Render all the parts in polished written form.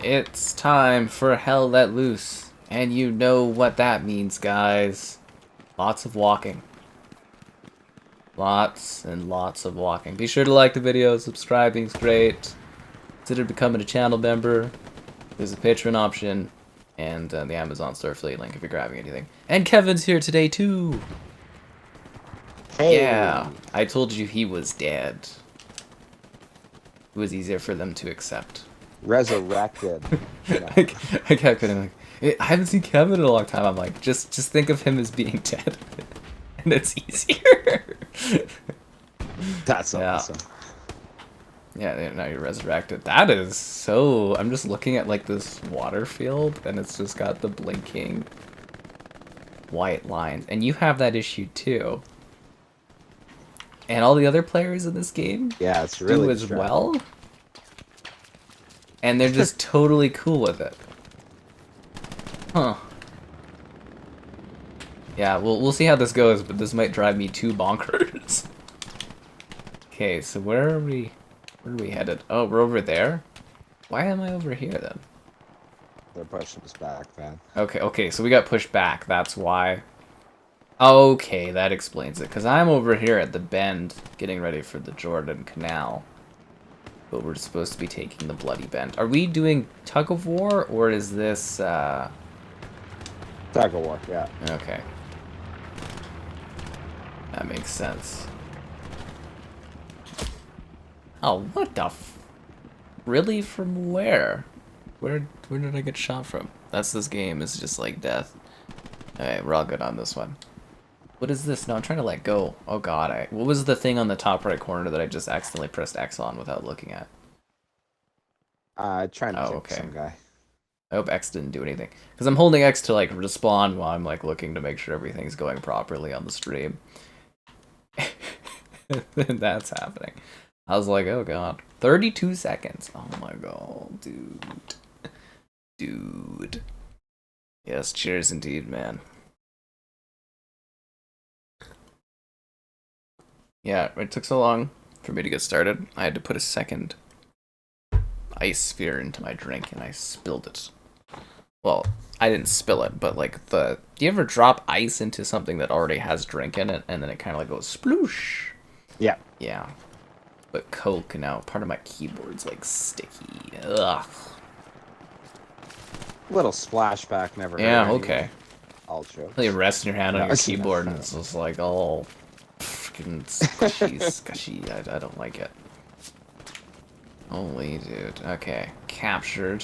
It's time for Hell Let Loose. And you know what that means, guys. Lots of walking. Lots and lots of walking. Be sure to like the video, subscribing's great. Consider becoming a channel member. There's a Patreon option. And the Amazon Starfield link if you're grabbing anything. And Kevin's here today too! Hey. Yeah, I told you he was dead. It was easier for them to accept. Resurrected. I kept getting like, I haven't seen Kevin in a long time. I'm like, just think of him as being dead, and it's easier. That's awesome. Yeah, now you're resurrected. That is so. I'm just looking at like this water field, and it's just got the blinking white lines, and you have that issue too. And all the other players in this game, yeah, it's really do as well. And they're just totally cool with it. Huh. Yeah, we'll see how this goes, but this might drive me too bonkers. Okay, so where are we headed? Oh, we're over there? Why am I over here then? They're pushing us back, man. Okay, so we got pushed back, that's why. Okay, that explains it, because I'm over here at the bend, getting ready for the Jordan Canal. But we're supposed to be taking the Bloody Bend. Are we doing tug of war, or is this, Tug of war, yeah. Okay. That makes sense. Oh, what the Really? From where? Where did I get shot from? That's this game, it's just like death. Alright, we're all good on this one. What is this? No, I'm trying to let go. Oh god, what was the thing on the top right corner that I just accidentally pressed X on without looking at? Trying to kick some guy. I hope X didn't do anything. Because I'm holding X to like respawn while I'm like looking to make sure everything's going properly on the stream. And that's happening. I was like, oh god. 32 seconds. Oh my god, dude. Dude. Yes, cheers indeed, man. Yeah, it took so long for me to get started. I had to put a second ice sphere into my drink and I spilled it. Well, I didn't spill it, but like do you ever drop ice into something that already has drink in it and then it kind of like goes sploosh? Yeah. Yeah. But Coke now, part of my keyboard's like sticky. Ugh. Little splashback never hurt. Yeah, okay. I'll show. You rest your hand on your keyboard and it's just like all freaking squishy. I don't like it. Holy dude. Okay. Captured.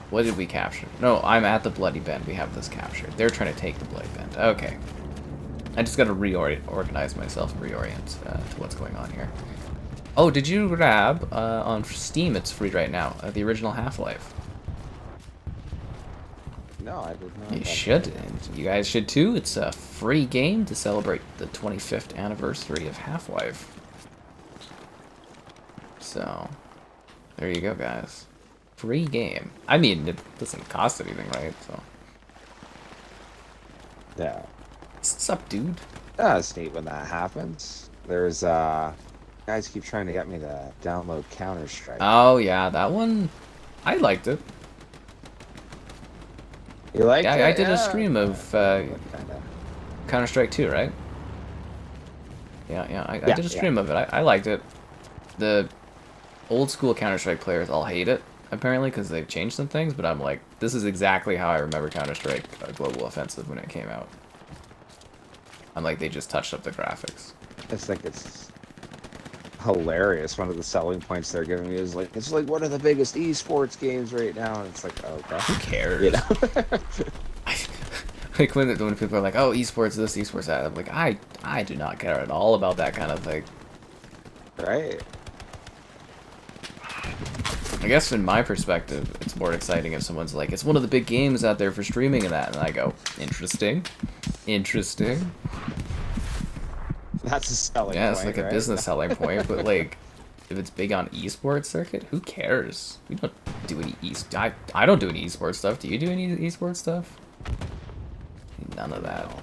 What did we capture? No, I'm at the Bloody Bend. We have this captured. They're trying to take the Bloody Bend. Okay. I just gotta reorganize myself and reorient to what's going on here. Oh, did you grab, on Steam, it's free right now, the original Half-Life? No, I did not. You should, and you guys should too. It's a free game to celebrate the 25th anniversary of Half-Life. So, there you go, guys. Free game. I mean, it doesn't cost anything, right? So. Yeah. What's up, dude? That's neat when that happens. There's, guys keep trying to get me to download Counter-Strike. Oh, yeah, that one, I liked it. You liked it? Yeah, I did a stream of Counter-Strike 2, right? Yeah, I did a stream of it. I liked it. The old school Counter-Strike players all hate it, apparently, because they've changed some things, but I'm like, this is exactly how I remember Counter-Strike Global Offensive when it came out. I'm like, they just touched up the graphics. I think it's hilarious. One of the selling points they're giving me is like, it's like one of the biggest esports games right now, and it's like, oh, okay. Who cares? You know? Like when people are like, oh, esports this, esports that, I'm like, I do not care at all about that kind of thing. Right. I guess in my perspective, it's more exciting if someone's like, it's one of the big games out there for streaming and that, and I go, interesting. Interesting. That's a selling point. Yeah, it's like a right? business selling point, but like, if it's big on esports circuit, who cares? We don't do any I don't do any esports stuff. Do you do any esports stuff? None of that.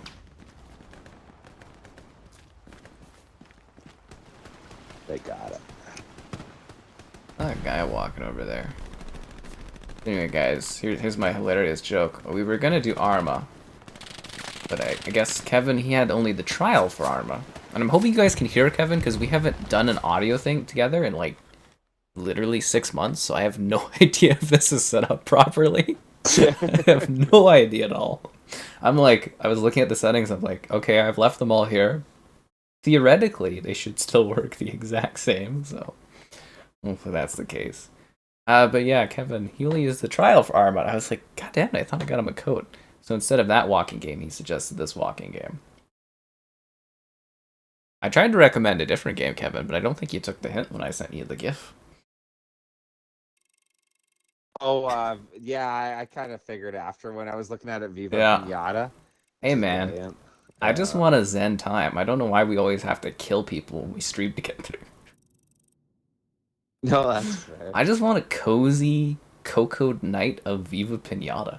They got it. That guy walking over there. Anyway, guys, here's my hilarious joke. We were gonna do Arma, but I guess Kevin, he had only the trial for Arma. And I'm hoping you guys can hear Kevin, because we haven't done an audio thing together in, like, literally 6 months, so I have no idea if this is set up properly. I have no idea at all. I'm like, I was looking at the settings, I'm like, okay, I've left them all here. Theoretically, they should still work the exact same, so hopefully that's the case. But yeah, Kevin, he only used the trial for Arma. I was like, god damn it, I thought I got him a code. So instead of that walking game, he suggested this walking game. I tried to recommend a different game, Kevin, but I don't think you took the hint when I sent you the GIF. Oh, yeah, I kind of figured after when I was looking at it, Viva Yeah. Pinata. Hey, man. I just want a zen time. I don't know why we always have to kill people when we stream together. No, that's fair. I just want a cozy, cocoa night of Viva Pinata.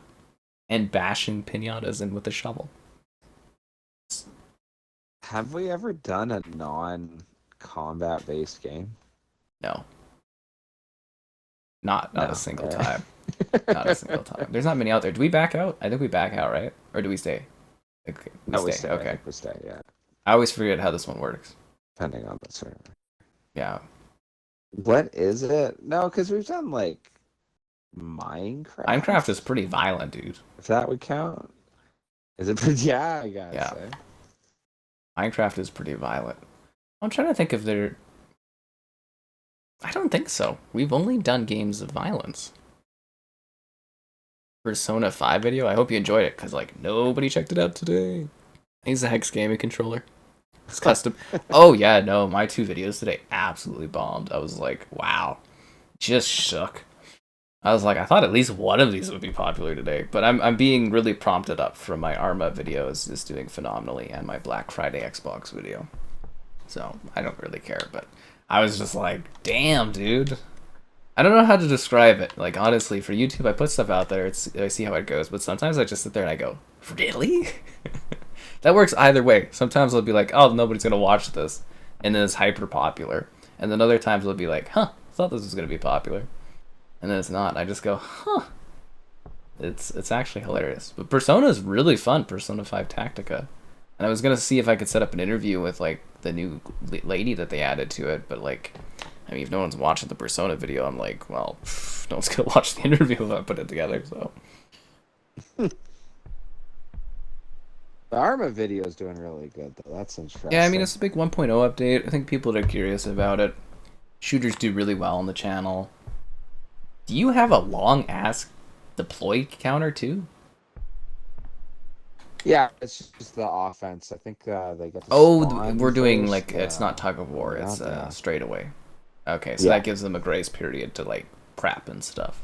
And bashing pinatas in with a shovel. Have we ever done a non-combat based game? No. Not a single time. Not a single time. There's not many out there. Do we back out? I think we back out, right? Or do we stay? Okay. We stay. Okay. I think we stay, yeah. I always forget how this one works. Depending on the server. Yeah. What is it? No, because we've done, like, Minecraft. Minecraft is pretty violent, dude. If that would count. Is it pretty? Yeah, I gotta say. Minecraft is pretty violent. I'm trying to think if there... I don't think so. We've only done games of violence. Persona 5 video, I hope you enjoyed it, because, like, nobody checked it out today. He's a Hex Gaming controller. It's custom. Oh, yeah, no, my 2 videos today absolutely bombed. I was like, wow. Just shook. I was like, I thought at least one of these would be popular today, but I'm being really prompted up from my Arma video is doing phenomenally, and my Black Friday Xbox video. So, I don't really care, but I was just like, damn, dude. I don't know how to describe it. Like, honestly, for YouTube, I put stuff out there, I see how it goes, but sometimes I just sit there and I go, really? That works either way. Sometimes I'll be like, oh, nobody's gonna watch this, and then it's hyper popular. And then other times I'll be like, huh, I thought this was gonna be popular. And then it's not. I just go, huh. It's actually hilarious. But Persona is really fun, Persona 5 Tactica. And I was going to see if I could set up an interview with, like, the new lady that they added to it. But, like, I mean, if no one's watching the Persona video, I'm like, well, no one's going to watch the interview if I put it together, so. The Arma video is doing really good, though. That's interesting. Yeah, I mean, it's a big 1.0 update. I think people are curious about it. Shooters do really well on the channel. Do you have a long-ass deploy counter, too? Yeah, it's just the offense. I think they get to we're doing, first. like, it's not tug of war, it's straightaway. Okay, so that gives them a grace period to, like, prep and stuff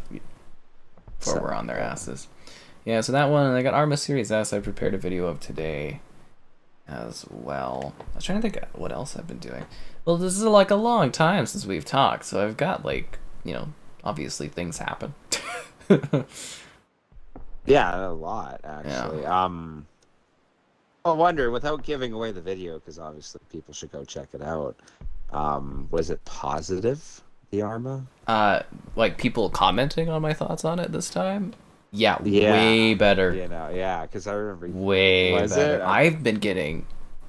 before we're on their asses. Yeah, so that one, I got Arma Series S I prepared a video of today as well. I was trying to think what else I've been doing. Well, this is, like, a long time since we've talked, so I've got, like, you know, obviously things happen. Yeah, a lot actually. Yeah. I wonder, without giving away the video, because obviously people should go check it out. Was it positive, the Arma? Like people commenting on my thoughts on it this time? Yeah, way better. You know, yeah, because I remember way better. I've been getting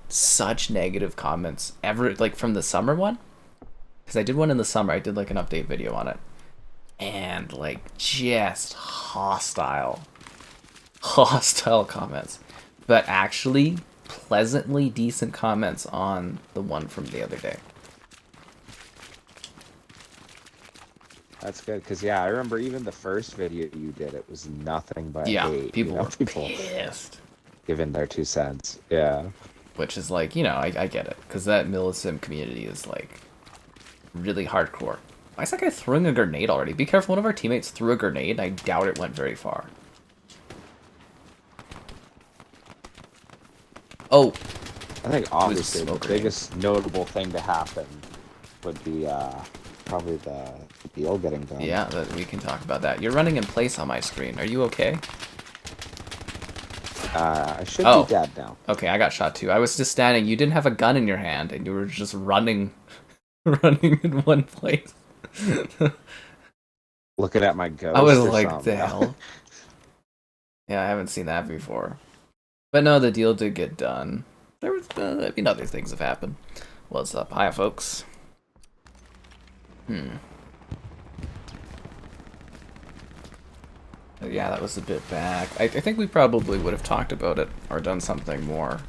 such negative comments like from the summer one, because I did one in the summer. I did like an update video on it. And, like, just hostile comments. But actually, pleasantly decent comments on the one from the other day. That's good, because, yeah, I remember even the first video you did, it was nothing but hate. People were pissed. Giving their 2 cents, yeah. Which is, like, you know, I get it. Because that Millicim community is, like, really hardcore. Why is that guy throwing a grenade already? Be careful, one of our teammates threw a grenade, and I doubt it went very far. Oh! I think obviously the biggest notable thing to happen would be probably the deal getting done. Yeah, we can talk about that. You're running in place on my screen. Are you okay? I should be dead now. Okay, I got shot too. I was just standing. You didn't have a gun in your hand, and you were just running in one place. looking at my I was ghost or like, the something. hell? Yeah, I haven't seen that before. But no, the deal did get done. There was, other things have happened. What's up? Hi, folks. Yeah, that was a bit back. I think we probably would have talked about it or done something more.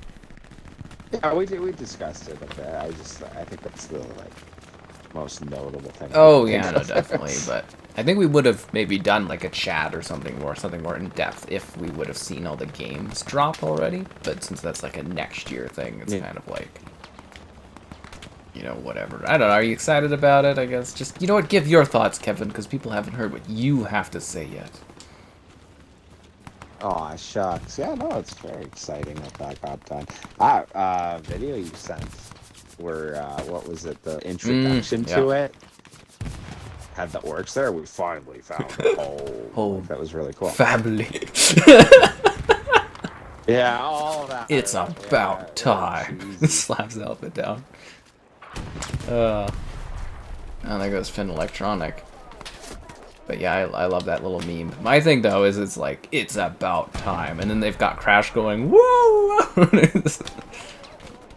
Yeah, we discussed it a bit. I think that's the most notable thing. Oh yeah, no, definitely. But I think we would have maybe done like a chat or something more in depth if we would have seen all the games drop already. But since that's like a next year thing, it's kind of like, whatever. I don't know. Are you excited about it? I guess just what, give your thoughts, Kevin, because people haven't heard what you have to say yet. Oh shucks. Yeah, no, it's very exciting that got done. Video you sent where what was it? The introduction to it had the orcs there. We finally found the hole. That was really cool. Family. Yeah, all that. It's about time. Slaps the outfit down. Oh, there goes Finn Electronic. But yeah, I love that little meme. My thing though is it's like, it's about time, and then they've got Crash going, woo!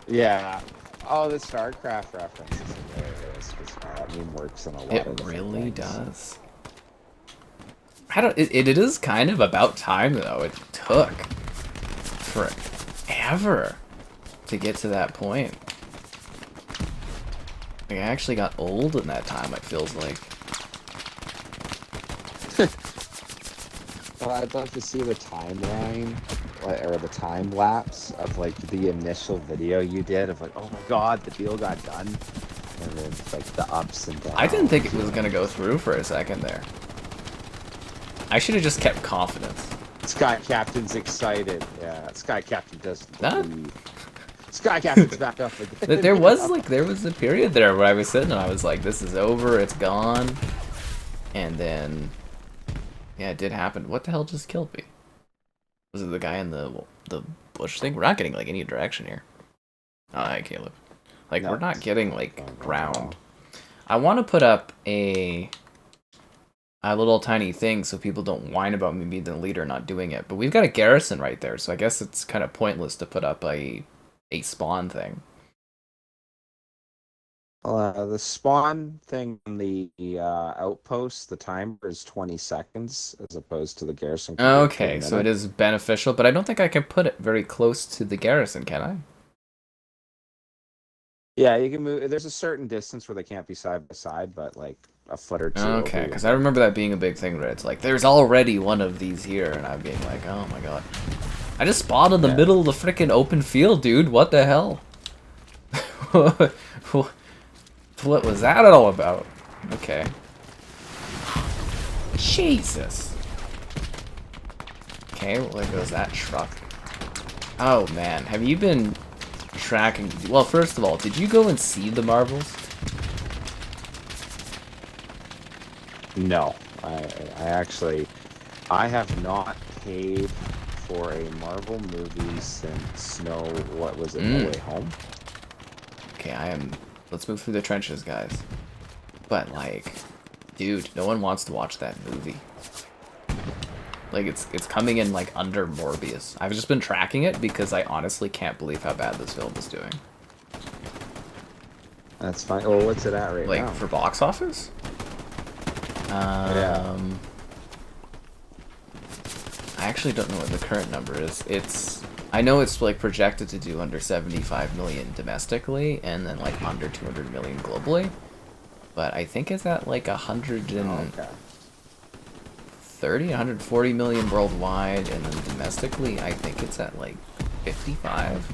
Yeah. Oh, the StarCraft reference is hilarious because that meme works in a lot of different really things. does. It is kind of about time though. It took forever to get to that point. Like, I actually got old in that time, it feels like. Well, I'd love to see the timeline, or the time lapse of like the initial video you did of like, oh my god, the deal got done, and then like the ups and downs. I didn't think it was gonna go through for a second there. I should have just kept confidence. Sky Captain's excited. Yeah, Sky Captain doesn't believe. Sky Captain's back up again. There was a period there where I was sitting and I was like, this is over, it's gone. And then, yeah, it did happen. What the hell just killed me? Was it the guy in the bush thing? We're not getting like any direction here. Oh, hi, Caleb. Like, no, we're not getting like ground. I want to put up a little tiny thing so people don't whine about me being the leader not doing it. But we've got a garrison right there, so I guess it's kind of pointless to put up a spawn thing. The spawn thing on the outpost, the timer is 20 seconds as opposed to the garrison. Okay, so it is beneficial, but I don't think I can put it very close to the garrison, can I? Yeah, you can move. There's a certain distance where they can't be side by side, but like a foot or two. Okay, because I remember that being a big thing where it's like, there's already one of these here, and I'm being like, oh my god. I just spawned in the middle of the freaking open field, dude. What the hell? What was that all about? Okay. Jesus. Okay, well, there goes that truck. Oh, man. Have you been tracking... Well, first of all, did you go and see the Marvels? No. I have not paid for a Marvel movie since what was it, No Way Home? Okay, let's move through the trenches, guys. But, like, dude, no one wants to watch that movie. Like, it's coming in, like, under Morbius. I've just been tracking it because I honestly can't believe how bad this film is doing. That's fine. Oh, what's it at right now? Like, for box office? Yeah. I actually don't know what the current number is. I know it's like projected to do under 75 million domestically and then like under 200 million globally. But I think it's at like 130, 140 million worldwide, and then domestically I think it's at like 55.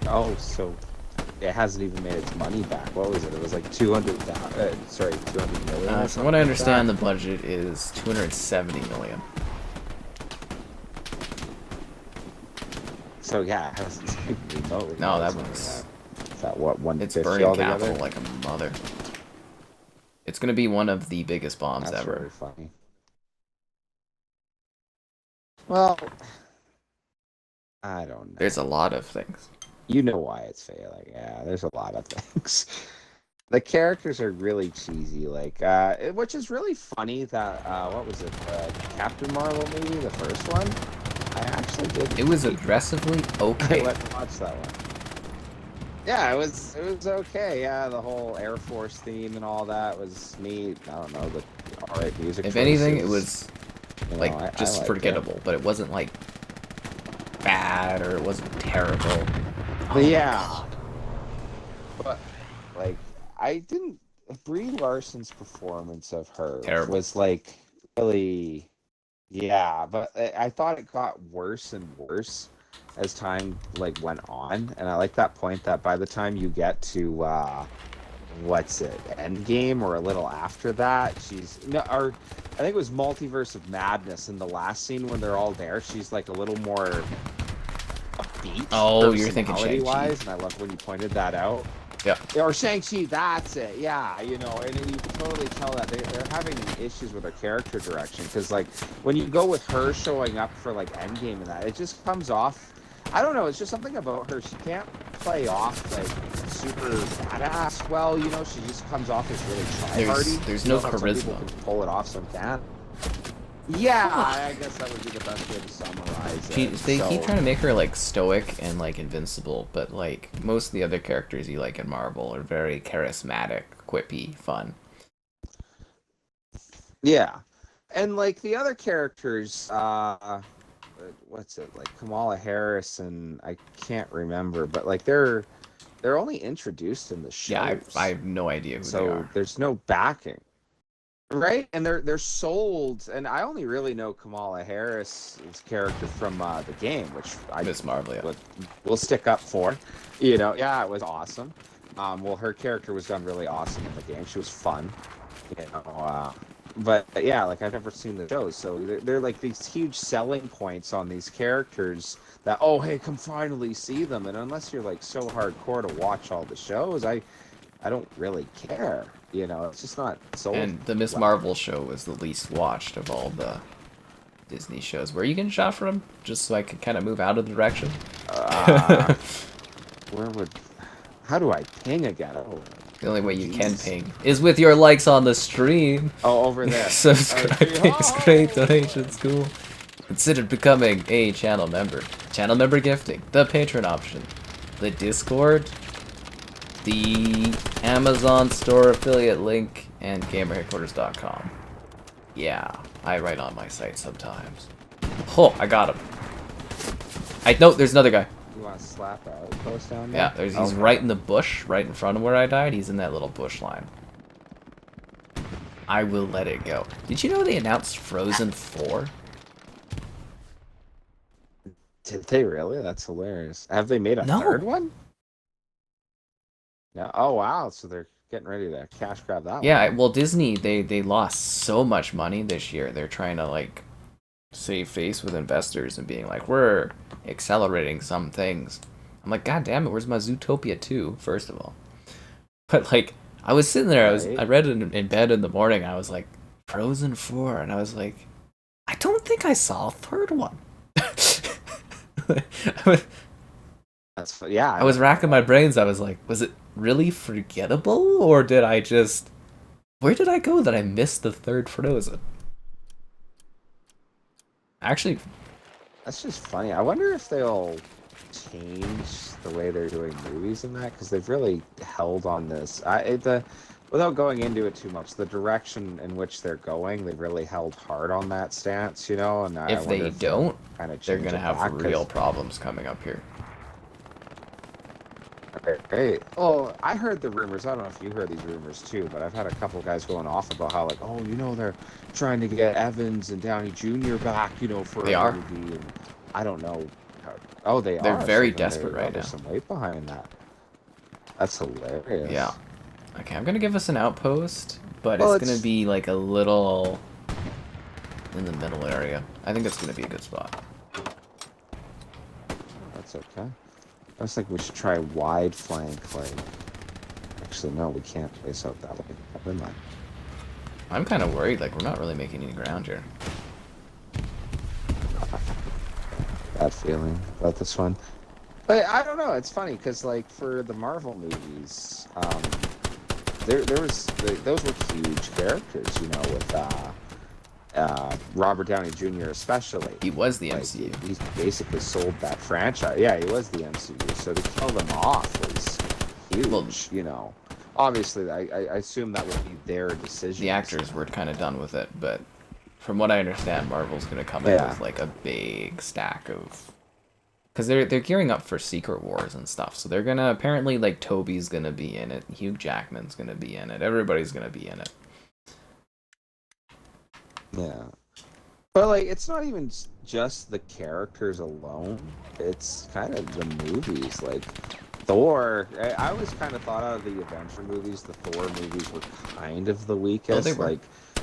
Oh, so it hasn't even made its money back. What was it? It was like 200 million. From what I understand, the budget is 270 million. So yeah, it hasn't remotely. No, that was... Is that what, 150 It's burning capital altogether? like a mother. It's gonna be one of the biggest bombs That's ever. really funny. Well, I don't know. There's a lot of things. You know why it's failing. Yeah, there's a lot of things. The characters are really cheesy, like, which is really funny that, what was it, the Captain Marvel movie, the first one? I actually did. It was aggressively okay. I went to watch that one. Yeah, it was okay. Yeah, the whole Air Force theme and all that was neat. I don't know, the alright music. If choices, anything, it was like just I forgettable, it. but it wasn't like bad or it wasn't terrible. But yeah, but like I didn't. Brie Larson's performance of her Terrible. was like really, yeah. But I thought it got worse and worse as time like went on, and I like that point that by the time you get to what's it, Endgame or a little after that, she's no, or I think it was Multiverse of Madness in the last scene when they're all there. She's like a little more upbeat. Oh, you're thinking Shang-Chi. Wise, and I love when you pointed that out. Yeah. Or Shang-Chi, that's it. Yeah, you know, and you can totally tell that they're having issues with her character direction because, like, when you go with her showing up for like Endgame and that, it just comes off. I don't know. It's just something about her. She can't play off like super badass well. You know, she just comes off as really try-hardy. There's no Some charisma. people can pull it off, some can't. Yeah, I guess that would be the best way to summarize it. They keep trying to make her like stoic and like invincible, but like most of the other characters you like in Marvel are very charismatic, quippy, fun. Yeah, and like the other characters, what's it like Kamala Harris and I can't remember, but like they're only introduced in the shows. Yeah, I have no idea who they are. There's no backing. Right, and they're sold, and I only really know Kamala Harris's character from the game, which I Miss Marvel, yeah. will stick up for. You know, yeah, it was awesome. Well, her character was done really awesome in the game. She was fun, you know. But yeah, like I've never seen the shows, so they're like these huge selling points on these characters that hey, come finally see them. And unless you're like so hardcore to watch all the shows, I don't really care. You know, it's just not sold. And the Miss Marvel show was the least watched of all the Disney shows. Where are you getting shot from? Just so I could kind of move out of the direction? How do I ping again? The only way you can ping is with your likes on the stream. Oh, over there. Subscribing is great, donation's cool. Consider becoming a channel member. Channel member gifting, the Patreon option, the Discord, the Amazon store affiliate link, and gamerheadquarters.com. Yeah, I write on my site sometimes. Oh, I got him. No, there's another guy. You want to slap a outpost down there? Yeah, he's right in the bush, right in front of where I died. He's in that little bush line. I will let it go. Did you know they announced Frozen 4? Did they really? That's hilarious. Have they made a third one? Yeah. Oh wow! So they're getting ready to cash grab that one. Yeah. Well, Disney they lost so much money this year. They're trying to like save face with investors and being like, we're accelerating some things. I'm like, God damn it! Where's my Zootopia 2? First of all, but like I was sitting there, I read it in bed in the morning. I was like, Frozen 4, and I was like, I don't think I saw a third one. Yeah. I was racking my brains. I was like, was it really forgettable, or did I just... Where did I go that I missed the third Frozen? Actually... That's just funny. I wonder if they'll change the way they're doing movies in that, because they've really held on this. Without going into it too much, the direction in which they're going, they've really held hard on that stance, you know? And if they don't, they're going to have real problems coming up here. Okay. Oh, I heard the rumors. I don't know if you heard these rumors too, but I've had a couple guys going off about how, like, you know, they're trying to get Evans and Downey Jr. back, you know, for a movie. And I don't know. They're very desperate right now. There's some weight behind that. That's hilarious. Yeah. Okay, I'm going to give us an outpost, but it's going to be like a little in the middle area. I think that's going to be a good spot. That's okay. I was thinking we should try wide flank, like... Actually, no, we can't place out that way. Never mind. I'm kind of worried, like, we're not really making any ground here. Bad feeling about this one. But I don't know, it's funny, because, like, for the Marvel movies, those were huge characters, you know, with Robert Downey Jr. especially. He was the Like, MCU. he basically sold that franchise. Yeah, he was the MCU. So to kill them off was huge. Well, you know, obviously, I assume that would be their decision. The actors were kind of done with it, but from what I understand, Marvel's gonna come in with like a big stack of, because they're gearing up for Secret Wars and stuff. So they're gonna apparently, like, Toby's gonna be in it, Hugh Jackman's gonna be in it, everybody's gonna be in it. Yeah. But, like, it's not even just the characters alone. It's kind of the movies. Like, Thor, I always kind of thought out of the adventure movies, the Thor movies were kind of the weakest. Oh, they were. Like,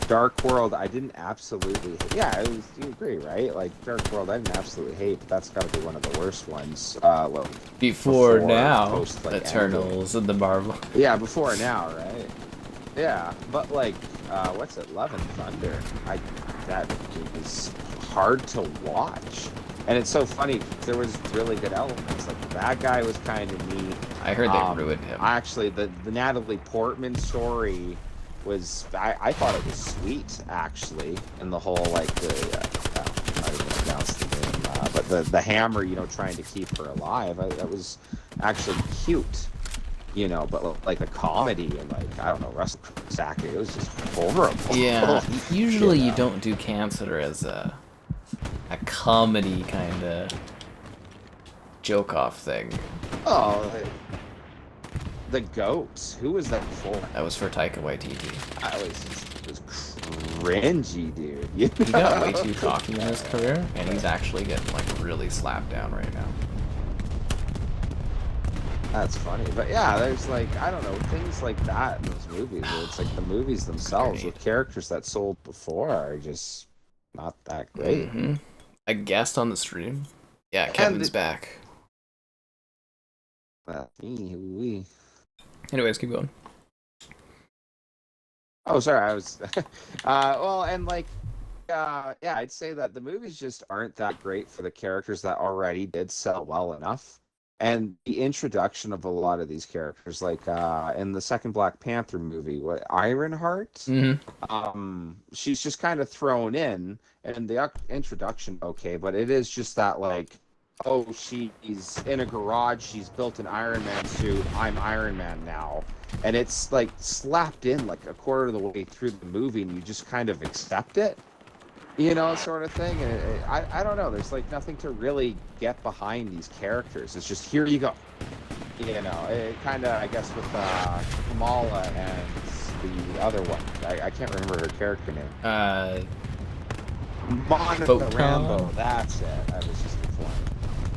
Dark World, I didn't absolutely hate. Yeah, it was, you agree, right? Like, Dark World, I didn't absolutely hate, but that's got to be one of the worst ones. Well, Before now, post, like, Eternals and the Marvel. Yeah, before now, right? Yeah, but, like, what's it, Love and Thunder? That was hard to watch. And it's so funny, there was really good elements. Like, the bad guy was kind of neat. I heard they ruined him. Actually, the Natalie Portman story was, I thought it was sweet, actually. And the whole, like, I don't even pronounce the name, but the hammer, you know, trying to keep her alive, that was actually cute. You know, but like the comedy and, like, I don't know, Russell Crowe's acting, it was just horrible. Yeah, usually you don't do Cancer as a comedy kind of joke-off thing. Oh, the Goat. Who was that for? That was for Taika Waititi. It was cringy, dude. You He got way too cocky in his career, and he's actually getting, like, really slapped down right now. That's funny, but yeah, there's, like, I don't know, things like that in those movies. Where it's like the movies themselves with characters that sold before are just not that great. Mm-hmm. A guest on the stream. Yeah, Kevin's back. Anyways, Anyways, keep going. Oh, sorry, I was. Well, and, like, yeah, I'd say that the movies just aren't that great for the characters that already did sell well enough. And the introduction of a lot of these characters, like in the second Black Panther movie, Ironheart, she's just kind of thrown in, and the introduction, okay, but it is just that, like, oh, she's in a garage, she's built an Iron Man suit, I'm Iron Man now. And it's, like, slapped in, like, a quarter of the way through the movie, and you just kind of accept it. You know, sort of thing. And I don't know. There's, like, nothing to really get behind these characters. It's just, here you go. You know, it kind of, I guess, with Kamala and the other one. I can't remember her character name. Monica Rambeau. That's it. I was just informed.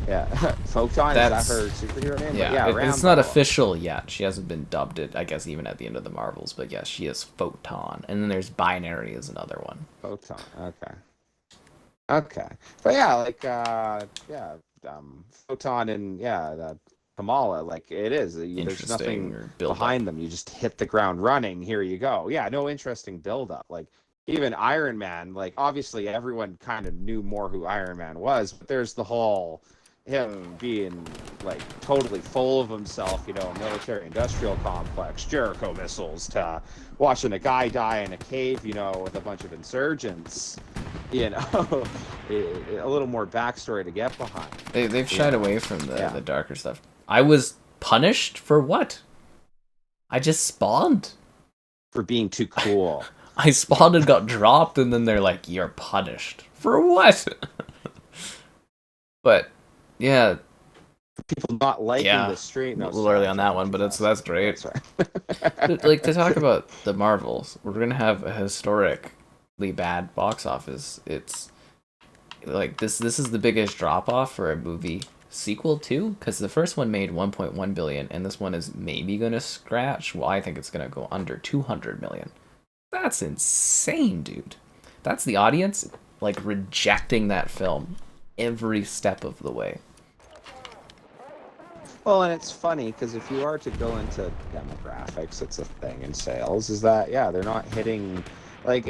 Yeah. Photon, is that her superhero name? Yeah, it's not official yet. She hasn't been dubbed it, I guess, even at the end of the Marvels. But yes, she is Photon. And then there's Binary is another one. Photon, okay. But yeah, like, Photon and, Kamala, like, it is. There's nothing behind them. You just hit the ground running. Here you go. Yeah, no interesting build-up. Like, even Iron Man, like, obviously everyone kind of knew more who Iron Man was, but there's the whole... him being, like, totally full of himself, you know, military-industrial complex, Jericho missiles, to watching a guy die in a cave, you know, with a bunch of insurgents, you know, a little more backstory to get behind. They've shied away from the darker stuff. I was punished for what? I just spawned. For being too cool. I spawned and got dropped, and then they're like, you're punished. For what? But... yeah. People not liking the stream. A little early on that one, but that's great. Like, to talk about the Marvels, we're gonna have a historically bad box office. It's like this is the biggest drop off for a movie sequel too, because the first one made 1.1 billion, and this one is maybe gonna scratch. Well, I think it's gonna go under 200 million. That's insane, dude. That's the audience, like, rejecting that film every step of the way. Well, and it's funny because if you are to go into demographics, it's a thing in sales, is that, they're not hitting, like,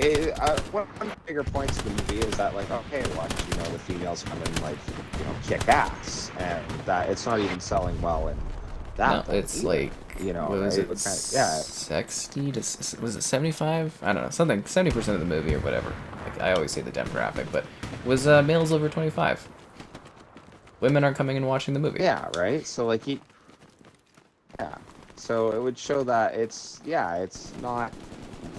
one of the bigger points of the movie is that, like, okay, watch, you know, the females come in, like, you know, kick ass, and that it's not even selling well in that. No, it's either, like, you know, what was right? it? What kind of, yeah. 60 to, was it 75? I don't know, something, 70% of the movie or whatever. Like, I always say the demographic, but was males over 25. Women aren't coming and watching the movie. Yeah, right. So like yeah. So it would show that it's not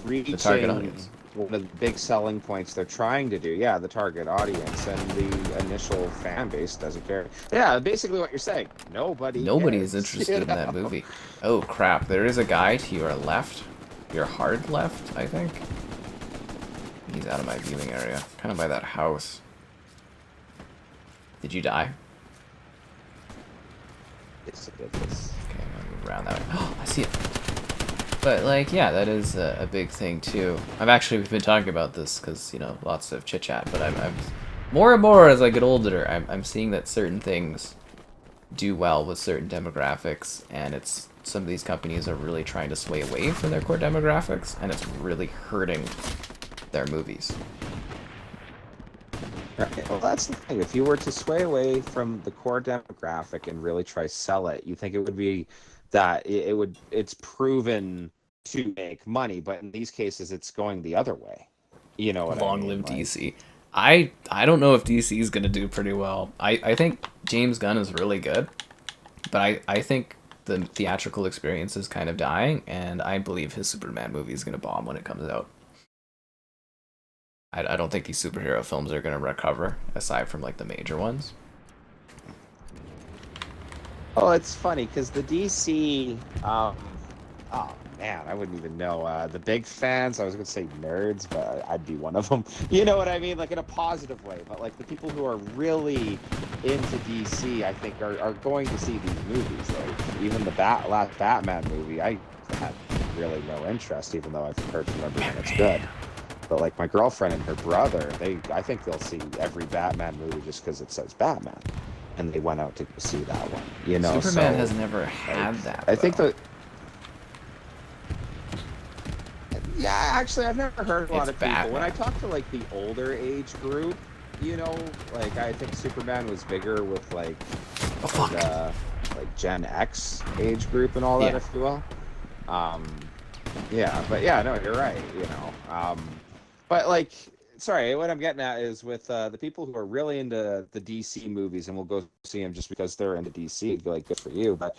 The target reaching audience. one of the big selling points they're trying to do. Yeah, the target audience and the initial fan base doesn't care. Yeah, basically what you're saying. Nobody is Cares, interested you in that know? movie. Oh crap, there is a guy to your left. Your hard left, I think. He's out of my viewing area. Kind of by that house. Did you die? Yes, it is. Okay, I'm gonna move around that way. Oh, I see it. But, like, yeah, that is a big thing, too. We've been talking about this because, you know, lots of chit-chat, but I'm more and more as I get older, I'm seeing that certain things do well with certain demographics, and it's some of these companies are really trying to sway away from their core demographics, and it's really hurting their movies. Right. Well, that's the thing. If you were to sway away from the core demographic and really try sell it, you think it would be that it's proven to make money, but in these cases, it's going the other way. You know what I Long mean? live Like, DC. I don't know if DC is going to do pretty well. I think James Gunn is really good, but I think the theatrical experience is kind of dying, and I believe his Superman movie is going to bomb when it comes out. I don't think these superhero films are going to recover, aside from, like, the major ones. oh, it's funny because the DC, oh man, I wouldn't even know. The big fans, I was going to say nerds, but I'd be one of them. You know what I mean? Like in a positive way. But like the people who are really into DC, I think are going to see these movies. Like even the last Batman movie, I had really no interest, even though I've heard from everyone it's good. But like my girlfriend and her brother, I think they'll see every Batman movie just because it says Batman, and they went out to see that one. You know, Superman so, has never had like, that. I think though. that. Yeah, actually, I've never heard a lot of people. Batman. When I talk to like the older age group, you know, like I think Superman was bigger with like like Gen X age group and all that, Yeah. if you will. Yeah, but yeah, no, you're right. You know, but like, sorry, what I'm getting at is with the people who are really into the DC movies and will go see them just because they're into DC. Like, good for you, but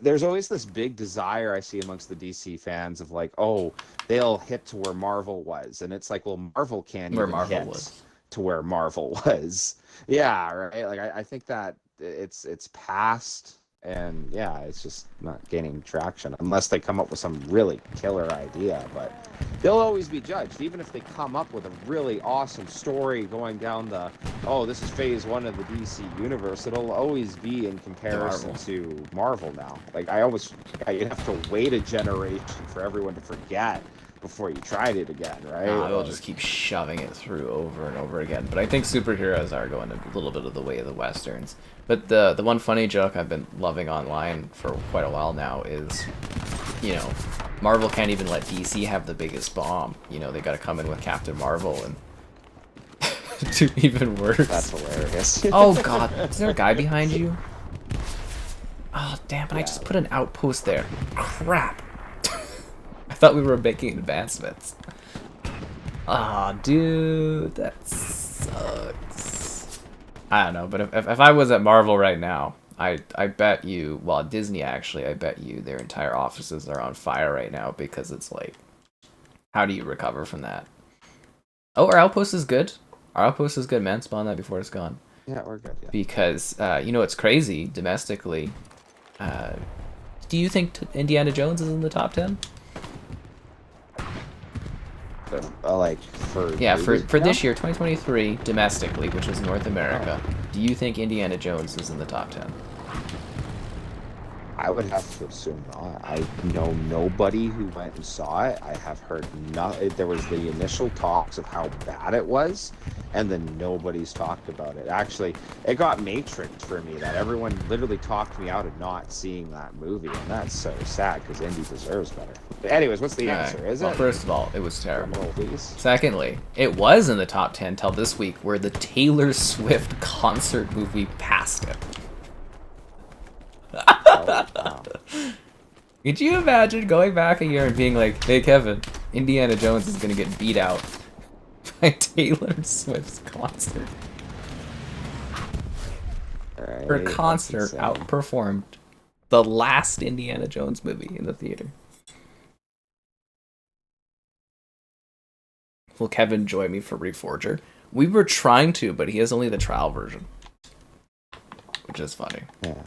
there's always this big desire I see amongst the DC fans of like, oh, they'll hit to where Marvel was, and it's like, well, Marvel can't Where even Marvel hit was. to where Marvel was. Yeah, right. Like I think that it's past, and yeah, it's just not gaining traction unless they come up with some really killer idea. But they'll always be judged, even if they come up with a really awesome story going down the, oh, this is phase 1 of the DC universe. It'll always be in comparison to Marvel now. Like you have to wait a generation for everyone to forget before you tried it again, right? They'll just keep shoving it through over and over again. But I think superheroes are going a little bit of the way of the westerns. But the one funny joke I've been loving online for quite a while now is, you know, Marvel can't even let DC have the biggest bomb. You know, they got to come in with Captain Marvel and do even worse. That's hilarious. Oh god, is there a guy behind you? Oh damn it! Yeah. I just put an outpost there. Crap. I thought we were making advancements. Ah, dude, that sucks. I don't know, but if I was at Marvel right now, I bet you, well, Disney actually, I bet you their entire offices are on fire right now because it's like, how do you recover from that? Oh, our outpost is good. Our outpost is good, man. Spawn that before it's gone. Yeah, we're good. Yeah. Because, you know, it's crazy domestically. Do you think Indiana Jones is in the top 10? Like for this year, 2023, domestically, which is North America, do you think Indiana Jones is in the top 10? I would have to assume not. I know nobody who went and saw it. I have heard there was the initial talks of how bad it was, and then nobody's talked about it. Actually, it got matrixed for me that everyone literally talked me out of not seeing that movie, and that's so sad because Indy deserves better. But anyways, what's the answer? Is it? First of all, it was terrible. Please. Secondly, it was in the top 10 till this week, where the Taylor Swift concert movie passed it. Could you imagine going back a year and being like, hey Kevin, Indiana Jones is gonna get beat out by Taylor Swift's concert. Right, Her concert outperformed the last Indiana Jones movie in the theater. Will Kevin join me for Reforger? We were trying to, but he has only the trial version. Which is funny. Yeah.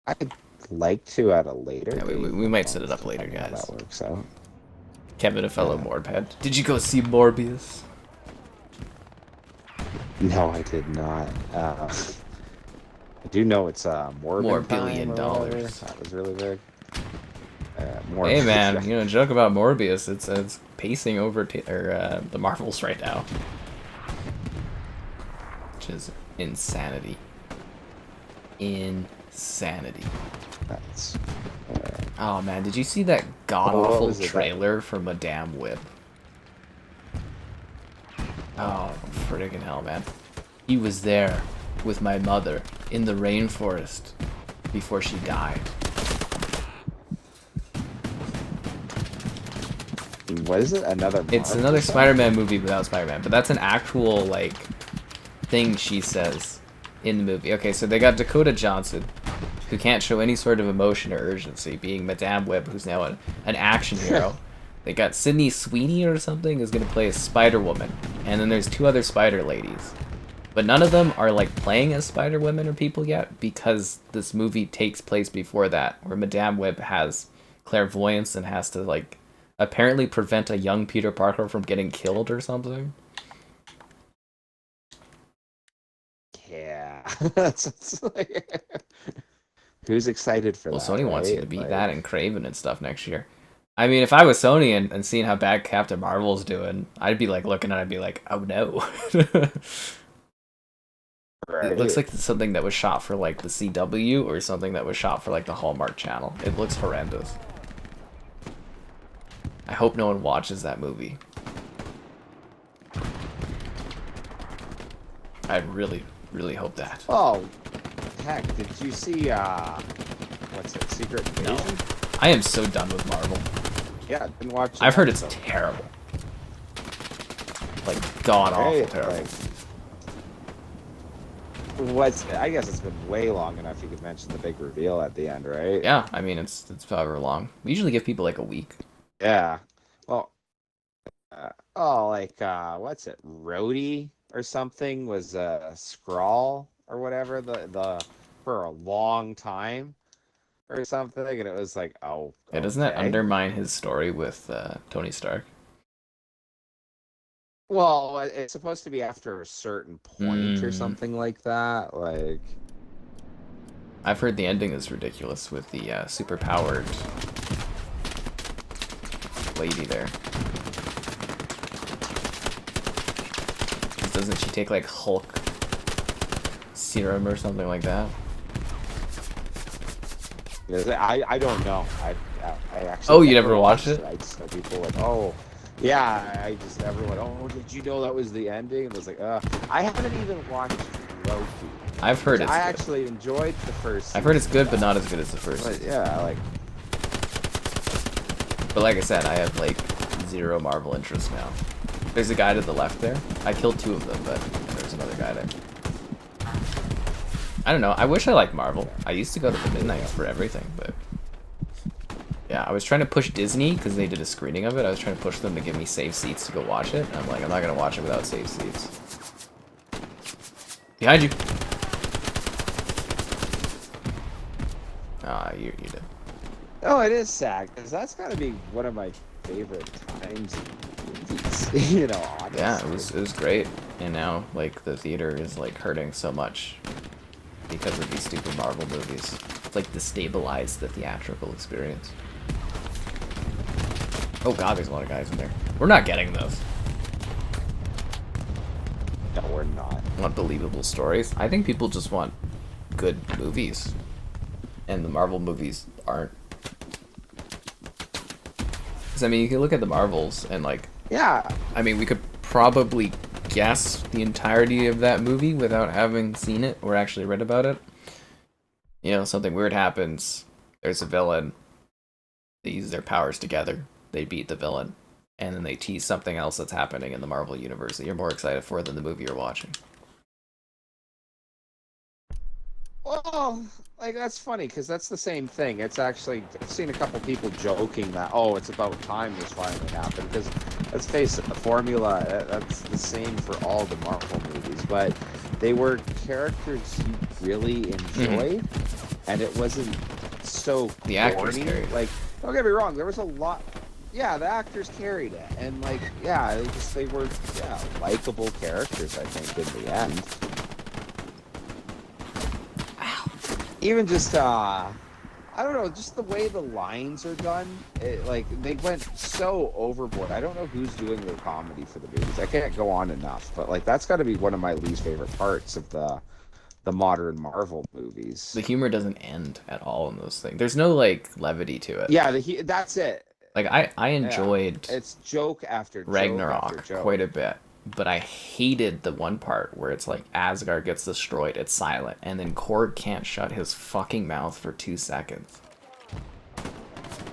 I'd like to at a later date. We might set it up later, guys. How that works out. Kevin, a fellow Morbhead. Did you go see Morbius? No, I did not. I do know it's more billion dollars. That was really big. Hey man, you know, joke about Morbius. It's pacing over the Marvels right now, which is insanity. Insanity. That's. Oh man, did you see that god awful trailer for Madame Web? Oh friggin' hell, man! He was there with my mother in the rainforest before she died. What is it? It's another Spider-Man movie without Spider-Man, but that's an actual like thing she says in the movie. Okay, so they got Dakota Johnson, who can't show any sort of emotion or urgency, being Madame Web, who's now an action hero. They got Sydney Sweeney or something, who's gonna play as Spider-Woman, and then there's two other Spider Ladies. But none of them are like playing as Spider-Women or people yet, because this movie takes place before that, where Madame Web has clairvoyance and has to like apparently prevent a young Peter Parker from getting killed or something. Yeah. That's like... Who's excited for that? Well, Sony wants you to beat that and Craven and stuff next year. I mean, if I was Sony and seeing how bad Captain Marvel's doing, I'd be like looking at it, I'd be like, oh no. Right. It looks like something that was shot for like the CW or something that was shot for like the Hallmark Channel. It looks horrendous. I hope no one watches that movie. I really, really hope that. Oh, heck, did you see, what's it, Secret Invasion? No. I am so done with Marvel. Yeah, I've been watching. I've heard it's terrible. Like, god-awful terrible. I guess it's been way long enough you could mention the big reveal at the end, right? Yeah, I mean, it's however long. We usually give people like a week. Yeah. Well, what's it? Rhodey or something was a Skrull or whatever the for a long time or something, and it was like, oh. Yeah, doesn't that undermine his story with Tony Stark? Well, it's supposed to be after a certain point or something like that. Like, I've heard the ending is ridiculous with the super-powered lady there. Doesn't she take like Hulk serum or something like that? I don't know. I actually. Oh, you never watched it? I just know people like, oh, yeah. I just never went. Oh, did you know that was the ending? And it was like, I haven't even watched Loki. I've heard it's. I good. actually enjoyed the first season. I've heard it's good, but not as good as the first. But yeah, like. But like I said, I have like zero Marvel interest now. There's a guy to the left there. I killed two of them, but there's another guy there. I don't know. I wish I liked Marvel. I used to go to the midnights for everything, but yeah, I was trying to push Disney because they did a screening of it. I was trying to push them to give me safe seats to go watch it. And I'm like, I'm not gonna watch it without safe seats. Behind you. Ah, you did. Oh, it is sad because that's got to be one of my favorite times. You know, honestly. Yeah, it was great, and now like the theater is like hurting so much because of these stupid Marvel movies. It's like destabilized the theatrical experience. Oh god, there's a lot of guys in there. We're not getting those. No, we're not. Want believable stories? I think people just want good movies, and the Marvel movies aren't. Because I mean, you can look at the Marvels and like. Yeah. I mean, we could probably guess the entirety of that movie without having seen it or actually read about it. You know, something weird happens. There's a villain. They use their powers together. They beat the villain, and then they tease something else that's happening in the Marvel universe that you're more excited for than the movie you're watching. Well, like that's funny because that's the same thing. It's actually I've seen a couple people joking that it's about time this finally happened because let's face it, the formula that's the same for all the Marvel movies, but they were characters you really enjoyed, and it wasn't so the actors corny. carried. Like, don't get me wrong, there was a lot. Yeah, the actors carried it, and like, yeah, they were likable characters. I think in the end. Even just I don't know, just the way the lines are done, like they went so overboard. I don't know who's doing the comedy for the movies. I can't go on enough, but like that's got to be one of my least favorite parts of the modern Marvel movies. The humor doesn't end at all in those things. There's no like levity to it. Yeah, that's it. Like I enjoyed it's joke after Ragnarok joke after joke. quite a bit. But I hated the one part where it's like Asgard gets destroyed, it's silent, and then Korg can't shut his fucking mouth for 2 seconds.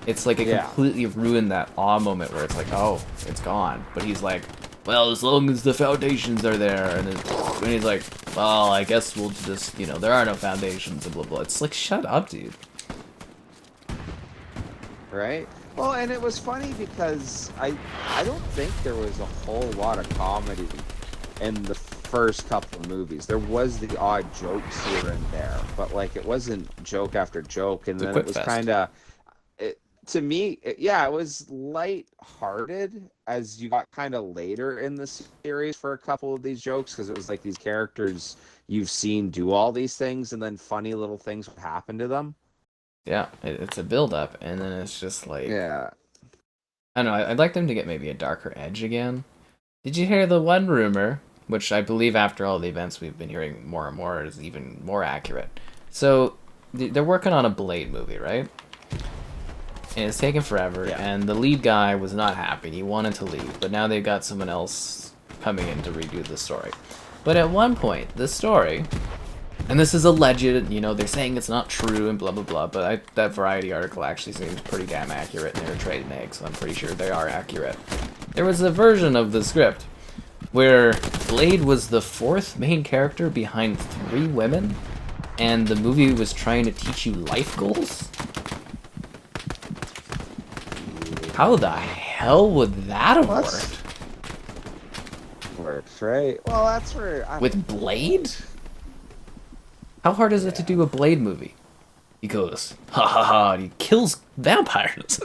It's like it completely ruined that awe moment where it's like, oh, it's gone. But he's like, well, as long as the foundations are there, and then he's like, well, I guess we'll just, there are no foundations, and blah blah. It's like, shut up, dude. Right? Well, and it was funny because I don't think there was a whole lot of comedy in the first couple of movies. There was the odd jokes here and there, but like it wasn't joke after joke, and then it was kind of, to me, it was light-hearted as you got kind of later in the series for a couple of these jokes, because it was like these characters you've seen do all these things, and then funny little things would happen to them. Yeah, it's a build-up, and then it's just like... Yeah. I don't know, I'd like them to get maybe a darker edge again. Did you hear the one rumor, which I believe after all the events we've been hearing more and more is even more accurate. So, they're working on a Blade movie, right? And it's taken forever, and the lead guy was not happy. He wanted to leave, but now they've got someone else coming in to redo the story. But at one point, the story... And this is alleged, they're saying it's not true and blah, blah, blah, but that Variety article actually seems pretty damn accurate, and they're trading eggs, so I'm pretty sure they are accurate. There was a version of the script where Blade was the 4th main character behind 3 women, and the movie was trying to teach you life goals? How the hell would that have worked? Works, right? Well, that's where... With Blade? How hard is it to do a Blade movie? He goes, ha ha ha, and he kills vampires.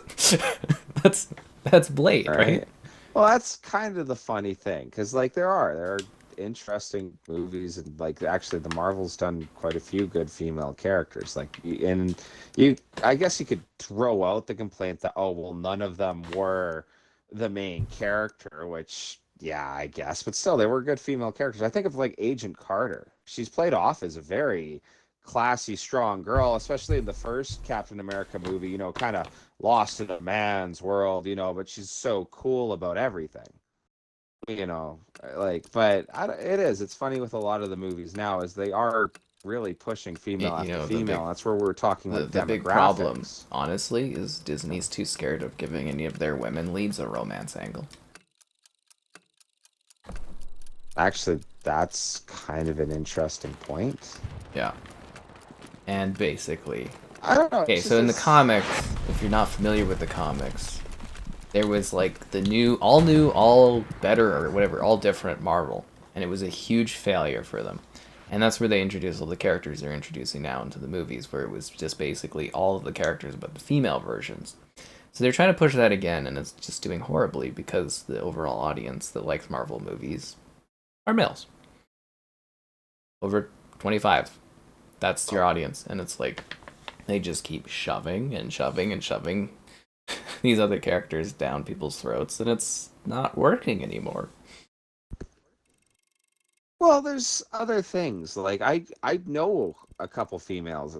that's Blade, right? Well, that's kind of the funny thing, because like there are interesting movies, and like actually the Marvel's done quite a few good female characters. Like, and I guess you could throw out the complaint that none of them were the main character, which. Yeah, I guess, but still, they were good female characters. I think of like Agent Carter. She's played off as a very classy, strong girl, especially in the first Captain America movie. Kind of lost in a man's world, but she's so cool about everything. But it's funny with a lot of the movies now, is they are really pushing female after female. That's where we're talking about the big problem, honestly, is Disney's too scared of giving any of their women leads a romance angle. Actually, that's kind of an interesting point. Yeah. And basically... I don't know. Okay, so in the comics, if you're not familiar with the comics, there was like the all better, or whatever, all different Marvel. And it was a huge failure for them. And that's where they introduced all the characters they're introducing now into the movies, where it was just basically all of the characters but the female versions. So they're trying to push that again, and it's just doing horribly because the overall audience that likes Marvel movies... are males. Over 25. That's your audience. And it's like, they just keep shoving and shoving and shoving these other characters down people's throats, and it's not working anymore. Well, there's other things. Like, I know a couple females,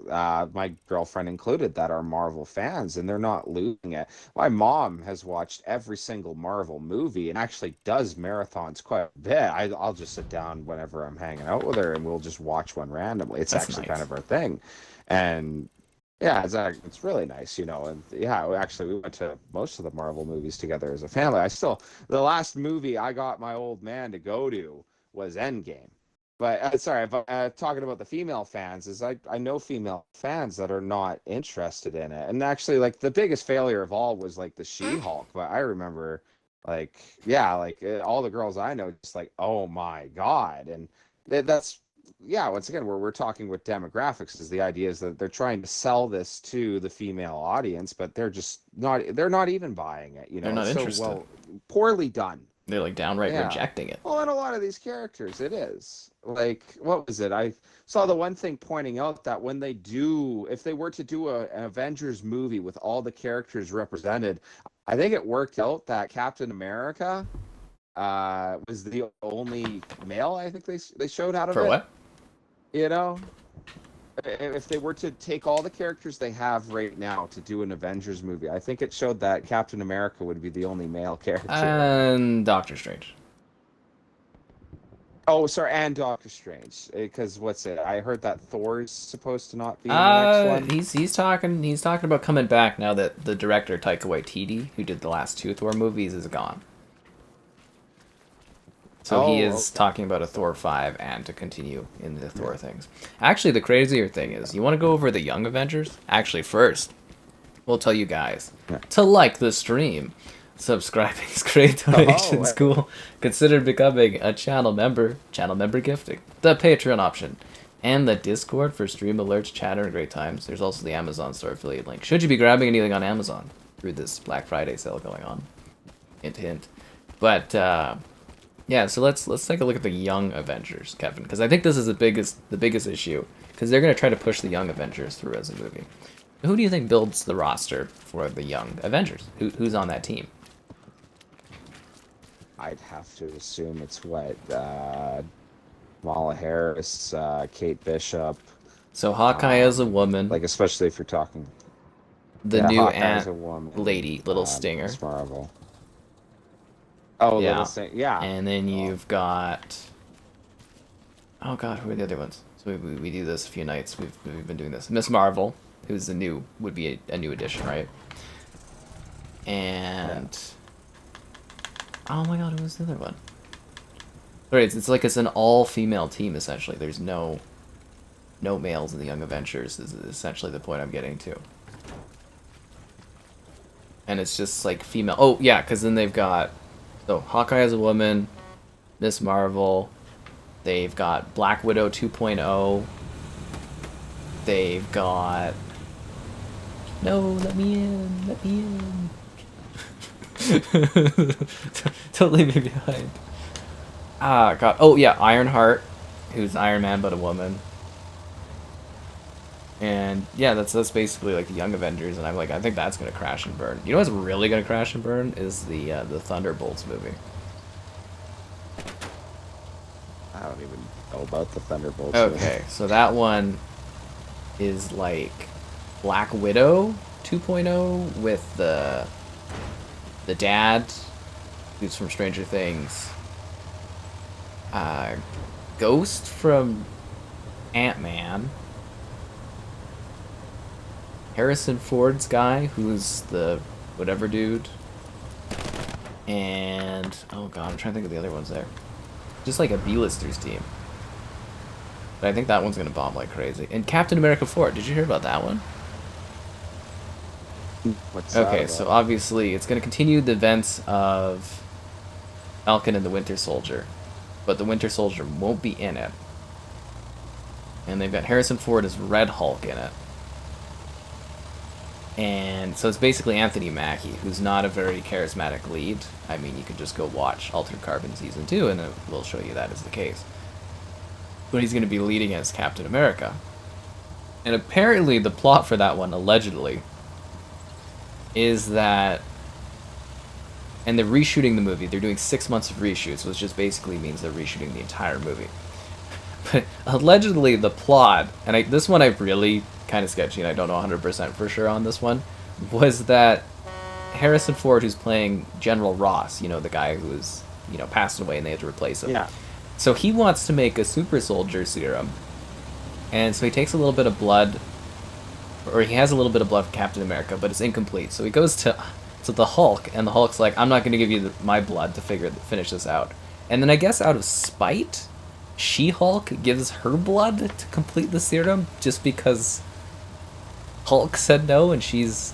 my girlfriend included, that are Marvel fans, and they're not losing it. My mom has watched every single Marvel movie and actually does marathons quite a bit. I'll just sit down whenever I'm hanging out with her, and we'll just watch one randomly. It's actually kind of our thing. And Yeah, it's really nice, and yeah, actually, we went to most of the Marvel movies together as a family. The last movie I got my old man to go to was Endgame. But sorry, talking about the female fans, is I know female fans that are not interested in it, and actually, like the biggest failure of all was like the She-Hulk. But I remember, like, yeah, like all the girls I know just like, oh my god, and that's yeah, once again, we're talking with demographics, is the idea is that they're trying to sell this to the female audience, but they're not even buying it, They're not it's so interested. poorly done. They're like downright Yeah. rejecting it. Well, and a lot of these characters, it is. Like, what was it? I saw the one thing pointing out that if they were to do an Avengers movie with all the characters represented, I think it worked out that Captain America was the only male I think they showed out of For it. what? You know, if they were to take all the characters they have right now to do an Avengers movie, I think it showed that Captain America would be the only male character. And Doctor Strange. Oh, sorry, and Doctor Strange. Because what's it? I heard that Thor's supposed to not be in the next one. He's talking about coming back now that the director Taika Waititi, who did the last two Thor movies, is gone. So he is talking about a Thor 5 and to continue in the Thor things. Actually, the crazier thing is, you want to go over the Young Avengers? Actually, first, we'll tell you guys to like the stream. Subscribing is great, donations cool. Consider becoming a channel member gifting, the Patreon option, and the Discord for stream alerts, chatter, and great times. There's also the Amazon store affiliate link. Should you be grabbing anything on Amazon through this Black Friday sale going on? Hint, hint. But, yeah, so let's take a look at the Young Avengers, Kevin, because I think this is the biggest issue, because they're going to try to push the Young Avengers through as a movie. Who do you think builds the roster for the Young Avengers? Who's on that team? I'd have to assume it's Kamala Harris, Kate Bishop. So Hawkeye as a woman. Like, especially if you're talking the new Ant lady, Little Stinger. Miss Marvel. Oh, yeah. Little Stinger, yeah. And then you've got... Oh god, who are the other ones? So we do this a few nights. We've been doing this. Miss Marvel, who's would be a new addition, right? And... Yeah. Oh my god, who was the other one? Right, it's like it's an all-female team, essentially. There's no males in the Young Avengers, is essentially the point I'm getting to. And it's just like female... Oh, yeah, because then they've got... So, Hawkeye as a woman, Miss Marvel, they've got Black Widow 2.0, they've got... No, let me in, let me in. Don't leave me behind. Ah, God. Oh, yeah, Ironheart, who's Iron Man but a woman. And, yeah, that's basically, like, the Young Avengers, and I think that's gonna crash and burn. You know what's really gonna crash and burn? Is the Thunderbolts movie. I don't even know about the Thunderbolts Okay, so that one is, like, Black Widow 2.0 with the dad, who's from Stranger Things, Ghost from Ant-Man, Harrison Ford's guy, who's the whatever dude, and oh god, I'm trying to think of the other ones there. Just like a B-listers team. But I think that one's gonna bomb like crazy. And Captain America 4, did you hear about that one? What's that okay, about? so obviously it's going to continue the events of Falcon and the Winter Soldier, but the Winter Soldier won't be in it. And they've got Harrison Ford as Red Hulk in it. And so it's basically Anthony Mackie, who's not a very charismatic lead. I mean, you could just go watch Altered Carbon Season 2 and it will show you that is the case. But he's going to be leading as Captain America. And apparently the plot for that one, allegedly, is that, and they're reshooting the movie. They're doing 6 months of reshoots, which just basically means they're reshooting the entire movie. But allegedly the plot, and this one I really kind of sketchy, and I don't know 100% for sure on this one, was that Harrison Ford, who's playing General Ross, you know, the guy who was, you know, passed away and they had to replace him. Yeah. So he wants to make a super soldier serum. And so he takes a little bit of blood or he has a little bit of blood from Captain America, but it's incomplete. So he goes to the Hulk, and the Hulk's like, I'm not going to give you my blood to finish this out. And then I guess out of spite, She-Hulk gives her blood to complete the serum just because Hulk said no and she's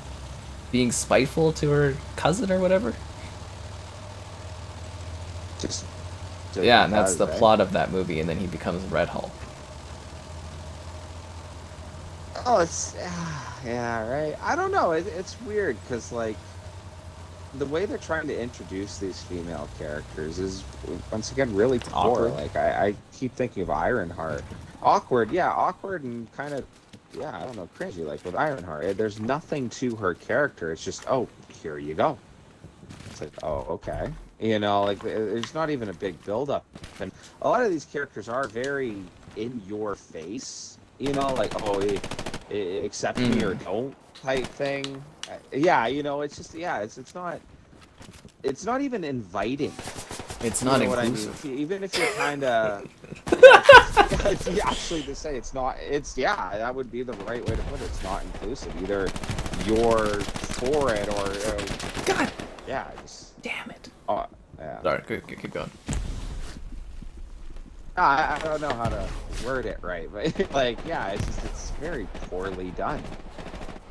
being spiteful to her cousin or whatever. Just yeah, and that's the plot of that movie, and then he becomes Red Hulk. Oh, it's yeah, right. I don't know. It's weird because like the way they're trying to introduce these female characters is once again really poor. Awkward. Like I keep thinking of Ironheart. Awkward, yeah, awkward and kind of I don't know, cringy. Like with Ironheart, there's nothing to her character. It's just here you go. It's like okay. You know, like there's not even a big build-up, and a lot of these characters are very in your face. You know, like accept me or don't type thing. Yeah, you know, it's just it's not even inviting. It's not inclusive. I mean? Even if you're kind of it's actually to say it's not. It's that would be the right way to put it. It's not inclusive. Either you're for it or God. Yeah. Damn it. Oh, yeah. Sorry, keep going. I don't know how to word it right, but like, it's very poorly done.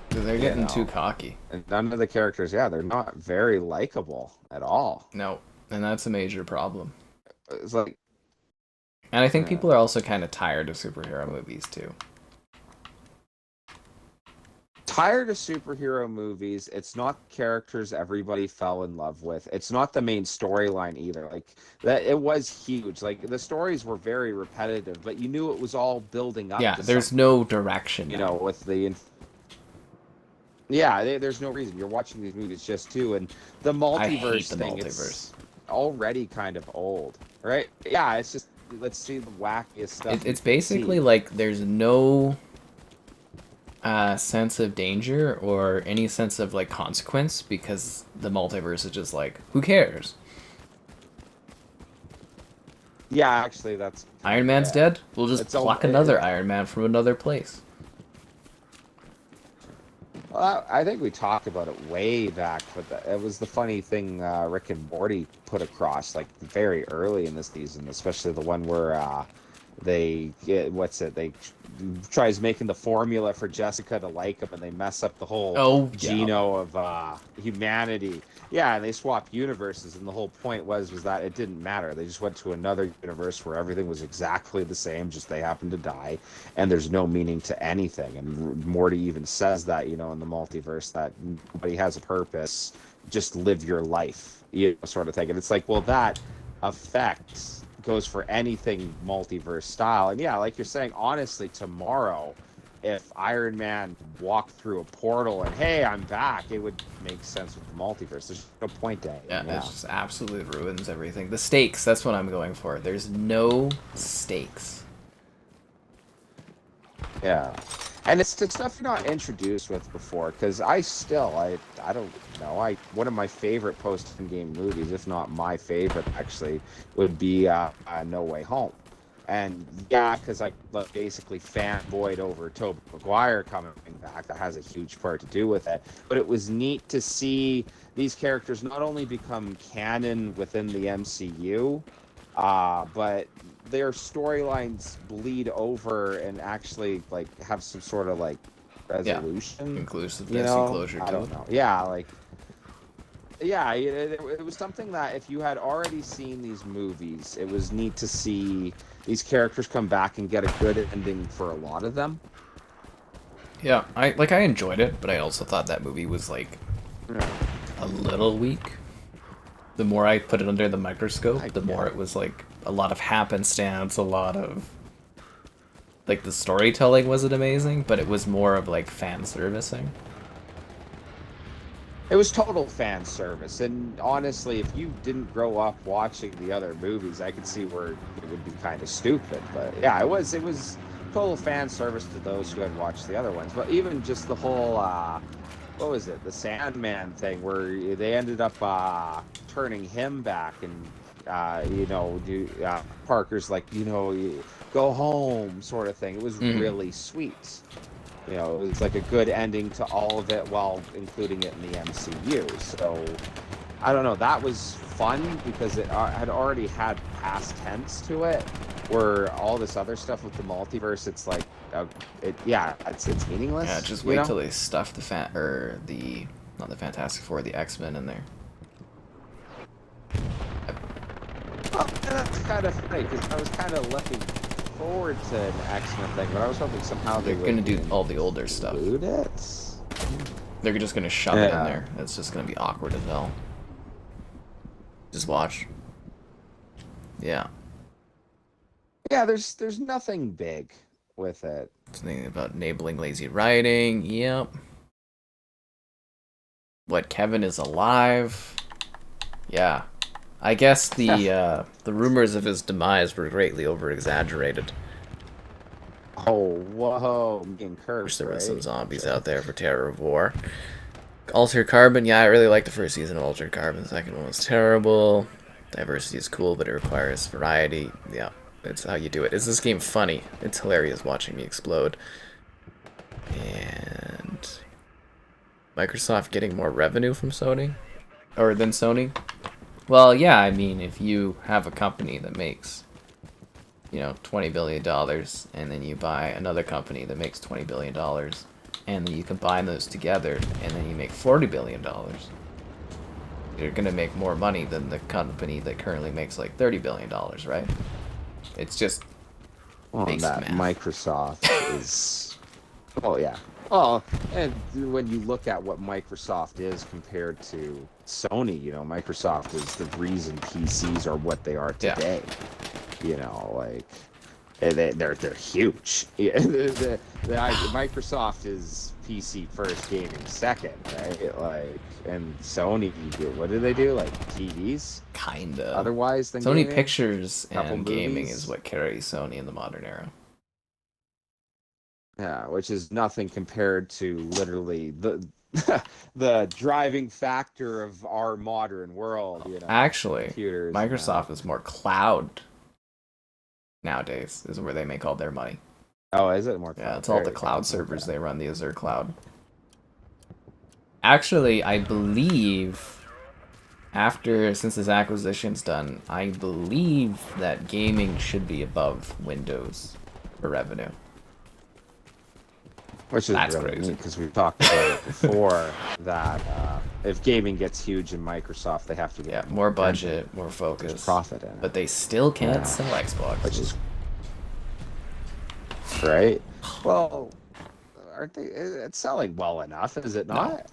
They're getting too cocky. And none of the characters, they're not very likable at all. No, and that's a major problem. It's like, and I think people are also kind of tired of superhero movies too. Tired of superhero movies. It's not characters everybody fell in love with. It's not the main storyline either. Like that, it was huge. Like the stories were very repetitive, but you knew it was all building up. Yeah, to there's something, no direction. You know, with the. There's no reason. You're watching these movies just and the multiverse thing. It's already kind of old, right? Yeah, it's just let's see the wackiest stuff. It's basically like there's no. Sense of danger or any sense of like consequence because the multiverse is just like, who cares? Yeah, actually, that's Iron Man's dead. We'll just pluck another Iron Man from another place. Well, I think we talked about it way back, but it was the funny thing Rick and Morty put across like very early in this season, especially the one where they tries making the formula for Jessica to like him, and they mess up the whole genome of humanity. Yeah, and they swap universes, and the whole point was that it didn't matter. They just went to another universe where everything was exactly the same, just they happened to die, and there's no meaning to anything. And Morty even says that, in the multiverse, that nobody has a purpose, just live your life, sort of thing. And it's like, well, that affects goes for anything multiverse style. And like you're saying, honestly, tomorrow if Iron Man walked through a portal and hey, I'm back, it would make sense with the multiverse. There's no point to it. It just absolutely ruins everything. The stakes, that's what I'm going for. There's no stakes. Yeah. And it's stuff you're not introduced with before, because I don't know, one of my favorite post-game movies, if not my favorite actually, would be No Way Home. And because I basically fanboyed over Tobey Maguire coming back, that has a huge part to do with it. But it was neat to see these characters not only become canon within the MCU, but their storylines bleed over and actually have some sort of resolution, inclusiveness, and closure. I don't know. It was something that if you had already seen these movies, it was neat to see these characters come back and get a good ending for a lot of them. Yeah, I enjoyed it, but I also thought that movie was a little weak. The more I put it under the microscope, the more it was a lot of happenstance, a lot of the storytelling wasn't amazing, but it was more of fan servicing. It was total fan service, and honestly, if you didn't grow up watching the other movies, I could see where it would be kind of stupid. But it was total fan service to those who had watched the other ones. But even just the whole what was it, the Sandman thing, where they ended up turning him back, and Parker's go home sort of thing. It was really sweet. You know, it was like a good ending to all of it while including it in the MCU. So I don't know. That was fun because it had already had past tense to it. Where all this other stuff with the multiverse, it's like, it's meaningless. Yeah, just wait till they stuff not the Fantastic Four, the X-Men in there. Well, that's kind of funny because I was kind of looking forward to an X-Men thing, but I was hoping somehow they're gonna do all the older stuff. They're just gonna shove it in there. It's just gonna be awkward as hell. Just watch. Yeah. Yeah, there's nothing big with it. Something about enabling lazy writing. Yep. What, Kevin is alive? Yeah. I guess the rumors of his demise were greatly over-exaggerated. Oh, whoa, I'm getting cursed, There were some zombies out there for Terror of War. Altered Carbon, yeah, I really liked the first season of Altered Carbon. The second one was terrible. Diversity is cool, but it requires variety. Yeah, that's how you do it. Is this game funny? It's hilarious watching me explode. And Microsoft getting more revenue from Sony? Or than Sony? Well, yeah, I mean, if you have a company that makes, $20 billion, and then you buy another company that makes $20 billion, and then you combine those together, and then you make $40 billion, you're going to make more money than the company that currently makes like $30 billion, right? It's just basic math. Microsoft is... Oh, yeah. Well, and when you look at what Microsoft is compared to Sony, Microsoft is the reason PCs are what they are today. They're huge. Microsoft is PC first, gaming second, right? And Sony, what do they do? Like TVs? Kinda. Otherwise than Sony gaming? Pictures and gaming is what carries Sony in the modern era. Yeah, which is nothing compared to literally the the driving factor of our modern world. Actually, computers Microsoft is more cloud nowadays. Is where they make all their money. Oh, is it more? Yeah, it's all the cloud servers they run, the Azure cloud. Actually, I believe since this acquisition's done, I believe that gaming should be above Windows for revenue. Which is really neat because we've talked about it before that if gaming gets huge in Microsoft, they have to get more budget, more focus, profit in it. But they still can't sell Xbox, which is right. Well, aren't they? It's selling well enough, is it not?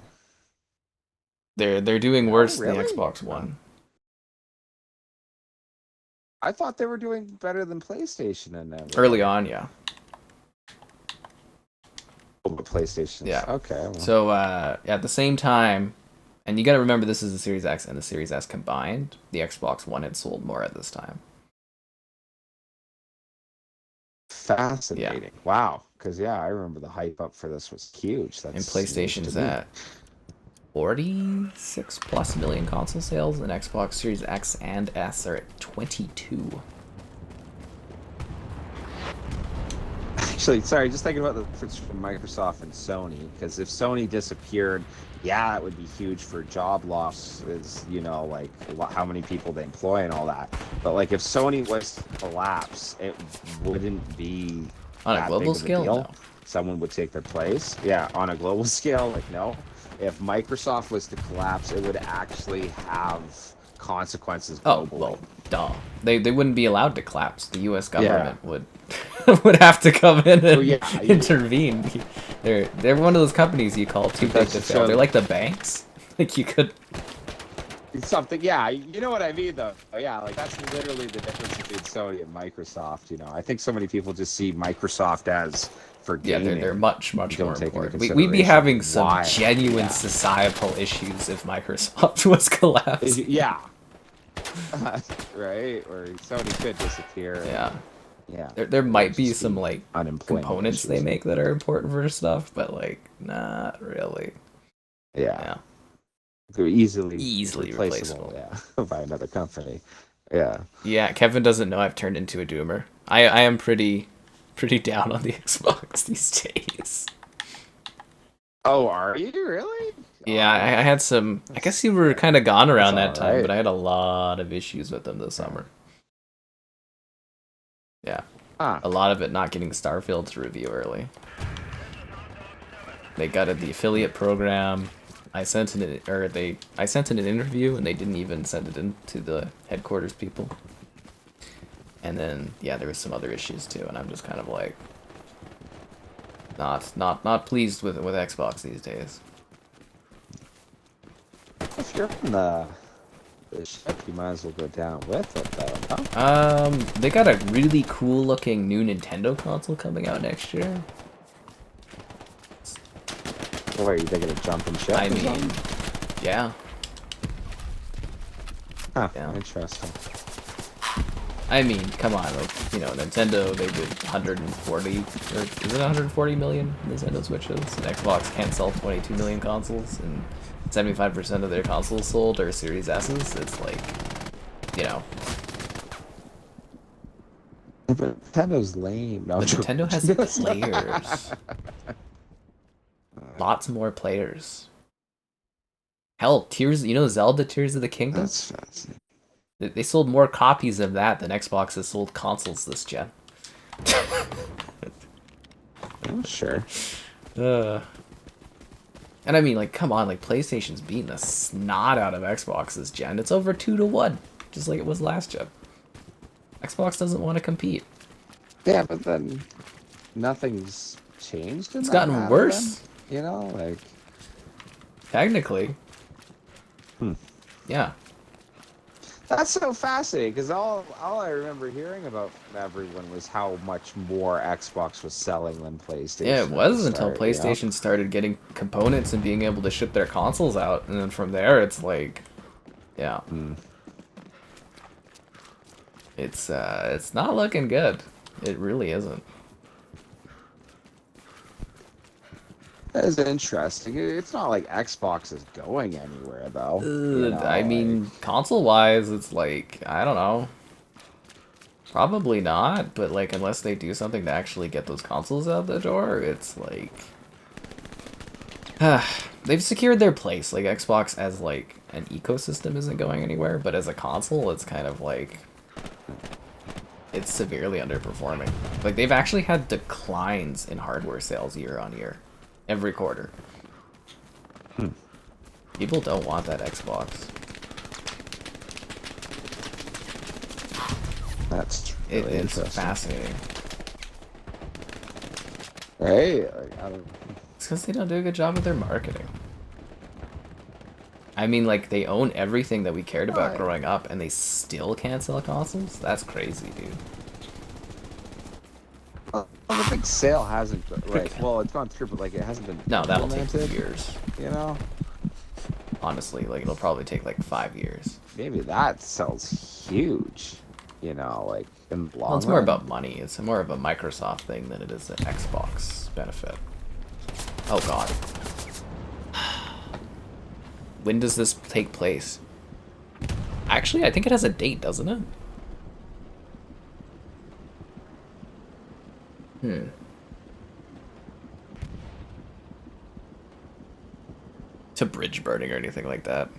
No. They're doing worse than the Xbox One. I thought they were doing better than PlayStation and them. Early on, yeah. PlayStation. Yeah. Okay. Well. So at the same time, and you got to remember this is the Series X and the Series S combined. The Xbox One had sold more at this time. Fascinating. Yeah. Wow. Because I remember the hype up for this was huge. And PlayStation's at 46+ million console sales, and Xbox Series X and S are at 22. Actually, sorry, just thinking about the difference from Microsoft and Sony, because if Sony disappeared, it would be huge for job losses, like how many people they employ and all that. But like if Sony was to collapse, it wouldn't be on a global scale. No. Someone would take their place. Yeah, on a global scale, no. If Microsoft was to collapse, it would actually have consequences globally. Oh, well, duh. They wouldn't be allowed to collapse. The U.S. government would would have to come in and intervene. They're one of those companies you call too big to fail. They're like the banks. Like you could something. Yeah, you know what I mean though. That's literally the difference between Sony and Microsoft. I think so many people just see Microsoft as for gaming. Yeah, they're much more important. We'd be having some genuine societal issues if Microsoft was collapsed. Yeah. Right? Or Sony could disappear. Yeah. Yeah. There might be some components issues they make that are important for stuff, but not really. Yeah. They're easily replaceable. Yeah, by another company. Yeah. Yeah, Kevin doesn't know I've turned into a doomer. I am pretty down on the Xbox these days. Oh, are you really? Yeah, I had some. I guess you were kind of gone around that That's all time, but right. I had a lot of issues with them this summer. Yeah, Huh. a lot of it not getting Starfield to review early. They gutted the affiliate program. I sent I sent in an interview and they didn't even send it in to the headquarters people. And then yeah, there was some other issues too, and I'm just kind of like not pleased with Xbox these days. If you're on the ship, you might as well go down with it, though. Huh? They got a really cool looking new Nintendo console coming out next year. Or are you thinking of jumping ship? I or mean, something? yeah. Huh, Yeah. interesting. I mean, come on, like, you know, Nintendo, they did 140, or is it 140 million Nintendo Switches? And Xbox can't sell 22 million consoles, and 75% of their consoles sold are Series S's. It's like, you know. But Nintendo's lame. No, But Nintendo has players. Lots more players. Hell, Tears, you know Zelda Tears of the Kingdom? That's fascinating. They sold more copies of that than Xbox has sold consoles this gen. Oh, sure. And I mean, like, come on, like, PlayStation's beating the snot out of Xbox this gen. It's over 2-1, just like it was last gen. Xbox doesn't want to compete. Yeah, but then nothing's changed in It's that gotten matter, worse. then? You know, like... Technically. Hmm. Yeah. That's so fascinating, because all I remember hearing about everyone was how much more Xbox was selling than PlayStation. Yeah, it was until start, PlayStation started getting components and being able to ship their consoles out, and then from there it's like, yeah. Hmm. It's not looking good. It really isn't. That is interesting. It's not like Xbox is going anywhere, though. You know, I mean, console-wise, it's like, I don't know. Probably not, but like, unless they do something to actually get those consoles out the door, it's like... they've secured their place. Like, Xbox as, like, an ecosystem isn't going anywhere, but as a console, it's kind of like... It's severely underperforming. Like, they've actually had declines in hardware sales year on year. Every quarter. People don't want that Xbox. That's really It's interesting. fascinating. Right? Like, I don't... It's because they don't do a good job with their marketing. I mean, like, they own everything that we cared about growing up, and they still can't sell consoles? That's crazy, dude. Well, the big sale hasn't, like, well, it's gone through, but, like, it hasn't been No, that'll take implemented, years. you know? Honestly, like, it'll probably take, like, 5 years. Maybe that sells huge, you know, like, in the long Well, it's more run. about money. It's more of a Microsoft thing than it is an Xbox benefit. Oh, God. When does this take place? Actually, I think it has a date, doesn't it? To bridge burning or anything like that.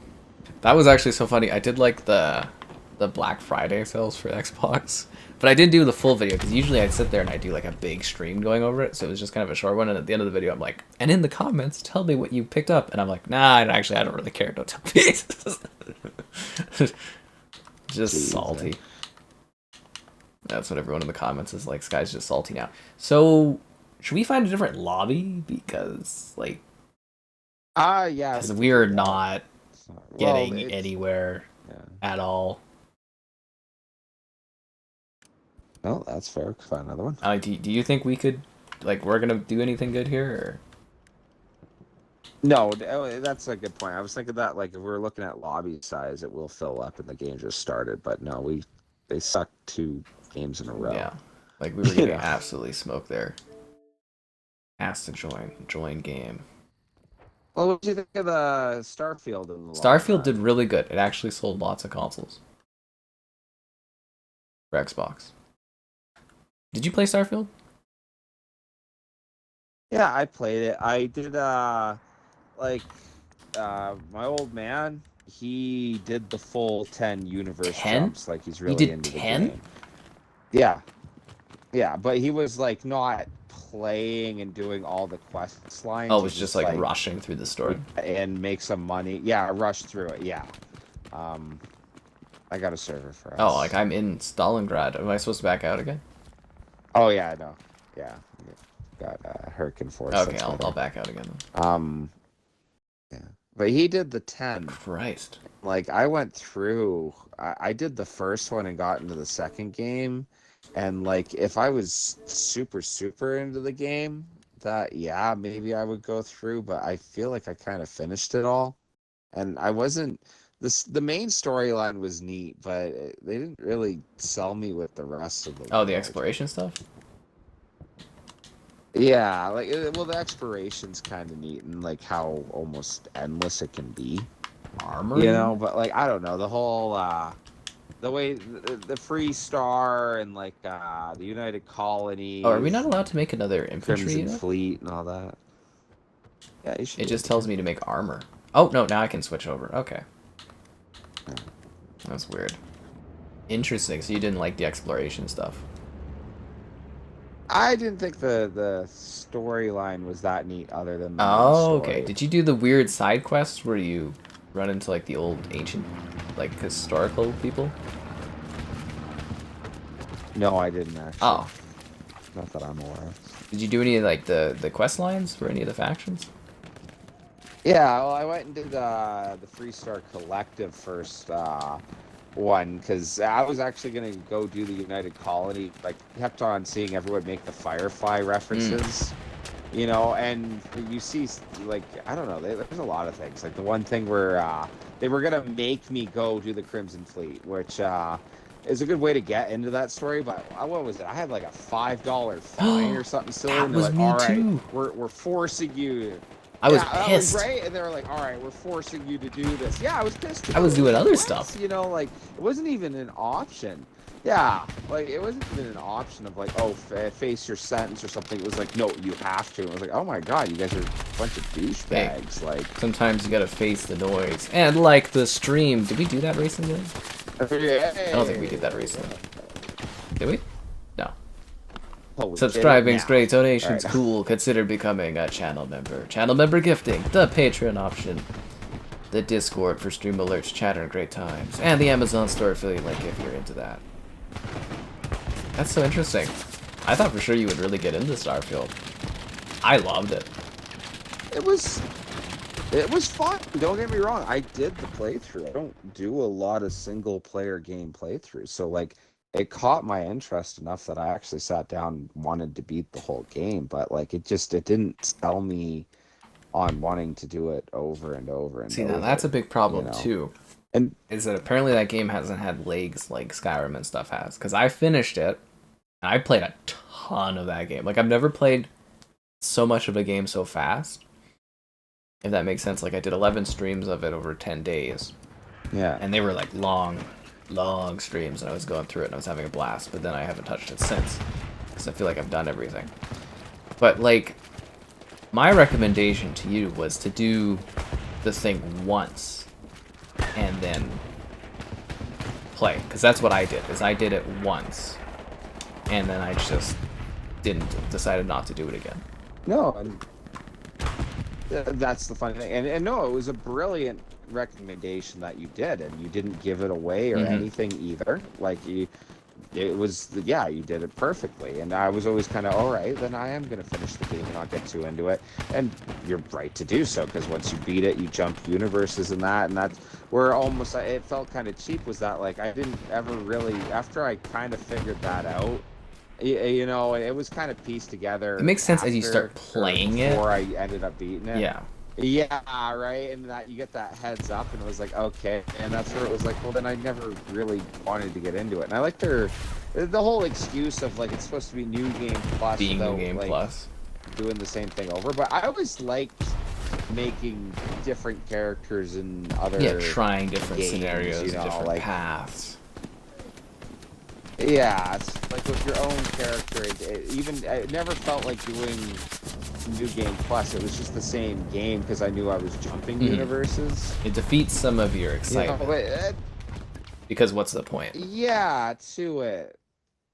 That was actually so funny. I did like the Black Friday sales for Xbox, but I didn't do the full video because usually I'd sit there and I do like a big stream going over it, so it was just kind of a short one. And at the end of the video, I'm like, and in the comments, tell me what you picked up. And I'm like, nah, actually, I don't really care. Don't tell me. Just Jeez, salty. That's what everyone in the comments is like. Sky's just salty now. So should we find a different lobby because like? Yeah. Because we're not getting Well, anywhere at all. Well, that's fair. Find another one. Do you think we could, like, we're gonna do anything good here? Or? No, that's a good point. I was thinking that, like, if we're looking at lobby size, it will fill up and the game just started. But no, they sucked 2 games in a row. Yeah, like we were getting absolutely smoked there. Asked to join game. Well, what did you think of the Starfield? In the Starfield did really good. It actually sold lots of consoles for Xbox. Did you play Starfield? Yeah, I played it. I did like my old man, he did the full 10 universe 10? jumps, like he's You really did into the 10? game. Yeah. Yeah, but he was like not playing and doing all the quest lines. Oh, He it's just just like like rushing through the story. and make some money. Yeah, rush through it. Yeah. Um I got a server for Oh, like us. I'm in Stalingrad. Am I supposed to back out again? Oh yeah, I know. Yeah. Got Hurricane Force, Okay, that's I'll better. back out again. Um yeah. But he did the 10. Christ. Like I went through I did the first one and got into the second game, and like if I was super into the game, that yeah, maybe I would go through, but I feel like I kind of finished it all. And I wasn't the main storyline was neat, but they didn't really sell me with the rest of the Oh, the world. exploration stuff? Yeah, like well, the exploration's kind of neat and like how almost endless it can be, Armory? but like I don't know, the whole the way the Free Star and like the United Oh, are we Colonies not allowed and to make another infantry Crimson unit? Fleet and all that. Yeah, you should It be able just tells to. me to make armor. Oh, no, now I can switch over. Okay. That's weird. Interesting, so you didn't like the exploration stuff. I didn't think the storyline was that neat other than the main Oh, okay. story. Did you do the weird side quests where you run into like the old ancient, like historical people? No, I didn't actually. Oh. Not that I'm aware of. Did you do any of like the quest lines for any of the factions? Yeah, well, I went and did the Free Star Collective first one because I was actually gonna go do the United Colony. Like, kept on seeing everyone make the Firefly references, and you see like I don't know, there's a lot of things. Like the one thing where they were gonna make me go do the Crimson Fleet, which is a good way to get into that story. But what was it? I had like a $5 fine or something silly, That and they're was like, me "All right, too. we're forcing you." I was Yeah, that was pissed. right. And they were like, all right, we're forcing you to do this. Yeah, I was pissed too. I was It was doing like, other what? stuff. Like, it wasn't even an option. Yeah, like, it wasn't even an option of like, oh, face your sentence or something. It was like, no, you have to. And I was like, oh my God, you guys are a bunch of douchebags. Like, Sometimes you gotta face the noise. And like the stream. Did we do that recently? I don't think we did that recently. Did we? No. Oh, we did it Subscribing's now. great, donations All right. cool, consider becoming a channel member. Channel member gifting, the Patreon option, the Discord for stream alerts, chatter, and great times, and the Amazon store affiliate link if you're into that. That's so interesting. I thought for sure you would really get into Starfield. I loved it. It was fun. Don't get me wrong. I did the playthrough. I don't do a lot of single player game playthroughs. So like it caught my interest enough that I actually sat down and wanted to beat the whole game, but like it didn't sell me on wanting to do it over and over and See, over. now that's a big problem you know? too. And Is that apparently that game hasn't had legs like Skyrim and stuff has. Because I finished it, and I played a ton of that game. Like, I've never played so much of a game so fast. If that makes sense. Like, I did 11 streams of it over 10 days. yeah. And they were, like, long streams, and I was going through it, and I was having a blast. But then I haven't touched it since. Because I feel like I've done everything. But, like, my recommendation to you was to do the thing once. And then play, because that's what I did. Is I did it once, and then I just decided not to do it again. No, and that's the funny thing. And no, it was a brilliant recommendation that you did, and you didn't give it away or anything either. Like you did it perfectly. And I was always kind of, all right, then I am going to finish the game and not get too into it. And you're right to do so, because once you beat it, you jump universes and that's where almost it felt kind of cheap, was that like I didn't ever really, after I kind of figured that out, it was kind of pieced together. It makes sense as you start playing it. Before I ended up beating it. Yeah. Yeah, right, and that you get that heads up, and it was like, okay, and that's where it was like, well, then I never really wanted to get into it, and I like the whole excuse of like it's supposed to be new game plus, Being without, New Game like, Plus. doing the same thing over. But I always liked making different characters in other Trying different games, scenarios, different like paths. Yeah, it's like with your own character. It never felt like doing New Game Plus. It was just the same game because I knew I was jumping Mhm. universes. It defeats some of your You know, excitement. but, Because what's the point? yeah, to it.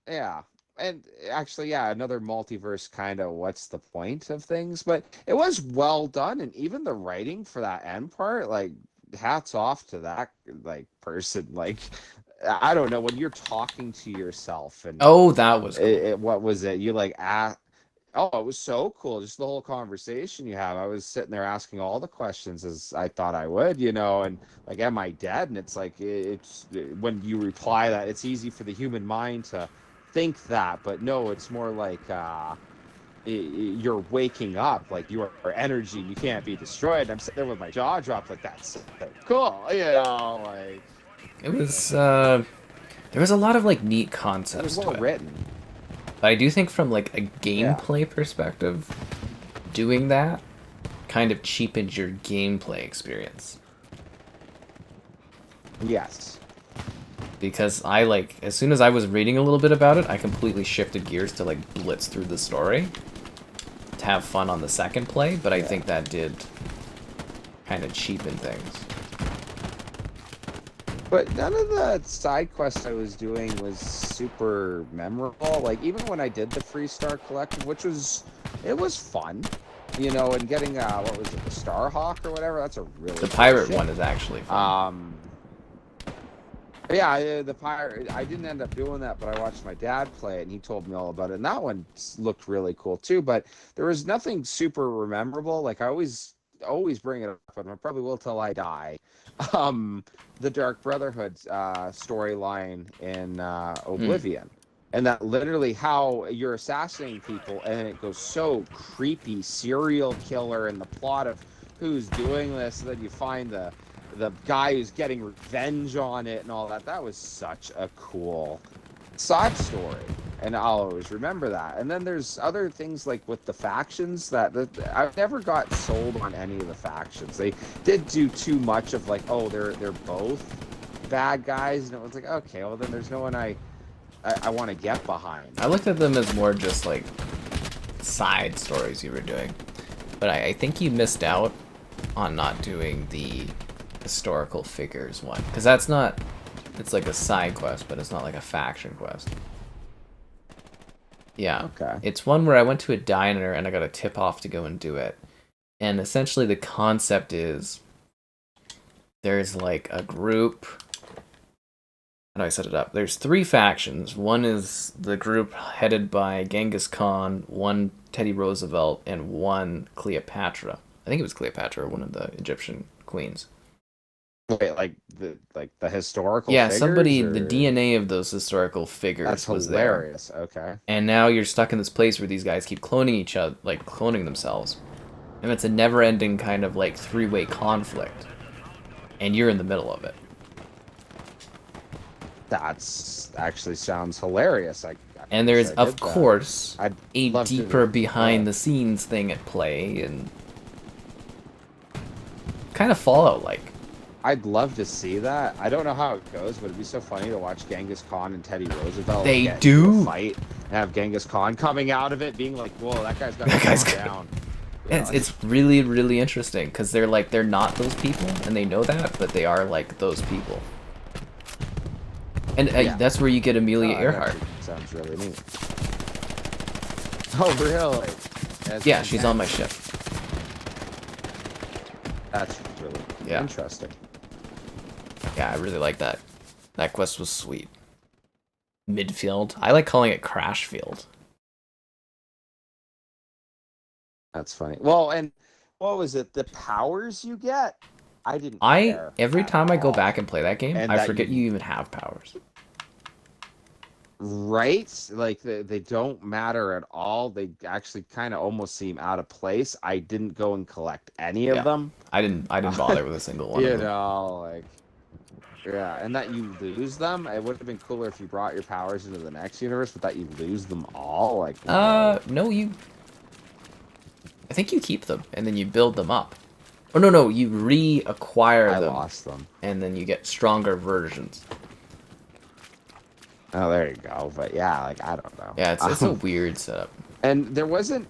Yeah. And actually, yeah, another multiverse kind of what's the point of things, but it was well done, and even the writing for that end part, like hats off to that like person. Like I don't know, when you're talking to yourself and Oh, that was cool. what was it? You like oh, it was so cool. Just the whole conversation you have. I was sitting there asking all the questions as I thought I would, and like, am I dead? And it's like, it's when you reply that, it's easy for the human mind to think that, but no, it's more like you're waking up, like you are energy, you can't be destroyed. I'm sitting there with my jaw dropped, like that's so cool, like It was, there was a lot of, like, neat it was concepts well to it. written. But I do think from, like, a Yeah. gameplay perspective, doing that kind of cheapens your gameplay experience. Yes. Because I, like, as soon as I was reading a little bit about it, I completely shifted gears to, like, blitz through the story to have fun on the second play, but I think that did kind of cheapen things. But none of the side quests I was doing was super memorable. Like, even when I did the Freestar Collective, it was fun, and getting, what was it, the Starhawk or whatever, that's a really The cool pirate ship. one is actually fun. Yeah, the pirate, I didn't end up doing that, but I watched my dad play it, and he told me all about it, and that one looked really cool, too, but there was nothing super memorable. Like, I always bring it up, and I probably will till I die. The Dark Brotherhood storyline in Oblivion, and that literally how you're assassinating people, and it goes so creepy, serial killer, and the plot of who's doing this, and then you find the guy who's getting revenge on it and all that. That was such a cool side story, and I'll always remember that. And then there's other things like with the factions that I never got sold on any of the factions. They did do too much of like, oh, they're both bad guys, and it was like, okay, well then there's no one I want to get behind. I looked at them as more just like side stories you were doing, but I think you missed out on not doing the historical figures one, because that's not, it's like a side quest, but it's not like a faction quest. Yeah. Okay. It's one where I went to a diner and I got a tip off to go and do it. And essentially the concept is there's like a group. How do I set it up? There's 3 factions. One is the group headed by Genghis Khan, one Teddy Roosevelt, and one Cleopatra. I think it was Cleopatra, one of the Egyptian queens. Wait, like the historical Yeah, figures, somebody, or... the DNA of those historical figures That's was hilarious. there. Okay. And now you're stuck in this place where these guys keep cloning each other, like cloning themselves. And it's a never-ending kind of like 3-way conflict. And you're in the middle of it. That's actually sounds hilarious. And there's, wish I of did that. course, I'd a love to deeper do behind-the-scenes thing at play, and kind of Fallout-like. I'd love to see that. I don't know how it goes, but it'd be so funny to watch Genghis Khan and Teddy Roosevelt They get do into a fight and have Genghis Khan coming out of it being like, "Whoa, that guy's got to calm down." It's really, really interesting, because they're not those people, and they know that, but they are like those people. And that's where you get Amelia Earhart. Sounds really neat. Oh, really? Yeah, she's on my ship. That's really interesting. Yeah, I really like that. That quest was sweet. Midfield. I like calling it Crashfield. That's funny. Well, and what was it? The powers you get? I didn't care. Every time I go back and play that game, And I that forget you even have powers. Right? Like they don't matter at all. They actually kind of almost seem out of place. I didn't go and collect any of them. I didn't bother with a single one. You know, like, yeah, and that you lose them. It would have been cooler if you brought your powers into the next universe, but that you lose them all. Like, no, you. I think you keep them and then you build them up. Oh no, you reacquire them. I lost them, and then you get stronger versions. Oh, there you go. But yeah, like I don't know. Yeah, it's a weird setup. And there wasn't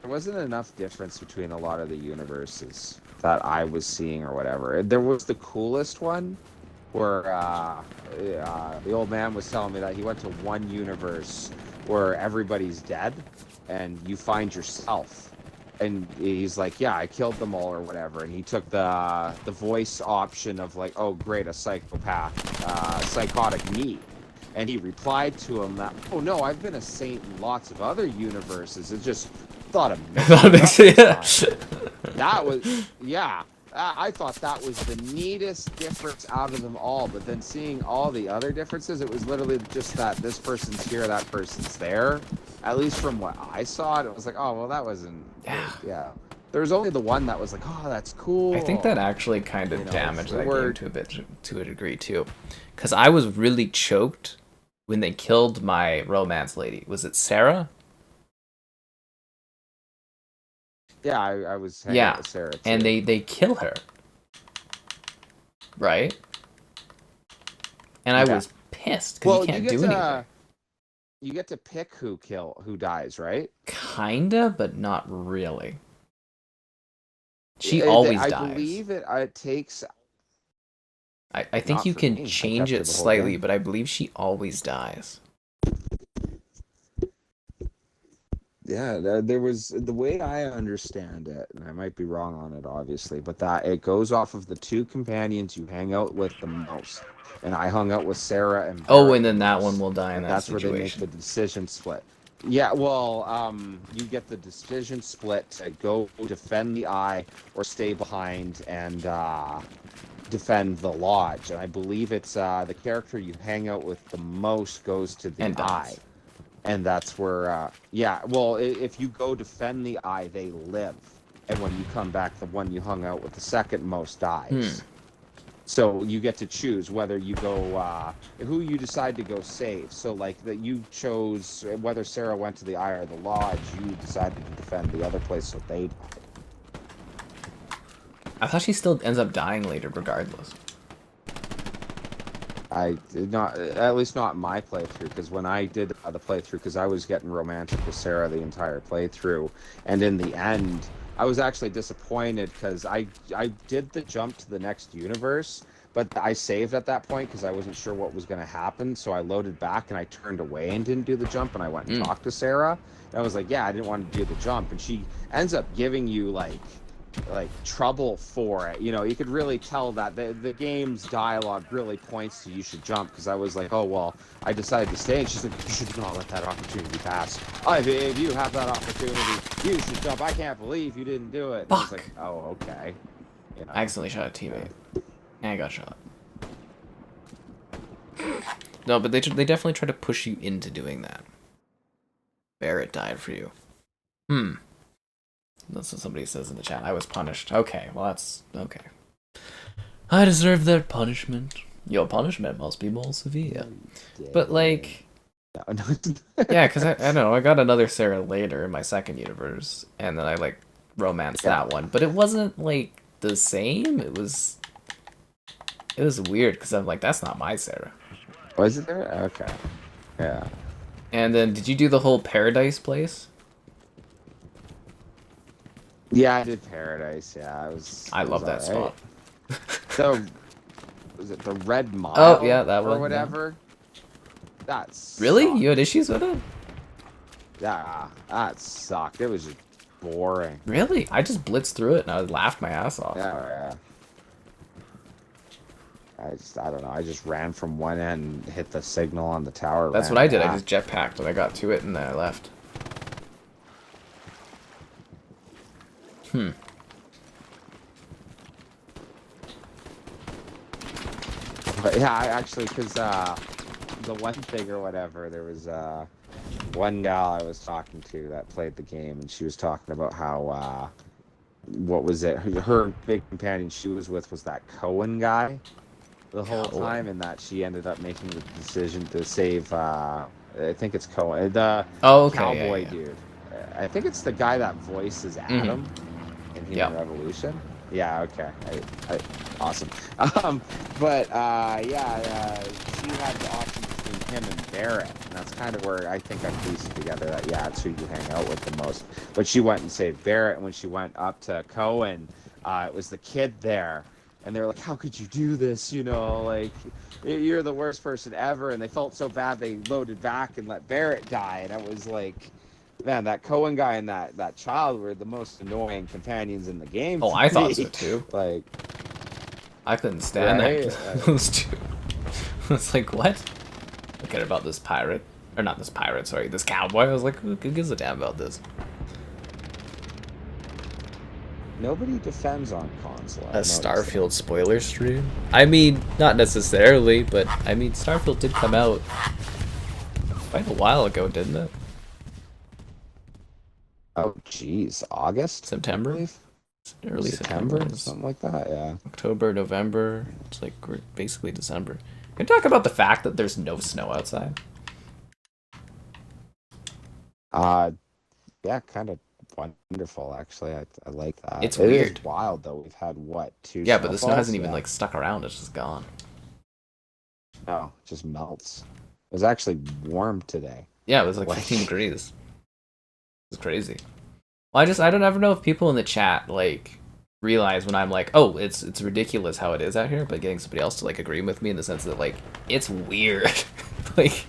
wasn't enough difference between a lot of the universes that I was seeing or whatever. There was the coolest one where the old man was telling me that he went to one universe where everybody's dead and you find yourself. And he's like, yeah, I killed them all or whatever. And he took the voice option of like, oh, great, a psychopath, psychotic me. And he replied to him that, oh, no, I've been a saint in lots of other universes. It just thought of me. That was, yeah. I thought that was the neatest difference out of them all. But then seeing all the other differences, it was literally just that this person's here, that person's there. At least from what I saw, it was like, oh, well, that wasn't... Yeah. There was only the one that was like, oh, that's cool. I think that actually kind of damaged that game to a degree, too. Because I was really choked when they killed my romance lady. Was it Sarah? Yeah, I was hanging out with Sarah, too. And they kill her. Right? And I was pissed, because you can't do anything. You get to pick who dies, right? Kinda, but not really. She always dies. I believe it takes... I think you can change it slightly, but I believe she always dies. Yeah, there was, the way I understand it, and I might be wrong on it, obviously, but that it goes off of the two companions you hang out with the most. And I hung out with Sarah and Barrett, and then that one will die in that situation. That's where they make the decision split. Yeah, well, you get the decision split to go defend the eye or stay behind and defend the lodge. And I believe it's the character you hang out with the most goes to the eye. And that's where, yeah, well, if you go defend the eye, they live. And when you come back, the one you hung out with the second most dies. So you get to choose whether you go, who you decide to go save. So like that you chose whether Sarah went to the eye or the lodge, you decided to defend the other place so they died. I thought she still ends up dying later regardless. I did not, at least not in my playthrough, because when I did the playthrough, because I was getting romantic with Sarah the entire playthrough, and in the end, I was actually disappointed because I did the jump to the next universe, but I saved at that point because I wasn't sure what was going to happen, so I loaded back and I turned away and didn't do the jump, and I went and talked to Sarah, and I was like, yeah, I didn't want to do the jump, and she ends up giving you, like trouble for it. You know, you could really tell that the game's dialogue really points to you should jump, because I was like, oh, well, I decided to stay, and she's like, you should not let that opportunity pass. If you have that opportunity, you should jump. I can't believe you didn't do it. And I was like, oh, okay. You know, I accidentally shot a teammate. And I got shot. No, but they definitely try to push you into doing that. Barrett died for you. That's what somebody says in the chat. I was punished. Okay, well that's... okay. I deserve that punishment. Your punishment must be more severe. But like... yeah, because I don't know, I got another Sarah later in my second universe, and then I like romanced that one. But it wasn't like the same. It was weird, because I'm like, that's not my Sarah. Was it there? Okay. Yeah. And then, did you do the whole paradise Yeah, I did Paradise. Yeah, I love that spot. So, was it the Red Mile? Oh yeah, that one. Or whatever. Yeah. That's really? You had issues with it? Yeah, that sucked. It was just boring. Really? I just blitzed through it and I laughed my ass off. Yeah. I don't know. I just ran from one end, and hit the signal on the tower. That's what I did. I just jetpacked and I got to it and then I left. But yeah, I actually, because the one thing or whatever, there was one gal I was talking to that played the game, and she was talking about how, what was it? Her big companion she was with was that Cohen guy the whole time, and that she ended up making the decision to save, I think it's Cohen, the cowboy dude. I think it's the guy that voices Adam. In Human Revolution. Yeah, okay. Awesome. But, yeah, she had the option between him and Barrett, and that's kind of where I think I pieced together that, yeah, that's who you hang out with the most. But she went and saved Barrett, and when she went up to Cohen, it was the kid there, and they were like, how could you do this, you know, like, you're the worst person ever, and they felt so bad they loaded back and let Barrett die, and I was like, man, that Cohen guy and that child were the most annoying companions in the game. Oh, I thought so too. Like, I couldn't stand that. those two. It's like, what? I care about this pirate. Or not this pirate, sorry, this cowboy. I was like, who gives a damn about this? Nobody defends on console. A Starfield spoiler stream? I mean, not necessarily, but I mean, Starfield did come out quite a while ago, didn't it? Oh, geez, August? September? I believe? Early September? Something like that, yeah. October, November. It's like we're basically December. Can we talk about the fact that there's no snow outside? Yeah, kind of wonderful, actually. I like that. It's weird. It is wild, though. We've had, what, 2 Yeah, but the snow hasn't even, yeah. like, stuck around. It's just gone. No, it just melts. It was actually warm today. Yeah, it was like 15 degrees. It's crazy. Well, I don't ever know if people in the chat like realize when I'm like, oh, it's ridiculous how it is out here, but getting somebody else to like agree with me in the sense that like it's weird. Like,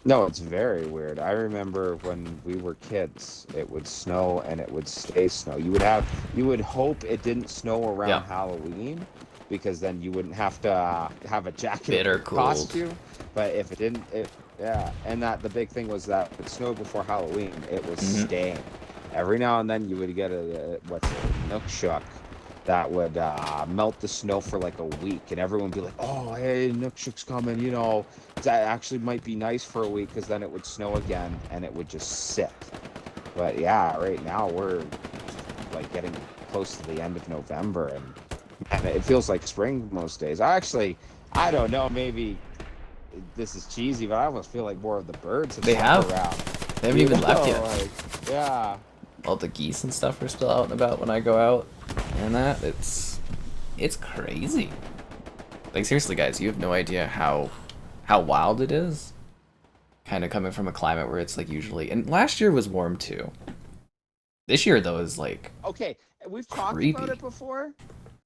no, it's very weird. I remember when we were kids, it would snow and it would stay snow. You would hope it didn't snow around Halloween, because then you wouldn't have to have a jacket bitter costume. But if it didn't, yeah, and that the big thing was that if it snowed before Halloween, it was staying. Every now and then you would get a Nook Shook that would melt the snow for like a week, and everyone would be like, oh, hey, Nook Shook's coming, you know, that actually might be nice for a week, because then it would snow again and it would just sit. But yeah, right now we're like getting close to the end of November, and it feels like spring most days. I don't know, maybe this is cheesy, but I almost feel like more of the birds have around. They haven't even left yet. Like, yeah. All the geese and stuff are still out and about when I go out, and it's crazy. Like, seriously, guys, you have no idea how wild it is. Kind of coming from a climate where it's like usually, and last year was warm too. This year though is like, okay, we've talked creepy. about it before,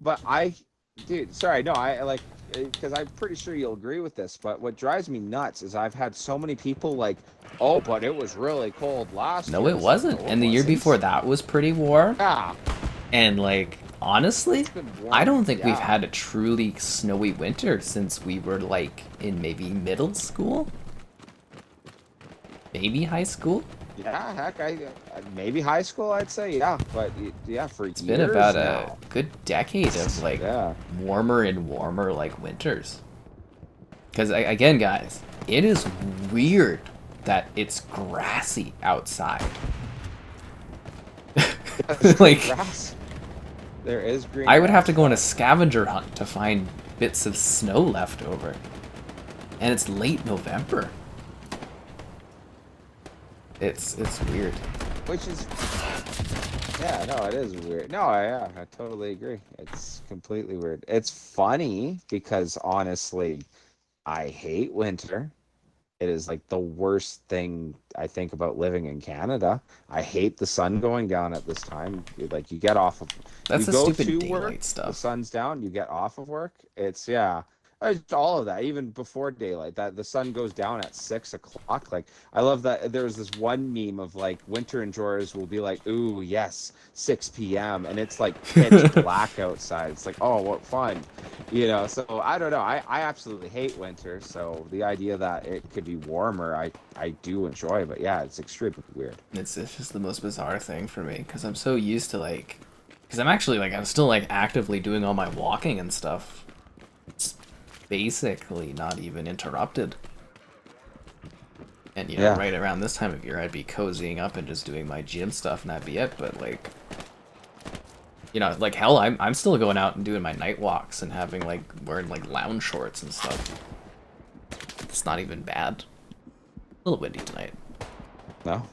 but dude, sorry, no, I like, because I'm pretty sure you'll agree with this, but what drives me nuts is I've had so many people like, oh, but it was really cold last year. No, it wasn't. And the year before that was pretty warm. Yeah. And like, honestly, I don't think we've had a truly snowy winter since we were like in maybe middle school, maybe high school. Yeah, heck, maybe high school, I'd say, yeah, but yeah, for it's years been about now. a good decade of like warmer and warmer like winters. Because again, guys, it is weird that it's grassy outside. Like, grass. There is green. I would have to go on a scavenger hunt to find bits of snow left over, and it's late November. It's weird. Which is, yeah, no, it is weird. No, I totally agree. It's completely weird. It's funny because honestly, I hate winter. It is like the worst thing I think about living in Canada. I hate the sun going down at this time. Like, you get off of, that's you the go stupid to daylight work, stuff. the sun's down, you get off of work. It's all of that, even before daylight, that the sun goes down at 6 o'clock. Like, I love that there's this one meme of like winter enjoyers will be like, ooh, yes, 6 p.m. and it's like pitch black outside. It's like, oh, what fun, you know. So I don't know, I absolutely hate winter, so the idea that it could be warmer, I do enjoy. But yeah, it's extremely weird. It's just the most bizarre thing for me, because I'm so used to like, because I'm actually like, I'm still like actively doing all my walking and stuff. It's basically not even interrupted. And you know, right around this time of year, I'd be cozying up and just doing my gym stuff, and that'd be it. But like, you know, like hell, I'm still going out and doing my night walks and having like wearing like lounge shorts and stuff. It's not even bad. A little windy tonight. No.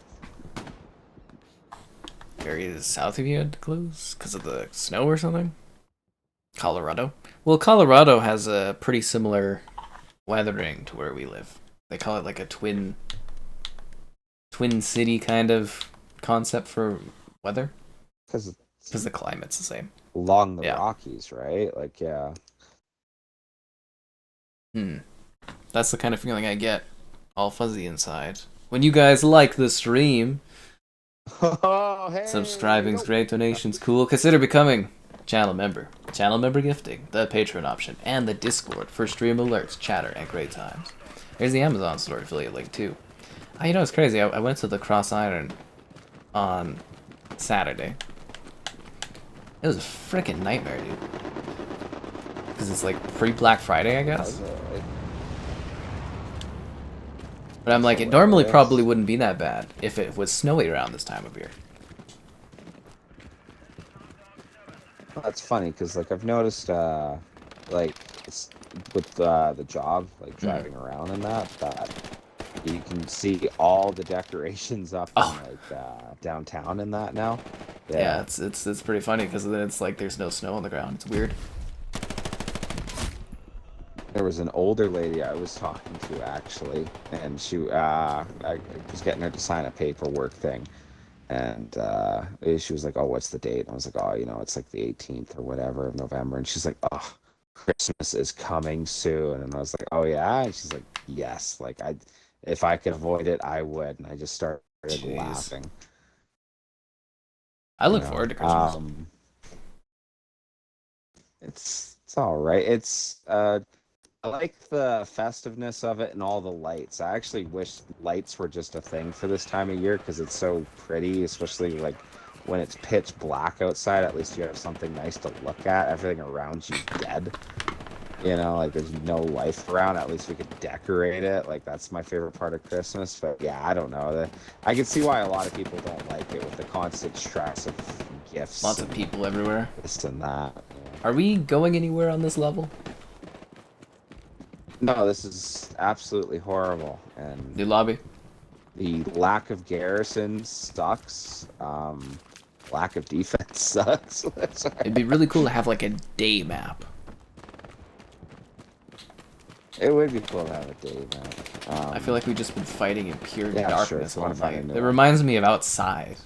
Areas south of you had to close because of the snow or something? Colorado? Well, Colorado has a pretty similar weathering to where we live. They call it like a twin city kind of concept for weather. Because the climate's the same. Along the Rockies, right? Like, yeah. That's the kind of feeling I get, all fuzzy inside. When you guys like the stream, Oh, hey, subscribing's great, donations cool. Consider becoming channel member. Channel member gifting, the Patreon option, and the Discord for stream alerts, chatter, and great times. There's the Amazon store affiliate link too. You know, it's crazy. I went to the Cross Iron on Saturday. It was a freaking nightmare, dude. Because it's like pre-Black Friday, I guess. But I'm like, it normally probably wouldn't be that bad if it was snowy around this time of year. Well, that's funny because, like, I've noticed, like, it's with the job, like driving around and that you can see all the decorations up in, like, downtown and that now. Yeah, it's pretty funny because then it's like there's no snow on the ground. It's weird. There was an older lady I was talking to, actually, and she, I was getting her to sign a paperwork thing, and she was like, oh, what's the date? And I was like, oh, you know, it's like the 18th or whatever of November, and she's like, oh, Christmas is coming soon, and I was like, oh, yeah? And she's like, yes, like, if I could avoid it, I would, and I just started laughing. I look forward to Christmas. It's all right. It's, I like the festiveness of it and all the lights. I actually wish lights were just a thing for this time of year because it's so pretty, especially like when it's pitch black outside. At least you have something nice to look at. Everything around you's dead. You know, like there's no life around. At least we could decorate it. Like that's my favorite part of Christmas. But yeah, I don't know. I can see why a lot of people don't like it with the constant stress of gifts. Lots of people everywhere. This and that. Yeah. Are we going anywhere on this level? No, this is absolutely horrible. And new lobby. The lack of garrison sucks. Lack of defense sucks. It'd be really cool to have like a day map. It would be cool to have a day map. I feel like we've just been fighting in pure darkness all night. It one. reminds me of Outside.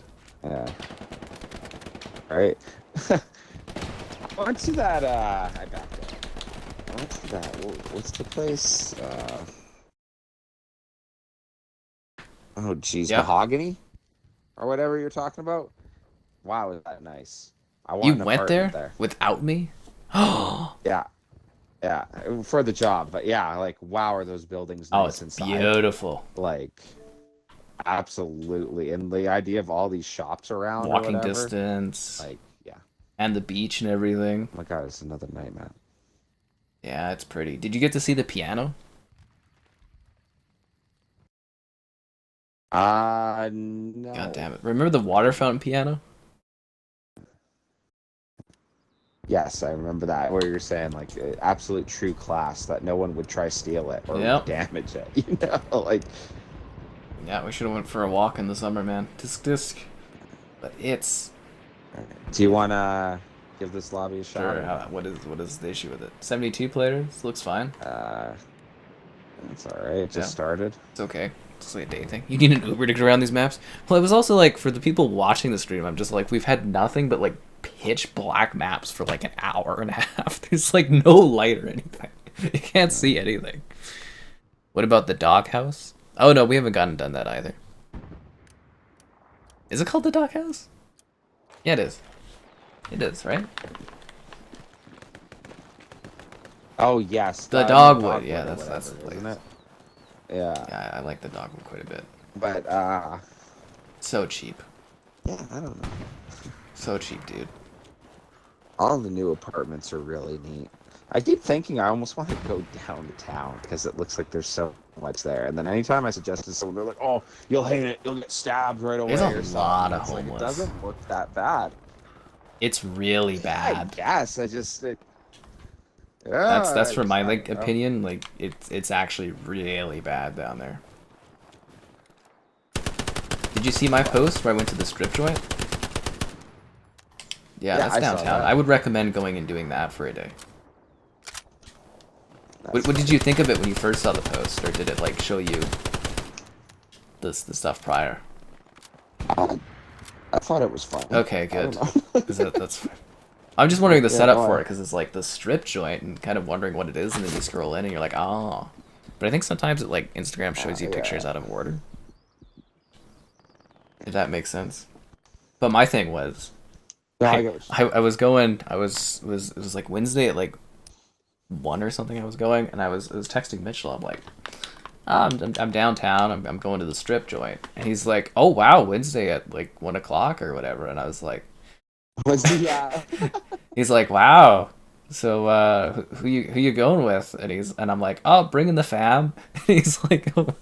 Yeah. Right. I went to that. I backed up. I went to that. What's the place? Oh, geez, Mahogany, or whatever you're talking about. Wow, is that nice? You went there without me? Yeah. Yeah, for the job, but yeah, like, wow, are those buildings nice inside? Beautiful. Like, absolutely. And the idea of all these shops around, walking distance, like, yeah, and the beach and everything. Oh my God, it's another night, man. Yeah, it's pretty. Did you get to see the piano? No. God damn it! Remember the water fountain piano? Yes, I remember that. Where you're saying like absolute true class that no one would try steal it or damage it. You know, like. Yeah, we should have went for a walk in the summer, man. Disc. But it's. Do you want to give this lobby a shot? Sure. What is the issue with it? 72 players looks fine. It's all right. It just started. It's okay. It's like a day thing. You need an Uber to get around these maps. Well, it was also like for the people watching the stream. I'm just like we've had nothing but like pitch black maps for like an hour and a half. There's like no light or anything. You can't see anything. What about the doghouse? Oh no, we haven't done that either. Is it called the doghouse? Yeah, it is. It is, right? Oh yes, the dogwood. Yeah, that's the place, isn't it? Yeah. Yeah, I like the dogwood quite a bit. But so cheap. Yeah, I don't know. So cheap, dude. All the new apartments are really neat. I keep thinking I almost want to go downtown because it looks like there's so much there. And then anytime I suggest to someone, they're like, "Oh, you'll hate it. You'll get stabbed right away." There's a lot of homeless. Like, it doesn't look that bad. It's really bad. I guess I just. That's from my opinion. Like it's actually really bad down there. Did you see my post where I went to the strip joint? Yeah, that's downtown. I would recommend going and doing that for a day. What did you think of it when you first saw the post, or did it like show you the stuff prior? I thought it was fun. Okay, good. That's fine. I'm I'm just wondering the setup for it, because it's like the strip joint, and kind of wondering what it is, and then you scroll in and you're like, oh. But I think sometimes it like Instagram shows you pictures out of order. If that makes sense. But my thing was, I was going, it was like Wednesday at like 1 or something. I was going, and I was texting Mitchell. I'm like, I'm downtown. I'm going to the strip joint, and he's like, oh wow, Wednesday at like 1 o'clock or whatever. And I was like, yeah. He's like, wow. So who you going with? And I'm like, oh, bringing the fam. And he's like, oh.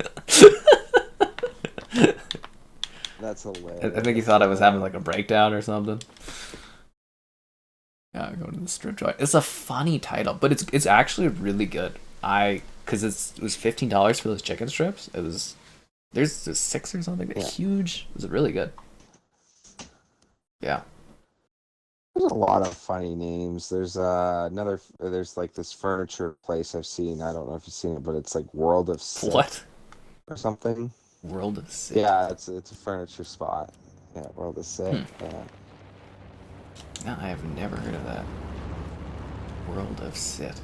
That's hilarious. I think he thought I was having like a breakdown or something. Yeah, going to the strip joint. It's a funny title, but it's actually really good. Because it was $15 for those chicken strips. There's 6 or something. Yeah. Huge. It was really good. Yeah. There's a lot of funny names. There's there's like this furniture place I've seen. I don't know if you've seen it, but it's like World of Sit. What? Or something. World of Sit. Yeah, it's a furniture spot. Yeah, World of Sit. Yeah. No, I have never heard of that. World of Sit.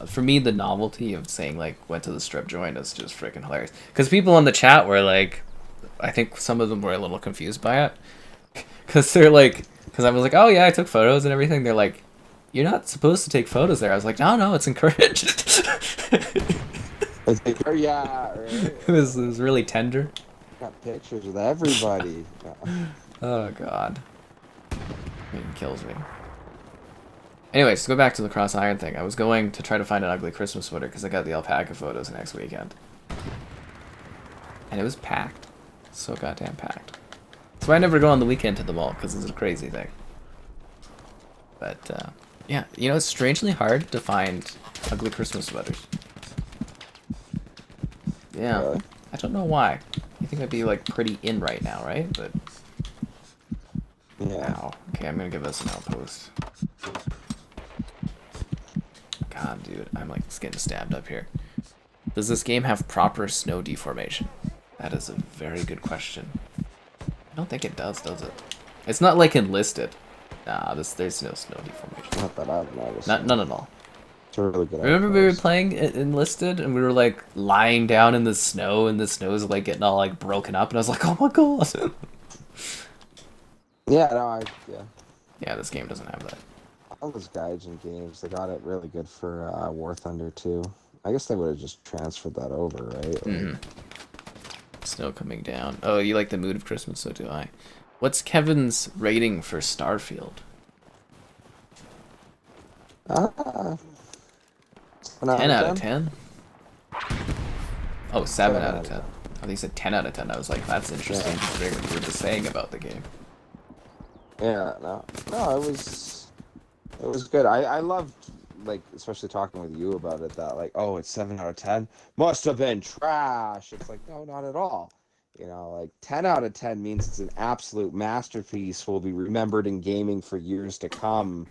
For me, the novelty of saying like went to the strip joint is just freaking hilarious. Because people in the chat were like, I think some of them were a little confused by it. Because I was like, oh yeah, I took photos and everything. They're like, you're not supposed to take photos there. I was like, no, it's encouraged. Yeah, right. It was really tender. Got pictures with everybody. Oh god, it kills me. Anyways, to go back to the cross iron thing, I was going to try to find an ugly Christmas sweater because I got the alpaca photos next weekend, and it was packed, so goddamn packed. So I never go on the weekend to the mall because it's a crazy thing. But yeah, it's strangely hard to find ugly Christmas sweaters. Yeah, really? I don't know why. I think that'd be like pretty in right now, right? But yeah. Ow. Okay, I'm gonna give this an outpost. God, dude, I'm like just getting stabbed up here. Does this game have proper snow deformation? That is a very good question. I don't think it does it? It's not like enlisted. Nah, there's no snow deformation. Not that I've noticed. None at all. It's a really good. Remember we were playing enlisted and we were like lying down in the snow and the snow's like getting all like broken up and I was like, oh my god. Yeah, this game doesn't have that. All those Gaijin games, they got it really good for War Thunder too. I guess they would have just transferred that over, right? Like, snow coming down. Oh, you like the mood of Christmas? So do I. What's Kevin's rating for Starfield? 10 out of 10? Oh, 7 out of 10. I think he said 10 out of 10. I was like, that's interesting. Considering what you were just saying about the game. Yeah, no, it was good. I loved, like, especially talking with you about it, that like, oh, it's 7 out of 10. Must have been trash. It's like, no, not at all. Like 10 out of 10 means it's an absolute masterpiece, will be remembered in gaming for years to come.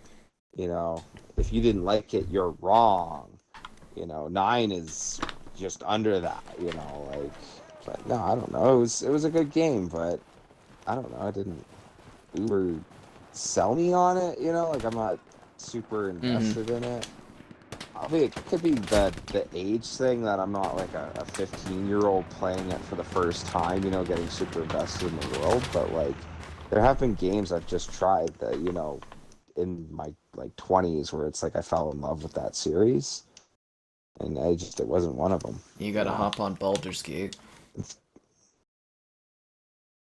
If you didn't like it, you're wrong. 9 is just under that. But no, I don't know. It was a good game, but I don't know. I didn't uber sell me on it. Like I'm not super invested in it. It could be the age thing that I'm not like a 15-year-old playing it for the first time, getting super invested in the world. But like, there have been games I've just tried that, in my like 20s where it's like I fell in love with that series, and it wasn't one of them. You gotta hop on Baldur's Gate.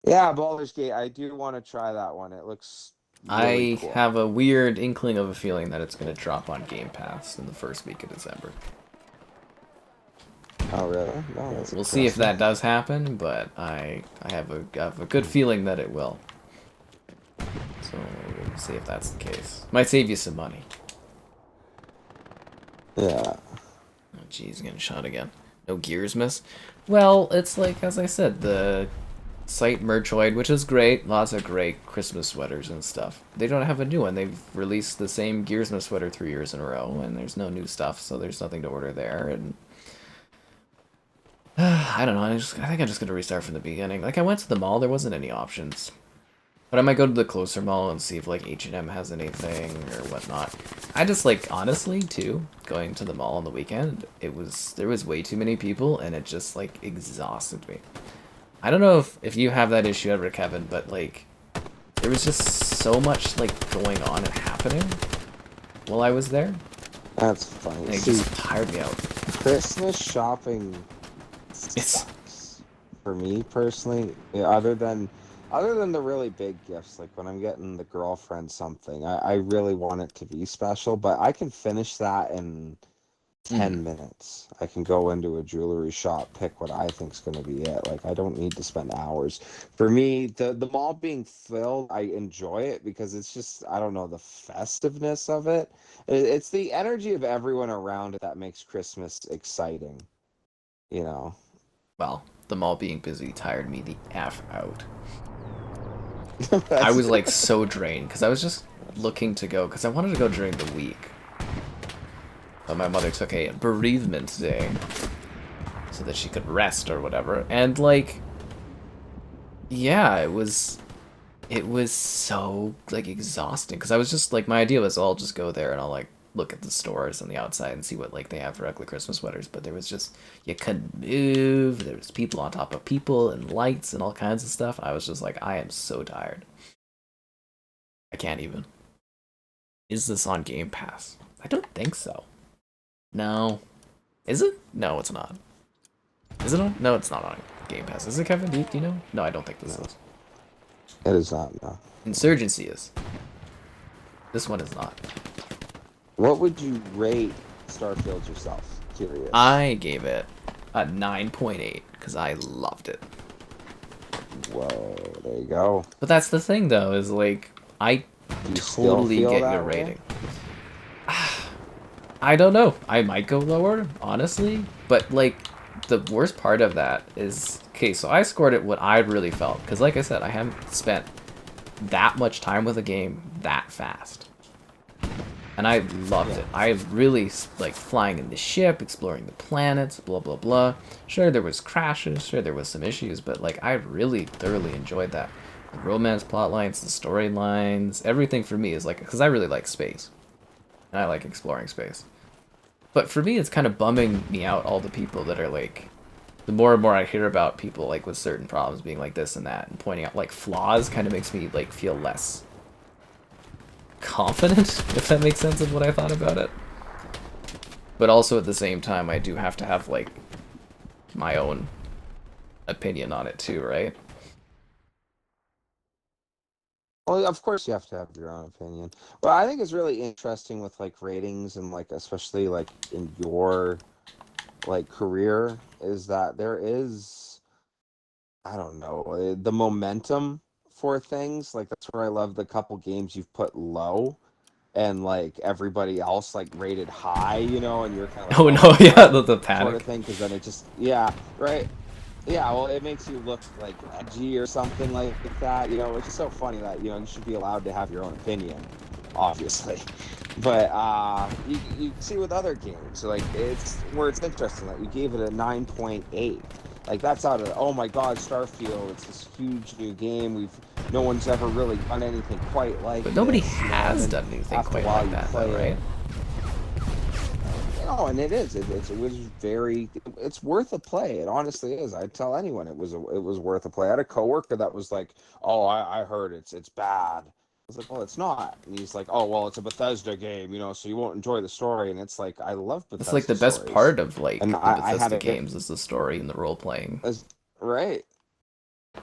Yeah, Baldur's Gate. I do want to try that one. It looks really cool. have a weird inkling of a feeling that it's going to drop on Game Pass in the first week of December. Oh, really? No, we'll see if that does happen, but I have a good feeling that it will. So we'll see if that's the case. Might save you some money. Yeah. Oh, geez, getting shot again. No gears miss? Well, it's like, as I said, the Site Merchoid, which is great. Lots of great Christmas sweaters and stuff. They don't have a new one. They've released the same Gearsma sweater 3 years in a row, and there's no new stuff, so there's nothing to order there. And I don't know. I think I'm just gonna restart from the beginning. Like I went to the mall, there wasn't any options, but I might go to the closer mall and see if like H&M has anything or whatnot. I just like honestly too going to the mall on the weekend. There was way too many people, and it just like exhausted me. I don't know if you have that issue ever, Kevin, but like there was just so much like going on and happening while I was there. That's funny. And it just tired me out. Christmas shopping sucks for me personally. Yeah, other than the really big gifts, like when I'm getting the girlfriend something, I really want it to be special, but I can finish that in 10 minutes. I can go into a jewelry shop, pick what I think is going to be it. Like I don't need to spend hours. For me, the mall being filled, I enjoy it because it's just, I don't know, the festiveness of it. It's the energy of everyone around it that makes Christmas exciting, you know. Well, the mall being busy tired me the F out. I was like so drained because I was just looking to go because I wanted to go during the week. But my mother took a bereavement day so that she could rest or whatever. And like, yeah, it was so like exhausting because I was just like, my idea was I'll just go there and I'll like look at the stores on the outside and see what like they have for ugly Christmas sweaters. But there was just, you couldn't move. There was people on top of people and lights and all kinds of stuff. I was just like, I am so tired. I can't even. Is this on Game Pass? I don't think so. No. Is it? No, it's not. Is it on? No, it's not on Game Pass. Is it, Kevin? Do you know? No, I don't think this is. It is not, no. Insurgency is. This one is not. What would you rate Starfield yourself? Curious. I gave it a 9.8 because I loved it. Whoa, there you go. But that's the thing, though, is like, I totally get your rating. I don't know. I might go lower, honestly. But, like, the worst part of that is... Okay, so I scored it what I really felt. Because, like I said, I haven't spent that much time with a game that fast. And I loved it. I really, like, flying in the ship, exploring the planets, blah, blah, blah. Sure, there was crashes. Sure, there was some issues. But, like, I really thoroughly enjoyed that. The romance plot lines, the storylines, everything for me is, like... Because I really like space. And I like exploring space. But for me, it's kind of bumming me out, all the people that are like... The more and more I hear about people like with certain problems being like this and that, and pointing out like flaws kind of makes me like feel less confident, if that makes sense of what I thought about it. But also at the same time, I do have to have like my own opinion on it too, right? Well, of course you have to have your own opinion. Well, I think it's really interesting with like ratings and like especially like in your like career is that there is, I don't know, the momentum for things. Like that's where I love the couple games you've put low and like everybody else like rated high, you know, and you're kind of like, oh no, yeah, the panic sort of thing, because then it just, yeah, right. Yeah, well, it makes you look like edgy or something like that, you know, which is so funny that, you know, you should be allowed to have your own opinion, obviously. But you see with other games, like it's where it's interesting that you gave it a 9.8. Like that's out of, oh my God, Starfield, it's this huge new game. No one's ever really done anything quite like But nobody this, has done anything quite like that, though, right? Oh, and it is. It was very. It's worth a play. It honestly is. I'd tell anyone it was worth a play. I had a coworker that was like, "Oh, I heard it's bad." I was like, "Well, it's not." And he's like, "Oh, well, it's a Bethesda game, you know, so you won't enjoy the story." And it's like, I love Bethesda. It's like the best stories. part of like And the Bethesda games is the story and the role playing. Right.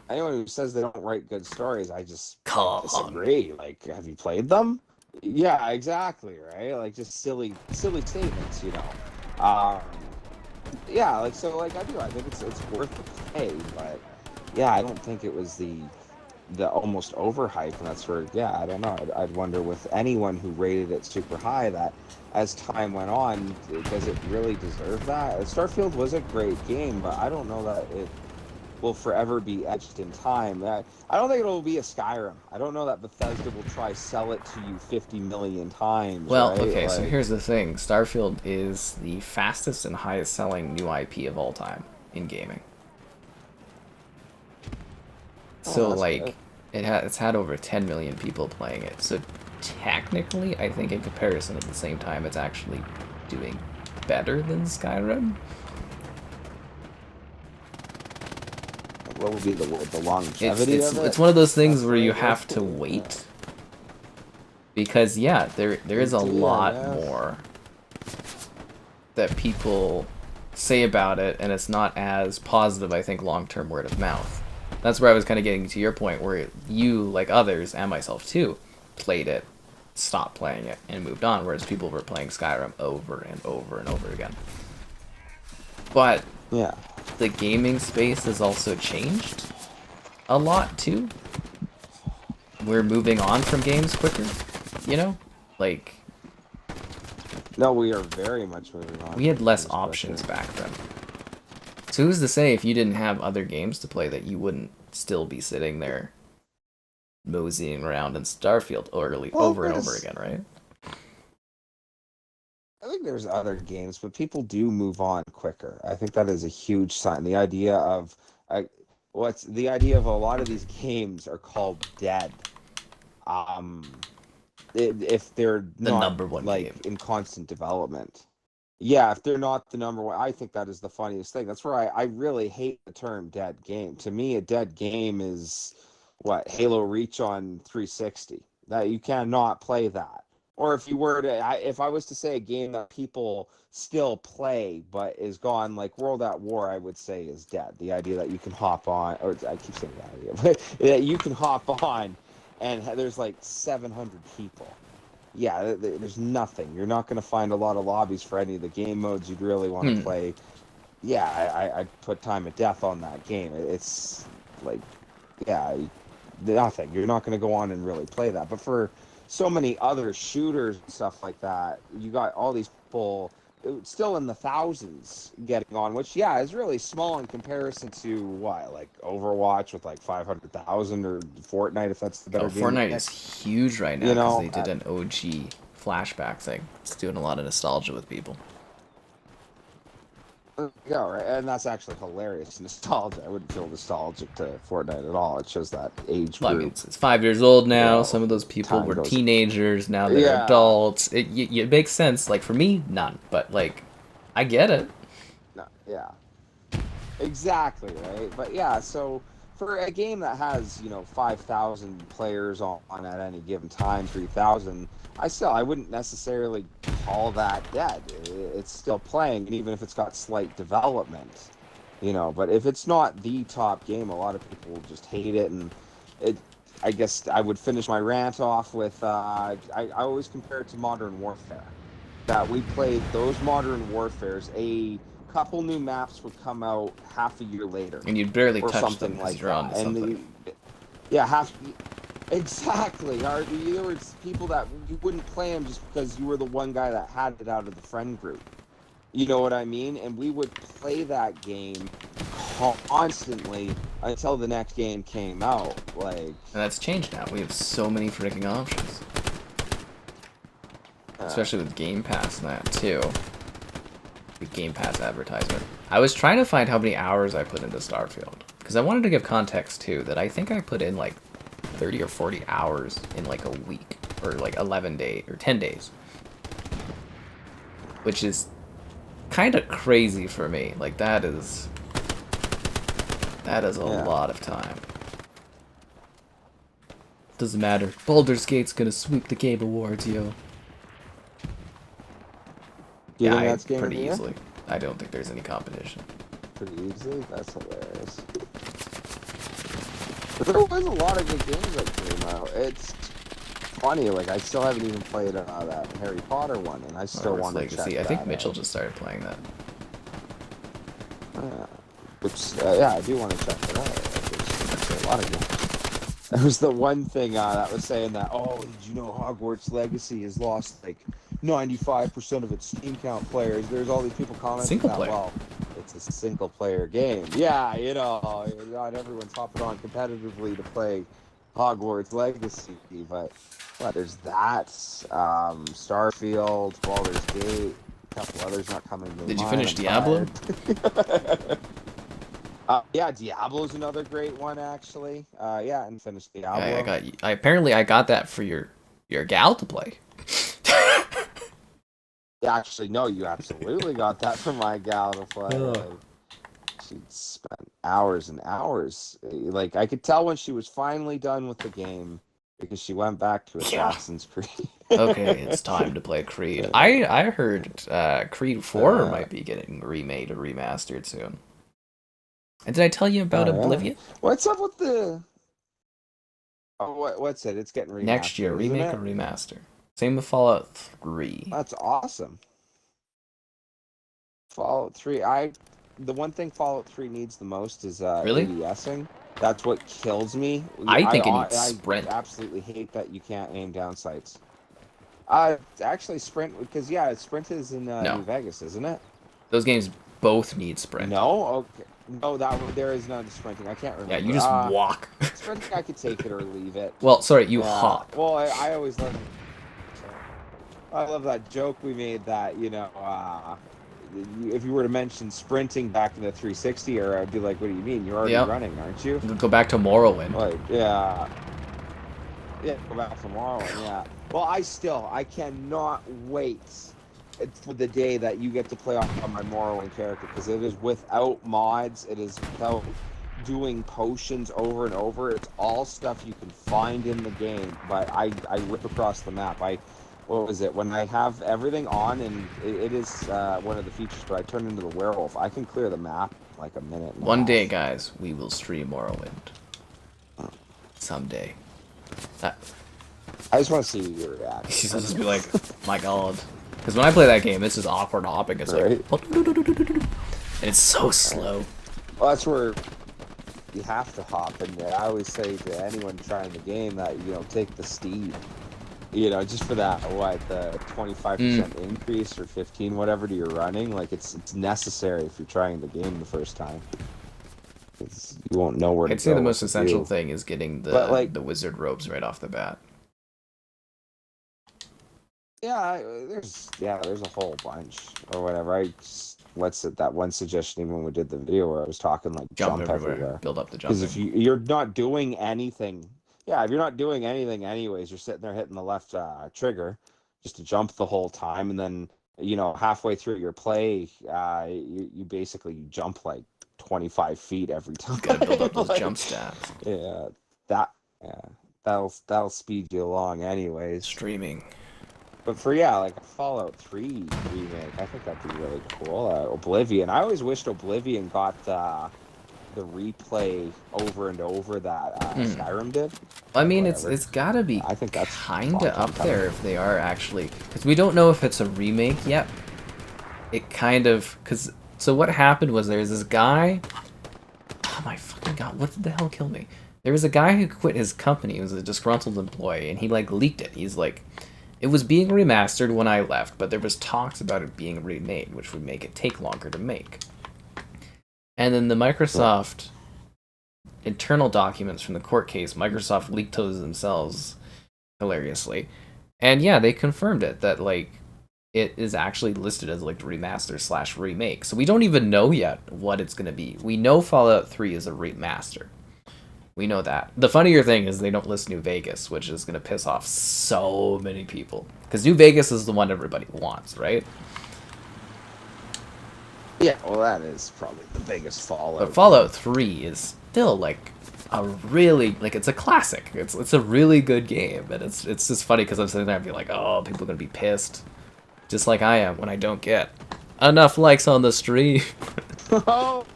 Anyone who says they don't write good stories, I just disagree. Like, have you played them? Yeah, exactly, right? Like, just silly statements, you know. Yeah, like, so, like, I think it's worth the play, but, yeah, I don't think it was the almost overhype, and that's where, yeah, I don't know. I'd wonder with anyone who rated it super high that as time went on, does it really deserve that? Starfield was a great game, but I don't know that it will forever be etched in time. I don't think it'll be a Skyrim. I don't know that Bethesda will try sell it to you 50 million times, Well, right? okay, Like, so here's the thing. Starfield is the fastest and highest selling new IP of all time in gaming. So, that's like, good. it's had over 10 million people playing it. So, technically, I think in comparison at the same time, it's actually doing better than Skyrim. What would be the longevity of it? It's one of those things That's where you right, have to yeah. wait. Because, yeah, there is a lot more that people say about it, and it's not as positive, I think, long-term word of mouth. That's where I was kind of getting to your point, where you, like others, and myself too, played it, stopped playing it, and moved on, whereas people were playing Skyrim over and over and over again. But Yeah. the gaming space has also changed a lot, too. We're moving on from games quicker, you know? Like, No, we are very much moving on. we had less options back then. So who's to say if you didn't have other games to play that you wouldn't still be sitting there moseying around in Starfield over and over again, right? I think there's other games, but people do move on quicker. I think that is a huge sign. The idea of the idea of a lot of these games are called dead. If they're The not number one like game. in constant development. Yeah, if they're not the number one, I think that is the funniest thing. That's where I really hate the term dead game. To me, a dead game is what Halo Reach on 360. That you cannot play that. Or if you were to, if I was to say a game that people still play but is gone, like World at War, I would say is dead. The idea that you can hop on, or I keep saying that idea, but that you can hop on, and there's like 700 people. Yeah, there's nothing. You're not going to find a lot of lobbies for any of the game modes you'd really want to play. Yeah, I'd put time of death on that game. It's like, yeah, nothing. You're not going to go on and really play that. But for so many other shooters and stuff like that, you got all these people still in the thousands getting on, which, yeah, is really small in comparison to what, like Overwatch with like 500,000 or Fortnite, if that's the better game. Fortnite is huge right now because they did an OG flashback thing. It's doing a lot of nostalgia with people. Yeah, right. And that's actually hilarious nostalgia. I wouldn't feel nostalgic to Fortnite at all. It shows that age group. Well, I mean, it's 5 years old now. Some of those people were teenagers. Now they're adults. It makes sense. Like, for me, none. But, like, I get it. No, yeah. Exactly, right? But, yeah, so for a game that has, 5,000 players on at any given time, 3,000, I wouldn't necessarily call that dead. It's still playing, and even if it's got slight development, but if it's not the top game, a lot of people will just hate it. And I guess I would finish my rant off with, I always compare it to Modern Warfare. That we played those Modern Warfares, a couple new maps would come out half a year later. And you'd barely or touch something them like you're on to something. Exactly. There were people that you wouldn't play them just because you were the one guy that had it out of the friend group. You know what I mean? And we would play that game constantly until the next game came out. And that's changed now. We have so many freaking options. Especially with Game Pass and that, too. The Game Pass advertisement. I was trying to find how many hours I put into Starfield. Because I wanted to give context, too, that I think I put in, 30 or 40 hours in, a week. Or, 11 days, or 10 days. Which is kind of crazy for me. That is a lot of time. Doesn't matter. Baldur's Gate's gonna sweep the Game Awards, yo. Pretty easily. I don't think there's any competition. Pretty easily? That's hilarious. But there was a lot of good games that came out. It's funny, I still haven't even played that Harry Potter one, and I still want to check that out. I think Mitchell just started playing that. I do want to check it out. There's a lot of games. There was the one thing that was saying that, did you know Hogwarts Legacy has lost 95% of its Steam count players? There's all these people commenting Single that, player. well, it's a single player game. Yeah, not everyone's hopping on competitively to play Hogwarts Legacy, but there's that. Starfield, Baldur's Gate, a couple others not coming to mind. Did you finish Diablo? Yeah, Diablo's another great one, actually. Yeah, and finished Diablo. Apparently I got that for your gal to play. Actually, no, you absolutely got that for my gal to play. Like, she spent hours and hours. Like, I could tell when she was finally done with the game because she went back to Assassin's Creed. Okay, it's time to play Creed. I heard Creed 4 might be getting remade or remastered soon. And did I tell you about Oblivion? Yeah. What's up with the... Oh, what's it? It's getting remastered, next year, remake or remaster. Same with Fallout 3. That's awesome. Fallout 3, the one thing Fallout 3 needs the most is really? ADSing. That's what kills me. I think it needs sprint. I absolutely hate that you can't aim down sights. Actually, sprint, because sprint is in New Vegas, isn't it? Those games both need sprint. No, okay. No, there is none sprinting. I can't remember. Yeah, you just walk. Sprinting, I could take it or leave it. Well, sorry, you hop. Well, I always love. I love that joke we made that if you were to mention sprinting back in the 360 era, I'd be like, "What do you mean? You're already running, aren't you?" Go back to Morrowind. Like, go back to Morrowind. Yeah. Well, I cannot wait for the day that you get to play on my Morrowind character, because it is without mods. It is without doing potions over and over. It's all stuff you can find in the game. But I rip across the map. What was it? When I have everything on, and it is one of the features, but I turn into the werewolf, I can clear the map in like a minute. One day, guys, we will stream Morrowind. Someday. I just want to see your reaction. She's just be like, my god. Because when I play that game, it's just awkward hopping. It's like, and it's so slow. Well, that's where you have to hop, and I always say to anyone trying the game that, take the steed. Just for that, the 25% increase or 15, whatever to your running, like it's necessary if you're trying the game the first time. You won't know where to go. I'd say the most essential thing is getting the wizard robes right off the bat. Yeah, there's a whole bunch or whatever. That one suggestion even when we did the video where I was talking like jump everywhere. Build up the jump. Because if you're not doing anything. Yeah, if you're not doing anything anyways, you're sitting there hitting the left trigger just to jump the whole time, and then, halfway through your play, you basically jump like 25 feet every time. Gotta build up those jump stats. Yeah, that'll speed you along anyways. Streaming. But for like a Fallout 3 remake, I think that'd be really cool. Oblivion. I always wished Oblivion got the replay over and over that Skyrim did. I mean, it's gotta be. I think that's kinda up there if they are actually, because we don't know if it's a remake yet. It kind of, so what happened was there's this guy. Oh my fucking god! What the hell killed me? There was a guy who quit his company. He was a disgruntled employee, and he leaked it. He's like, it was being remastered when I left, but there was talks about it being remade, which would make it take longer to make. And then the Microsoft internal documents from the court case, Microsoft leaked those themselves, hilariously. And yeah, they confirmed it, that it is actually listed as remaster/remake. So we don't even know yet what it's going to be. We know Fallout 3 is a remaster. We know that. The funnier thing is they don't list New Vegas, which is going to piss off so many people. Because New Vegas is the one everybody wants, right? Yeah, well, that is probably the biggest Fallout. But Fallout 3 is still a really it's a classic. It's a really good game, and it's just funny because I'm sitting there and be like, oh, people are gonna be pissed, just like I am when I don't get enough likes on the stream.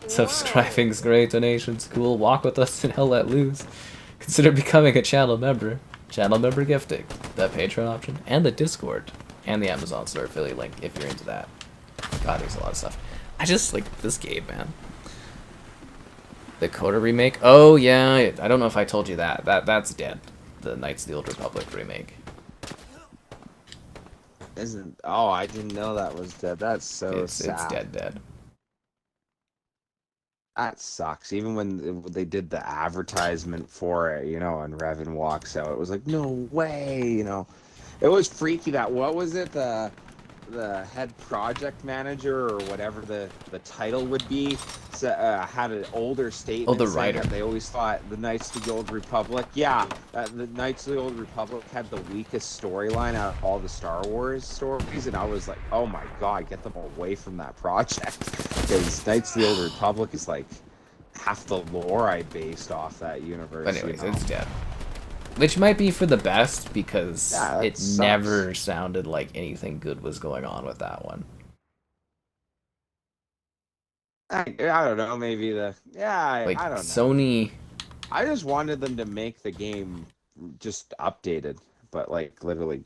Subscribing's great, donations cool. Walk with us and hell let loose. Consider becoming a channel member. Channel member gifting, the Patreon option, and the Discord, and the Amazon store affiliate link if you're into that. God, there's a lot of stuff. I just like this game, man. The Coda remake? Oh, yeah. I don't know if I told you that. That's dead. The Knights of the Old Republic remake. I didn't know that was dead. That's so sad. It's dead. That sucks. Even when they did the advertisement for it, you know, and Revan walks out, it was like, no way, you know. It was freaky that, what was it, the head project manager or whatever the title would be, had an older statement the saying writer. that they always thought the Knights of the Old Republic, the Knights of the Old Republic had the weakest storyline out of all the Star Wars stories, and I was like, oh my god, get them away from that project, because Knights of the Old Republic is like half the lore I based off that universe. But anyways, you know? it's dead. Which might be for the best, because it sucks. never sounded like anything good was going on with that one. I don't know, maybe I don't know. Sony... I just wanted them to make the game just updated, but like literally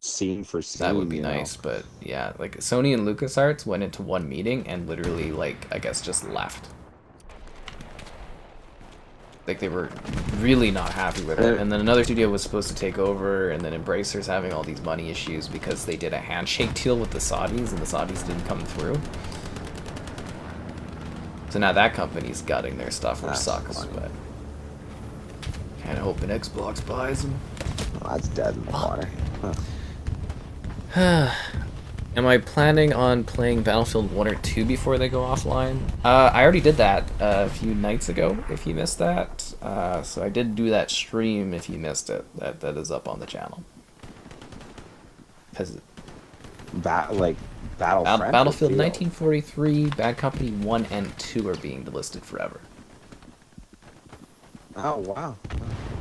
scene for scene. That would be nice, but yeah, like Sony and LucasArts went into one meeting and literally, like, I guess just left. Like, they were really not happy with it. And then another studio was supposed to take over, and then Embracer's having all these money issues because they did a handshake deal with the Saudis, and the Saudis didn't come through. So now that company's gutting their stuff, which sucks, but... Kinda hoping Xbox buys them. Oh, that's dead in the water. Huh. Am I planning on playing Battlefield 1 or 2 before they go offline? I already did that a few nights ago, if you missed that. So I did do that stream if you missed it. That is up on the channel. Battlefield 1943, Bad Company 1 and 2 are being delisted forever. Oh, wow.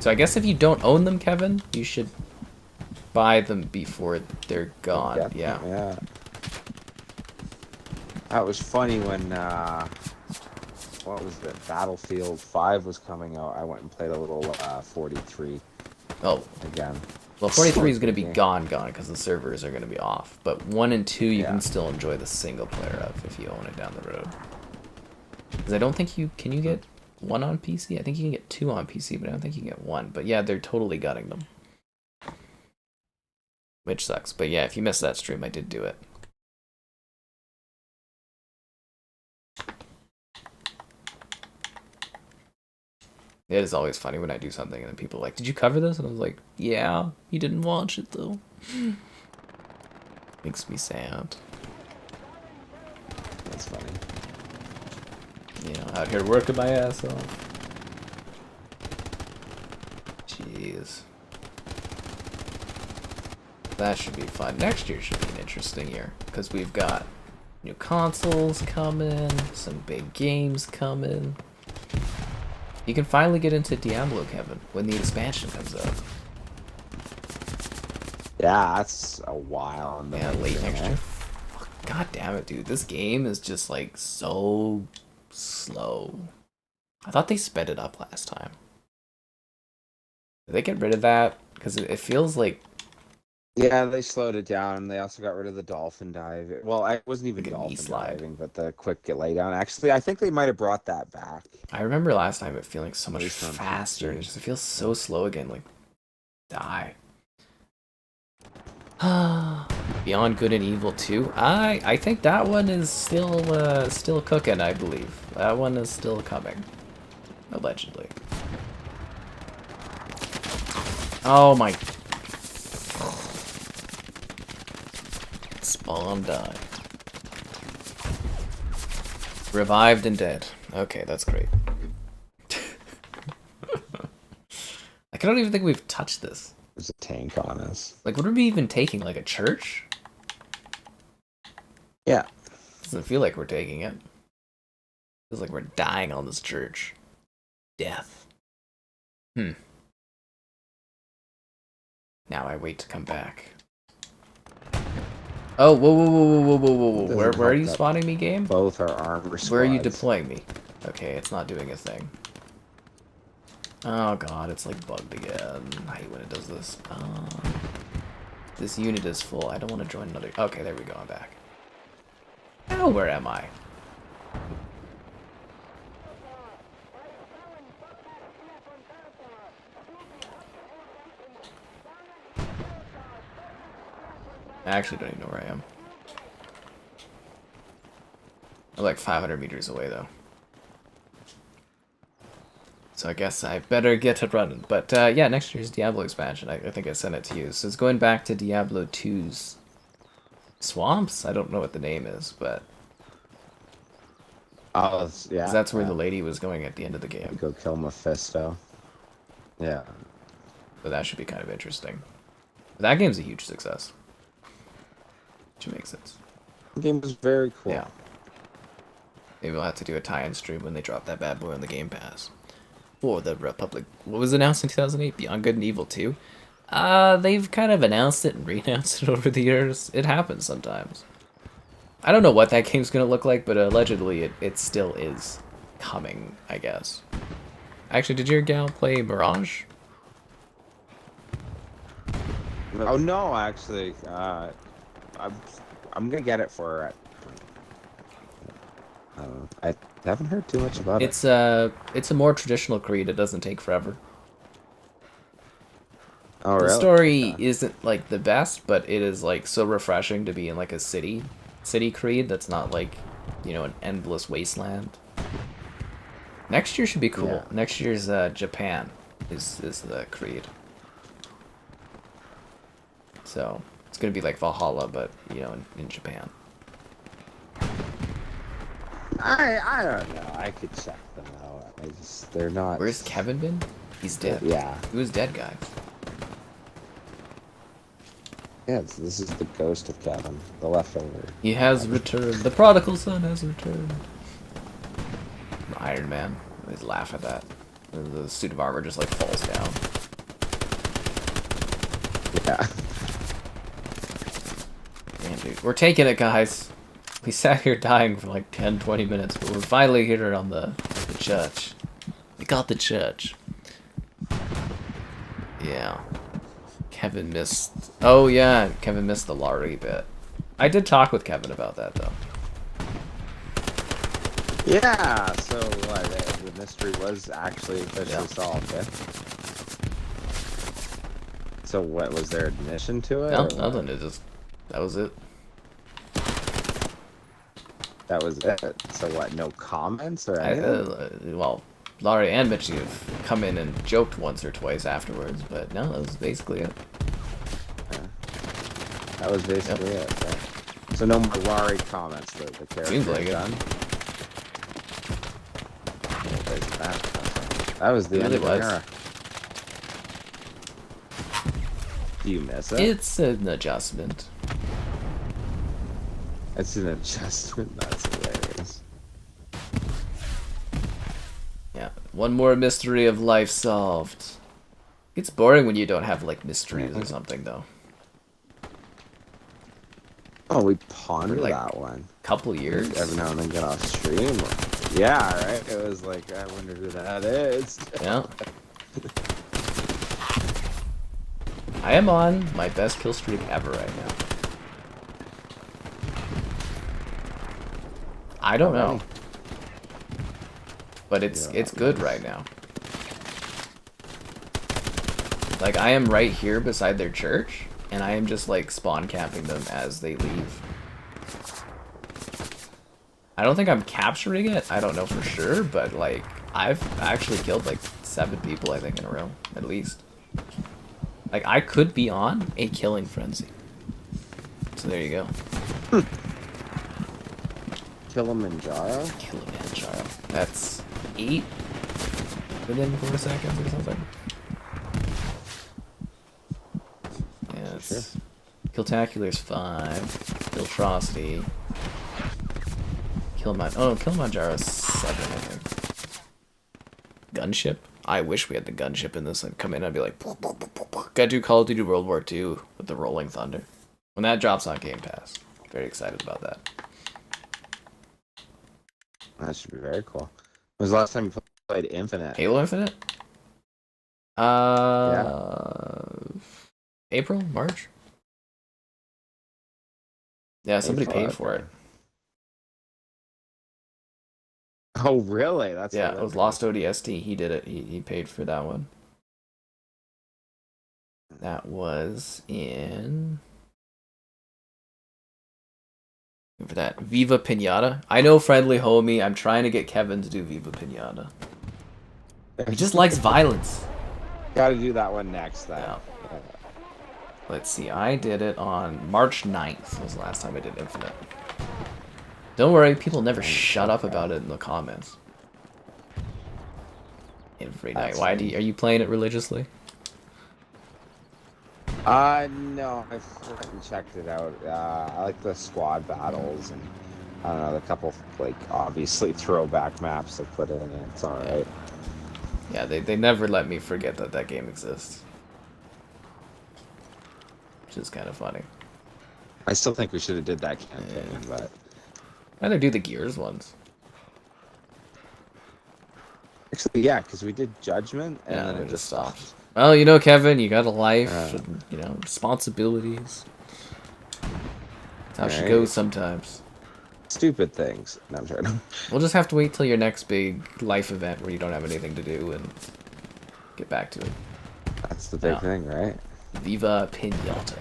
So I guess if you don't own them, Kevin, you should buy them before they're gone. Yeah. That was funny when what was it? Battlefield 5 was coming out. I went and played a little 43. Oh, again. Well, 43 is going to be gone because the servers are going to be off. But 1 and 2 you can still enjoy the single player of if you own it down the road. Because I don't think you can get 1 on PC. I think you can get 2 on PC, but I don't think you can get 1. But yeah, they're totally gutting them. Which sucks. But yeah, if you missed that stream, I did do it. It is always funny when I do something and then people are like, did you cover this? And I was like, yeah, you didn't watch it though. Makes me sad. That's funny. You know, out here working my ass off. Jeez. That should be fun. Next year should be an interesting year, because we've got new consoles coming, some big games coming. You can finally get into Diablo, Kevin, when the expansion comes out. Yeah, that's a while. Yeah, late next year. God damn it, dude. This game is just, like, so slow. I thought they sped it up last time. Did they get rid of that? Because it feels like... Yeah, they slowed it down. They also got rid of the dolphin dive. Well, I wasn't even like dolphin diving, but the quick lay down. Actually, I think they might have brought that back. I remember last time it feeling so much faster. It just feels so slow again. Like, die. Beyond Good and Evil 2. I think that one is still cooking. I believe that one is still coming, allegedly. Oh my. Spawn died. Revived and dead. Okay, that's great. I don't even think we've touched this. There's a tank on us. Like, what are we even taking? Like a church? Yeah. Doesn't feel like we're taking it. Feels like we're dying on this church. Death. Now I wait to come back. Oh, whoa. Where are you spawning me, game? Both are armor squads. Where are you deploying me? Okay, it's not doing a thing. Oh god, it's like bugged again. I hate when it does this. This unit is full. I don't want to join another... Okay, there we go, I'm back. Now where am I? I actually don't even know where I am. I'm like 500 meters away, though. So I guess I better get it running. But yeah, next year's Diablo expansion. I think I sent it to you. So it's going back to Diablo 2's swamps. I don't know what the name is, but Oh, yeah. 'cause that's where the lady was going at the end of the game. Go kill Mephisto. Yeah. So that should be kind of interesting. But that game's a huge success. Which makes sense. The game was very cool. Yeah. Maybe we'll have to do a tie-in stream when they drop that bad boy on the Game Pass. For the Republic. What was announced in 2008? Beyond Good and Evil 2? They've kind of announced it and re-announced it over the years. It happens sometimes. I don't know what that game's gonna look like, but allegedly it still is coming, I guess. Actually, did your gal play Mirage? Oh no, actually, I'm gonna get it for. I haven't heard too much about it. It's a more traditional Creed. It doesn't take forever. Oh, The really? story isn't like the best, but it is like so refreshing to be in like a city Creed that's not like, you know, an endless wasteland. Next year should be cool. Yeah. Next year's Japan is the Creed. So it's gonna be like Valhalla, but you know, in Japan. I don't know. I could check them out. They're not. Where's Kevin been? He's dead. Yeah. He was dead, guys. Yeah, this is the ghost of Kevin, the leftover. He has returned. The prodigal son has returned. Iron Man. I always laugh at that. The suit of armor just like falls down. Yeah. Damn, dude. We're taking it, guys. We sat here dying for like 10, 20 minutes, but we're finally here on the church. We got the church. Yeah. Kevin missed... Oh, yeah. Kevin missed the Laurie bit. I did talk with Kevin about that, though. Yeah, so the mystery was actually officially solved, yeah? So what, was there admission to it? No, nothing. It just... That was it. That was it? So what, no comments or anything? Well, Laurie and Mitchie have come in and joked once or twice afterwards, but no, that was basically it. Yeah. That was basically it. Yeah. So no more Laurie comments. The character Seems like done. That was the end of the era. Do you miss it? It's an adjustment. It's an adjustment. That's hilarious. Yeah, one more mystery of life solved. It's boring when you don't have like mysteries or something, though. Oh, we pondered like, that one. Couple years. Every now and then get off stream. Yeah, right. It was like, I wonder who that is. Yeah. I am on my best kill streak ever right now. I don't know. But it's good right now. Like, I am right here beside their church, and I am just, like, spawn camping them as they leave. I don't think I'm capturing it, I don't know for sure, but, like, I've actually killed, like, 7 people, I think, in a row, at least. Like, I could be on a killing frenzy. So there you go. Kilimanjaro? Kilimanjaro. That's 8 within 4 seconds or something. Yeah, it's... Sure. Killtacular's 5. Killtrosity. Kilimanjaro's 7, I think. Gunship? I wish we had the gunship in this. I'd come in, I'd be like... Gotta do Call of Duty World War II with the Rolling Thunder. When that drops on Game Pass. Very excited about that. That should be very cool. When was the last time you played Infinite? Halo Infinite? Yeah. April? March? Yeah, somebody paid for it. Oh, really? That's yeah, it was Lost ODST. He did it. He paid for that one. That was in... For that, Viva Pinata. I know Friendly Homie. I'm trying to get Kevin to do Viva Pinata. He just likes violence. Got to do that one next, then. Yeah. Let's see, I did it on March 9th was the last time I did Infinite. Don't worry, people never shut up about it in the comments. Every night. Are you playing it religiously? No, I haven't checked it out. I like the squad battles and I don't know, the couple like obviously throwback maps they put in it. It's alright. Yeah, they never let me forget that game exists. Which is kind of funny. I still think we should have did that campaign, but I'd rather do the Gears ones. actually, yeah, because we did Judgment and then it just stopped. Well, you know, Kevin, you got a life, and, you know, responsibilities. That's how she goes sometimes. Stupid things. No, I'm sorry. We'll just have to wait till your next big life event where you don't have anything to do and get back to it. That's the big thing, right? Viva Pinata.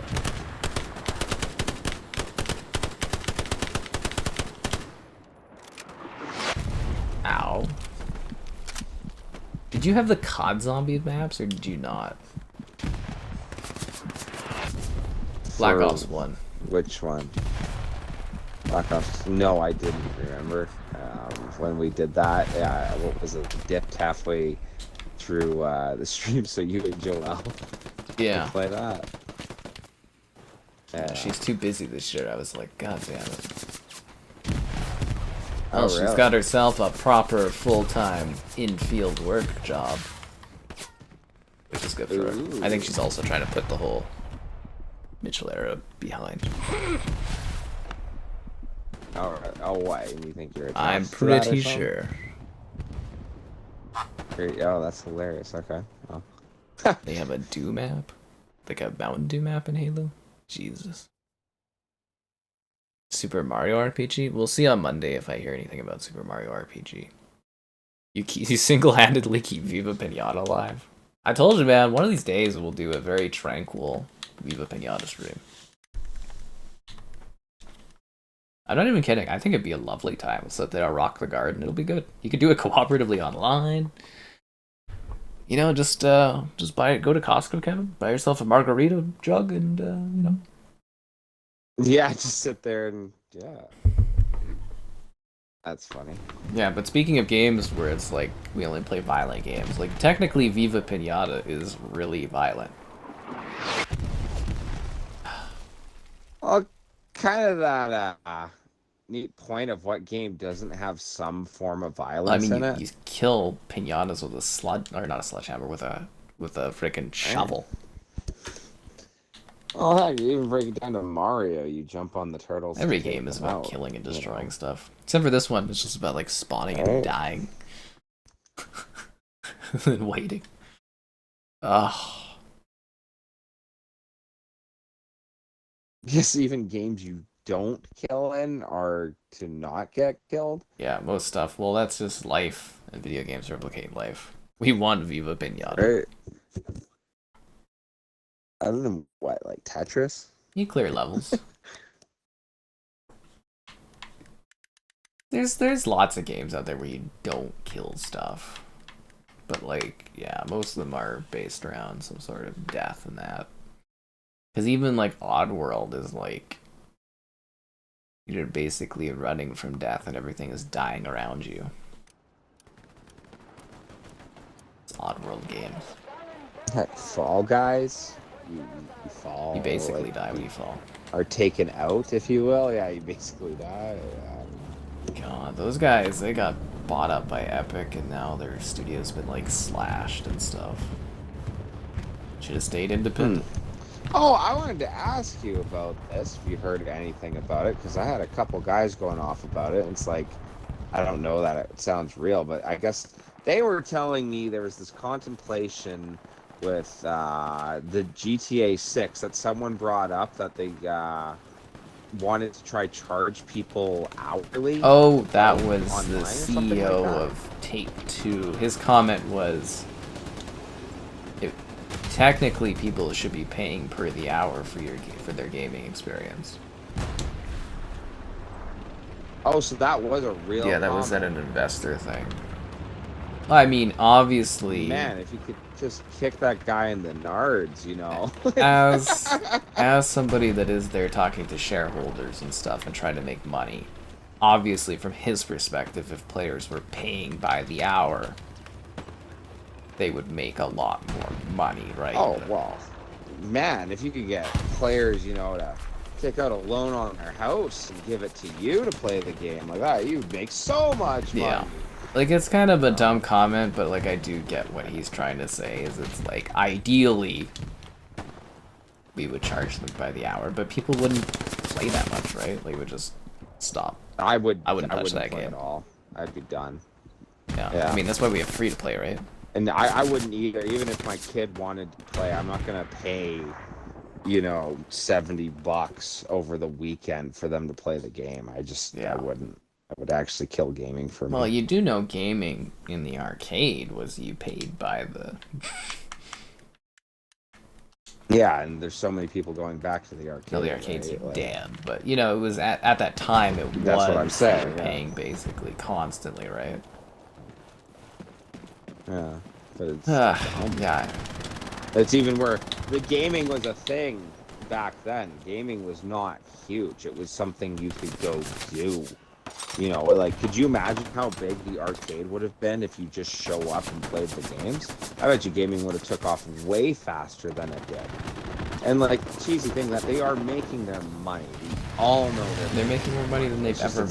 Ow. Did you have the COD zombie maps or did you not? Black Ops 1. Which one? Black Ops. No, I didn't remember. When we did that, what was it? Dipped halfway through the stream, so you and Joel could play that. She's too busy this year. I was like, God damn it. Oh, she's got herself a proper full-time in-field work job, which is good for her. I think she's also trying to put the whole Mitchell era behind. Alright. Oh, why? You think you're? I'm pretty sure. Oh, that's hilarious. Okay. Oh. They have a Dew map, like a Mountain Dew map in Halo. Jesus. Super Mario RPG? We'll see on Monday if I hear anything about Super Mario RPG. You single-handedly keep Viva Pinata alive. I told you, man, one of these days we'll do a very tranquil Viva Pinata stream. I'm not even kidding. I think it'd be a lovely time. We'll sit there, rock the garden. It'll be good. You could do it cooperatively online. You know, just go to Costco, Kevin. Buy yourself a margarita jug, and you know. Yeah, just sit there and That's funny. Yeah, but speaking of games where it's like we only play violent games, like technically Viva Pinata is really violent. Well, kind of that neat point of what game doesn't have some form of violence in it. You kill pinatas with a not a sledgehammer, with a freaking shovel. Oh, heck, you even break it down to Mario. You jump on the turtles. Every game is about killing and destroying stuff. Except for this one, it's just about like spawning and dying. And waiting. Ugh. Guess even games you don't kill in are to not get killed. Yeah, most stuff. Well, that's just life, and video games replicate life. We want Viva Pinata. Right. Other than what, like Tetris? You clear levels. There's lots of games out there where you don't kill stuff. But like, yeah, most of them are based around some sort of death and that. Because even like Oddworld is like, you're basically running from death and everything is dying around you. It's Oddworld games. Heck, Fall Guys. You fall. You basically die when you fall. Are taken out, if you will. Yeah, you basically die. God, those guys, they got bought up by Epic and now their studio's been like slashed and stuff. Should have stayed independent. Oh, I wanted to ask you about this, if you heard anything about it, because I had a couple guys going off about it. And it's like, I don't know that it sounds real, but I guess they were telling me there was this contemplation with the GTA 6 that someone brought up that they wanted to try charge people hourly. Oh, that was the CEO of Take-Two. His comment was, technically people should be paying per the hour for their gaming experience. Oh, so that was a real Yeah, that comment. was at an investor thing. I mean, obviously, Man, if you could just kick that guy in the nards, you know. as as somebody that is there talking to shareholders and stuff and trying to make money, obviously from his perspective, if players were paying by the hour, they would make a lot more money, right? Oh, well, man, if you could get players, you know, to take out a loan on their house and give it to you to play the game like that, you'd make so much money. Yeah. Like, it's kind of a dumb comment, but, like, I do get what he's trying to say, is it's, like, ideally, we would charge them by the hour, but people wouldn't play that much, right? Like, would just stop. I wouldn't touch that play game. at all. I'd be done. Yeah. I mean, that's why we have free to play, right? And I wouldn't either. Even if my kid wanted to play, I'm not going to pay, you know, $70 over the weekend for them to play the game. I wouldn't. I would actually kill gaming for me. Well, you do know gaming in the arcade was you paid by the... Yeah, and there's so many people going back to the arcade. No, the arcade's dead, but, you know, it was at that time, it That's was what I'm saying, paying basically constantly, right? Yeah, but it's yeah. It's even where the gaming was a thing back then. Gaming was not huge. It was something you could go do. You know, like, could you imagine how big the arcade would have been if you just show up and played the games? I bet you gaming would have took off way faster than it did. And, like, cheesy thing that they are making their money. We all know they're making more money than they've ever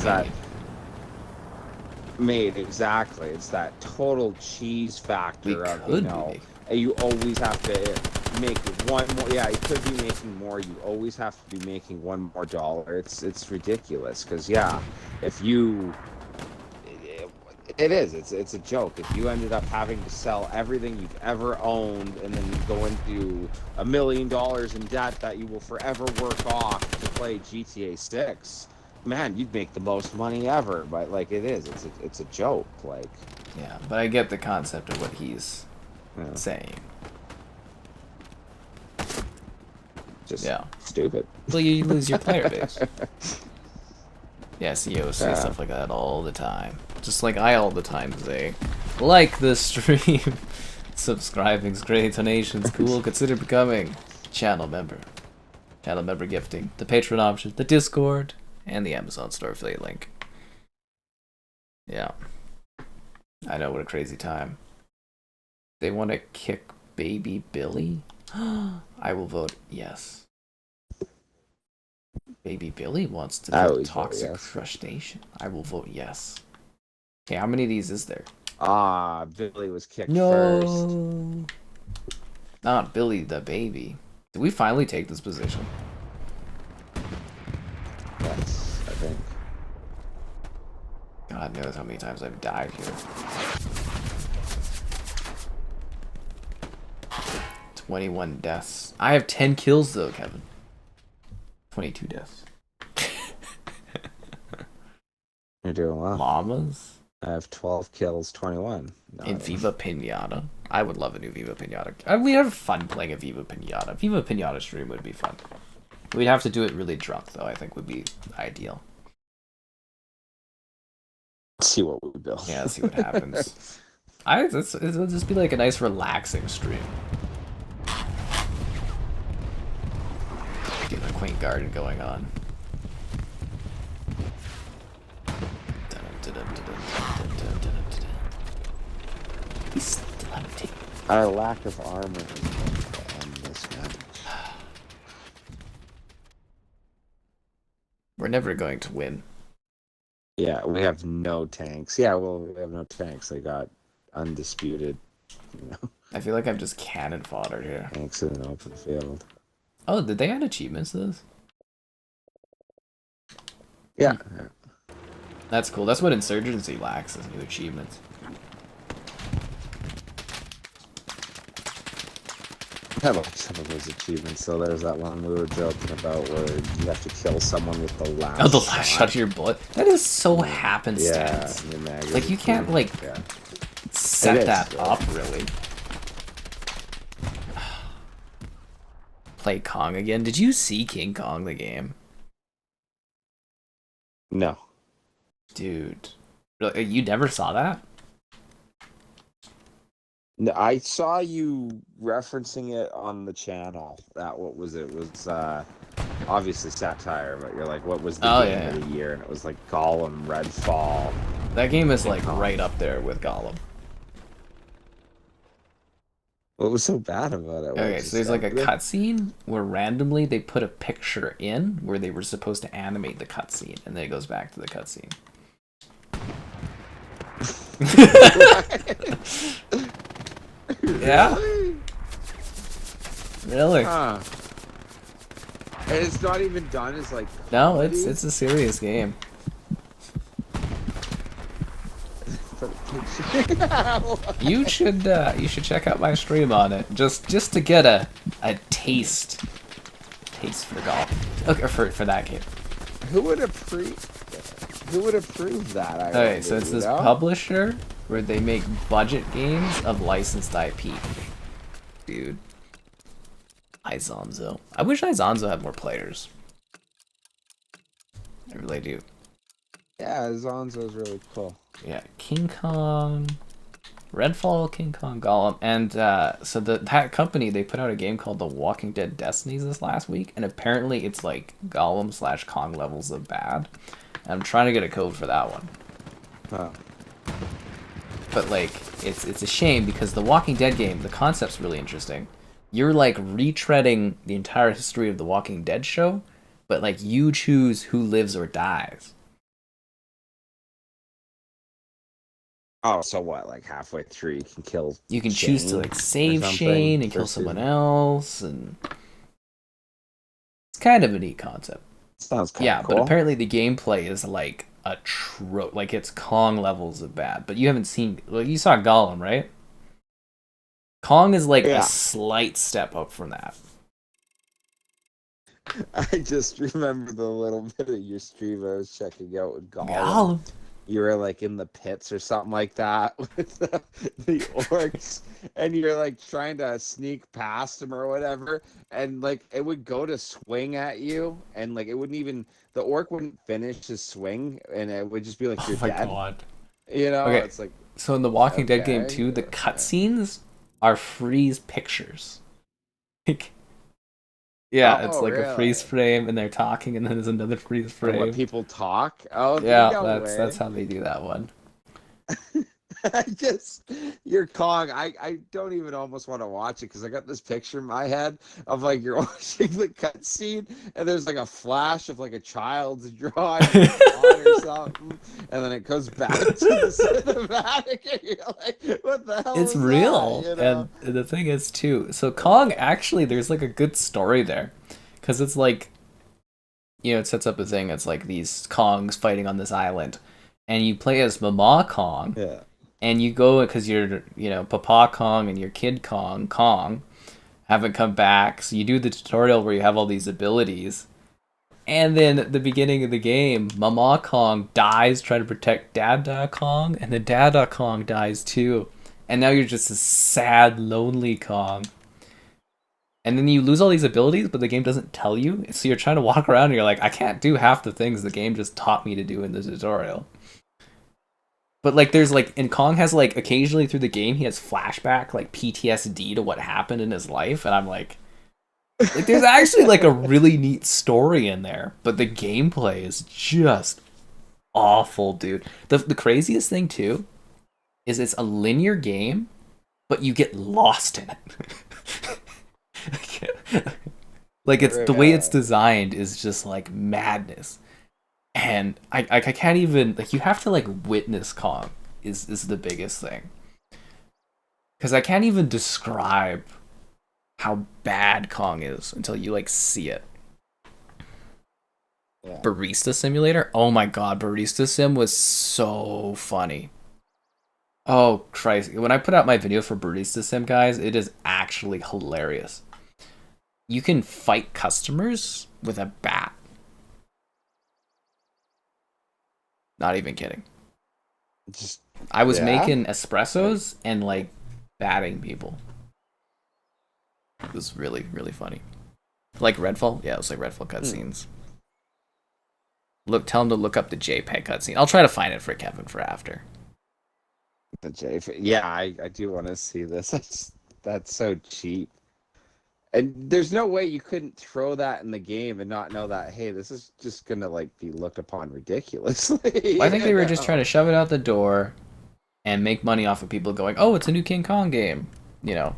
made. Exactly. It's that total cheese factor of, you know, you always have to make one more. Yeah, you could be making more. You always have to be making one more dollar. It's ridiculous because, yeah, if you... It's a joke. If you ended up having to sell everything you've ever owned and then you go into $1 million in debt that you will forever work off to play GTA 6, man, you'd make the most money ever. But, like, it's a joke. Like, yeah, but I get the concept of what he's saying. Just stupid. Well, you lose your player base. Yeah, CEOs say stuff like that all the time. Just like I all the time say, like the stream, subscribing's great, donation's cool, consider becoming channel member. Channel member gifting, the Patreon option, the Discord, and the Amazon store affiliate link. Yeah. I know, what a crazy time. They want to kick baby Billy? I will vote yes. Baby Billy wants to do toxic crustacean. I will vote yes. Okay, how many of these is there? Billy was kicked first. Not Billy the baby. Did we finally take this position? Yes, I think. God knows how many times I've died here. 21 deaths. I have 10 kills though, Kevin. 22 deaths. You're doing well. Llamas? I have 12 kills, 21. In Viva Pinata? I would love a new Viva Pinata. We have fun playing a Viva Pinata. Viva Pinata stream would be fun. We'd have to do it really drunk, though, I think would be ideal. See what we build. Yeah, see what happens. It'll just be like a nice relaxing stream. Get a quaint garden going on. We still haven't taken. Our lack of armor is going to end this match. We're never going to win. Yeah, we have no tanks. Yeah, well, we have no tanks. They got undisputed, you know. I feel like I'm just cannon fodder here. Tanks in an open field. Oh, did they add achievements to this? Yeah. That's cool. That's what Insurgency lacks, is new achievements. I like some of those achievements. So there's that one we were joking about where you have to kill someone with the last Oh, the last shot of your bullet? That is so happenstance. Yeah, like, you can't, like, set that up, really. Play Kong again. Did you see King Kong the game? No. Dude. You never saw that? I saw you referencing it on the channel. That what was it? Was obviously satire, but you're like, what was the Oh game yeah, of yeah. the year? And it was like Gollum, Redfall, That game is King like Kong. right up there with Gollum. What was so bad about it? What, Okay, so just there's like a everything? cutscene where randomly they put a picture in where they were supposed to animate the cutscene, and then it goes back to the cutscene. Yeah, Really? really. Huh. And it's not even done as like No, comedy. it's a serious game. You should check out my stream on it just to get a taste for golf. Okay, for that game. Who would approve? Who would approve that? I Okay, wonder. so it's You this know? publisher where they make budget games of licensed IP. Dude, Izonzo. I wish Izonzo had more players. I really do. Yeah, Zonzo's really cool. Yeah, King Kong, Redfall, King Kong, Gollum, and so that company they put out a game called The Walking Dead Destinies this last week, and apparently it's like Gollum / Kong levels of bad. And I'm trying to get a code for that one, Huh. but like it's a shame because the Walking Dead game, the concept's really interesting. You're like retreading the entire history of the Walking Dead show, but like you choose who lives or dies. Oh, so what? Like halfway through, you can kill You can choose to Shane like or save something Shane and for kill someone season. else, and it's kind of a neat concept. Sounds kind of Yeah, but cool. apparently the gameplay is like like it's Kong levels of bad. But you haven't seen, well, you saw Gollum, right? Kong is like a Yeah, slight step up from that. I just remember the little bit of your stream I was checking out with Gollum. Gollum. You were like in the pits or something like that with the orcs, and you're like trying to sneak past them or whatever, and like it would go to swing at you, and like it wouldn't even the orc wouldn't finish his swing, and it would just be like Oh you're my dead. god. You know, Okay, it's like so in the Walking Dead game okay, too, the yeah. cutscenes are freeze pictures. Like, yeah, it's Oh, like a freeze really? frame, and they're talking, and then there's another freeze And what frame. people talk? Oh, Yeah, no that's way. how they do that one. I just you're Kong. I don't even almost want to watch it because I got this picture in my head of like you're watching the cutscene and there's like a flash of like a child's drawing of Kong or something, and then it goes back to the cinematic, and you're like, what the hell It's was that? real, You know? and the thing is too. So Kong actually, there's like a good story there, because it's like, it sets up a thing. It's like these Kongs fighting on this island, and you play as Mama Kong, Yeah. and you go because you're Papa Kong and your kid Kong haven't come back, so you do the tutorial where you have all these abilities, and then at the beginning of the game, Mama Kong dies trying to protect Dada Kong, and then Dada Kong dies too. And now you're just a sad, lonely Kong. And then you lose all these abilities, but the game doesn't tell you. So you're trying to walk around and you're like, I can't do half the things the game just taught me to do in the tutorial. But like there's like and Kong has like occasionally through the game he has flashback like PTSD to what happened in his life, and I'm like there's actually like a really neat story in there, but the gameplay is just awful, dude. The craziest thing too is it's a linear game, but you get lost in it. Like it's the way it's Really? designed is just like madness. And I can't even like you have to like witness Kong is the biggest thing. Cuz I can't even describe how bad Kong is until you like see it. Yeah. Barista Simulator. Oh my god, Barista Sim was so funny. Oh Christ! When I put out my video for Barista Sim, guys, it is actually hilarious. You can fight customers with a bat. Not even kidding. Just I was yeah. making Like espressos and like batting people. It was really, really funny. Like Redfall? Yeah, it was like Redfall hmm. cutscenes. Tell him to look up the JPEG cutscene. I'll try to find it for Kevin for after. Yeah, I do want to see this. That's so cheap. And there's no way you couldn't throw that in the game and not know that, hey, this is just gonna like be looked upon ridiculously. Well, I think they were just trying to shove it out the door and make money off of people going, "Oh, it's a new King Kong game." You know,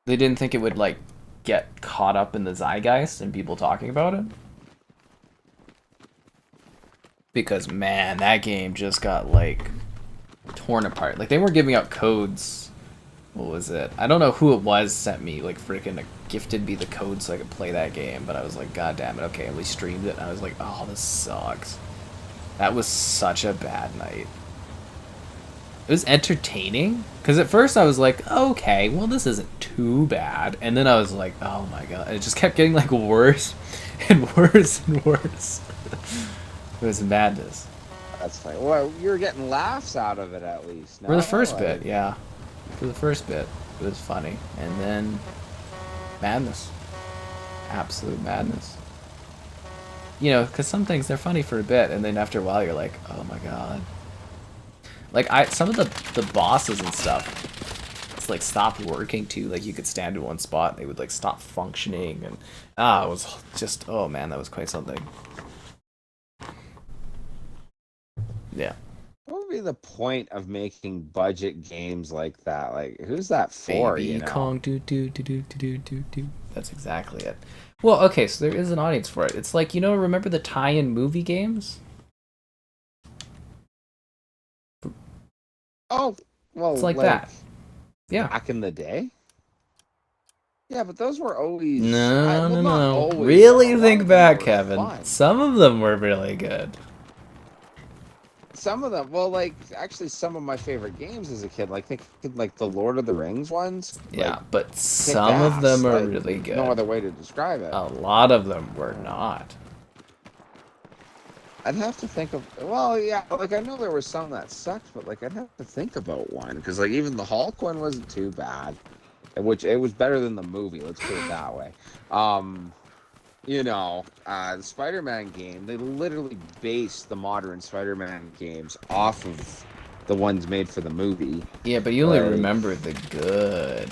they didn't think it would like get caught up in the zeitgeist and people talking about it. Because man, that game just got like torn apart. Like they were giving out codes. What was it? I don't know who it was sent me like freaking gifted me the code so I could play that game, but I was like, God damn it, okay, and we streamed it and I was like, oh, this sucks. That was such a bad night. It was entertaining, because at first I was like, okay, well this isn't too bad, and then I was like, oh my god, it just kept getting like worse and worse and worse. It was madness. That's funny. Well, you were getting laughs out of it at least. For the first bit, yeah. For the first bit, it was funny, and then madness. Absolute madness. You know, because some things, they're funny for a bit, and then after a while you're like, oh my god. Like, some of the bosses and stuff, it's like stopped working too. Like, you could stand in one spot, and they would like stop functioning, and it was just, oh man, that was quite something. Yeah. What would be the point of making budget games like that? Like, who's that for? Baby you know? Kong, do. That's exactly it. Well, okay, so there is an audience for it. It's like, you know, remember the tie-in movie games? Oh, well, It's like that. Yeah. Back in the day? Yeah, but those were always... No. Really think back, Kevin. Fun. Some of them were really good. Some of them, well, like, actually some of my favorite games as a kid, like, think like the Lord of the Rings ones. Yeah, like, but some of them are like, really good. No other way to describe it. A lot of them were not. I'd have to think of, well, yeah, like, I know there were some that sucked, but, like, I'd have to think about one, because, like, even the Hulk one wasn't too bad, which, it was better than the movie, let's put it that way. You know, the Spider-Man game, they literally based the modern Spider-Man games off of the ones made for the movie. Yeah, but you only remember the good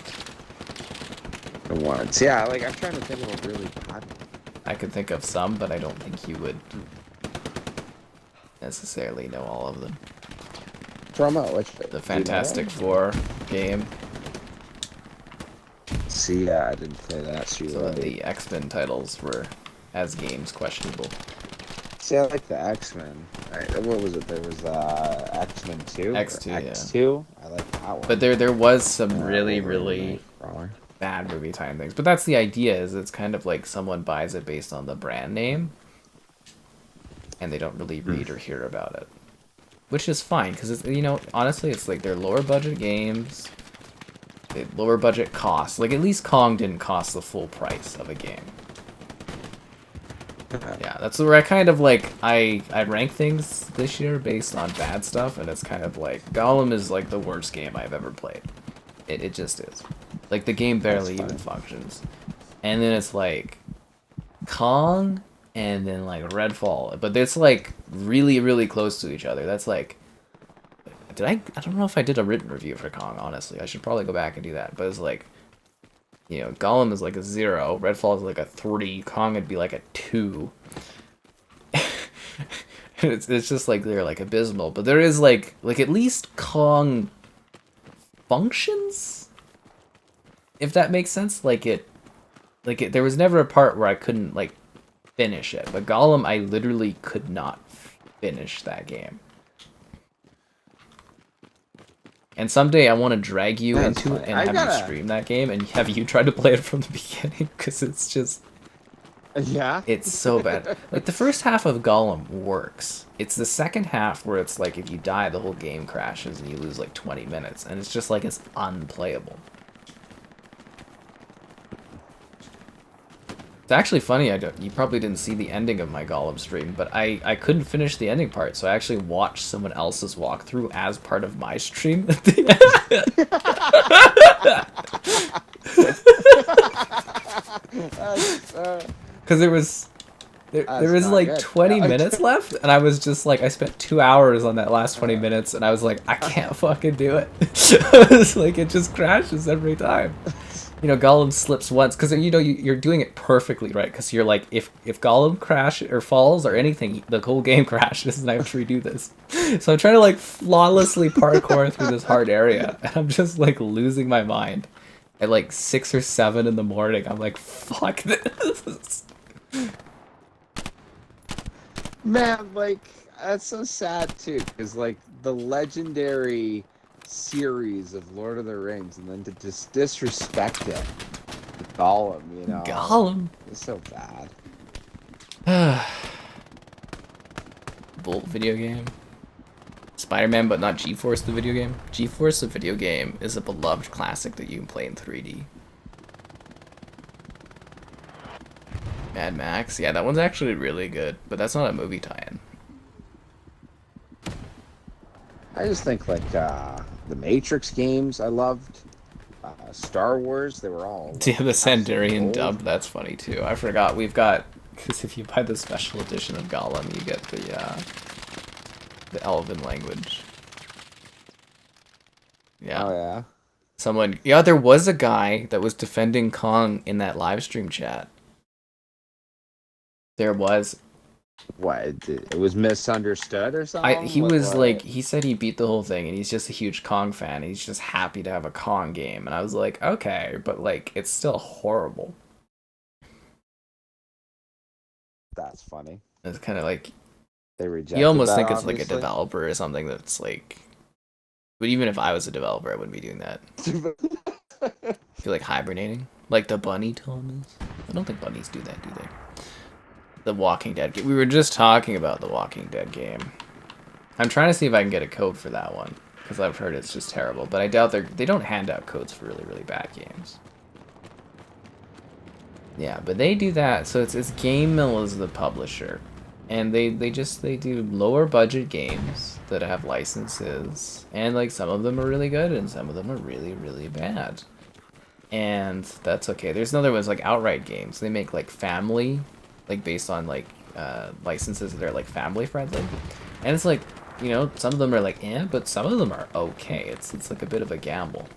ones. Yeah, like, I'm trying to think of a really bad one. I could think of some, but I don't think you would necessarily know all of them. The Fantastic Four game. See, I didn't play that. So the X-Men titles were, as games, questionable. See, I like the X-Men. What was it? There was X-Men 2? X2, X2? I like that one. But there was some really bad movie time things. But that's the idea, is it's kind of like someone buys it based on the brand name, and they don't really read or hear about it. Which is fine, because, you know, honestly, it's like they're lower budget games, lower budget costs. Like, at least Kong didn't cost the full price of a game. Yeah, that's where I kind of like, I rank things this year based on bad stuff, and it's kind of like, Gollum is like the worst game I've ever played. It just is. Like, the game barely even functions. And then it's like, Kong, and then like Redfall. But it's like really, really close to each other. That's like, I don't know if I did a written review for Kong, honestly. I should probably go back and do that. But it's like, you know, Gollum is like a 0, Redfall is like a 3, Kong would be like a 2. it's just like they're like abysmal. But there is like at least Kong functions, if that makes sense. There was never a part where I couldn't like finish it. But Gollum, I literally could not finish that game. And someday I want to drag you into it and have you stream that game and have you try to play it from the beginning, because it's just... Yeah? It's so bad. Like, the first half of Gollum works. It's the second half where it's like if you die, the whole game crashes and you lose like 20 minutes. And it's just like it's unplayable. It's actually funny, you probably didn't see the ending of my Gollum stream, but I couldn't finish the ending part, so I actually watched someone else's walkthrough as part of my stream at the end. Because there was like good. 20 minutes left, and I was just like, I spent 2 hours on that last 20 minutes, and I was like, I can't fucking do it. I was like, it just crashes every time. You know, Gollum slips once, because you know you're doing it perfectly right, because you're like, if Gollum crash or falls or anything, the whole game crashes, and I have to redo this. So I'm trying to like flawlessly parkour through this hard area, and I'm just like losing my mind. At like 6 or 7 in the morning, I'm like, fuck this. Man, like, that's so sad too, because like the legendary series of Lord of the Rings, and then to just disrespect it with Gollum, you know. Gollum. It's so bad. Bolt video game. Spider-Man, but not G-Force the video game. G-Force the video game is a beloved classic that you can play in 3D. Mad Max, yeah, that one's actually really good, but that's not a movie tie-in. I just think like the Matrix games I loved. Star Wars, they were all Yeah, the Sandarian dub, that's funny too. I forgot we've got, because if you buy the special edition of Gollum, you get the Elven language. Yeah. Oh yeah. Someone, yeah, there was a guy that was defending Kong in that live stream chat. There was. What? It was misunderstood or something? He was like, he said he beat the whole thing and he's just a huge Kong fan. He's just happy to have a Kong game. And I was like, okay, but like, it's still horrible. That's funny. It's kind of like, they rejected you almost that, think it's obviously. like a developer or something that's like, but even if I was a developer, I wouldn't be doing that. I feel like hibernating. Like the bunny Thomas. I don't think bunnies do that, do they? The Walking Dead game. We were just talking about the Walking Dead game. I'm trying to see if I can get a code for that one, because I've heard it's just terrible. But I doubt they don't hand out codes for really, really bad games. Yeah, but they do that. So it's Game Mill is the publisher, and they do lower budget games that have licenses, and like some of them are really good, and some of them are really, really bad. And that's okay. There's another ones like Outright Games. They make like family, like based on like licenses that are like family friendly, and it's like, you know, some of them are like but some of them are okay. It's like a bit of a gamble.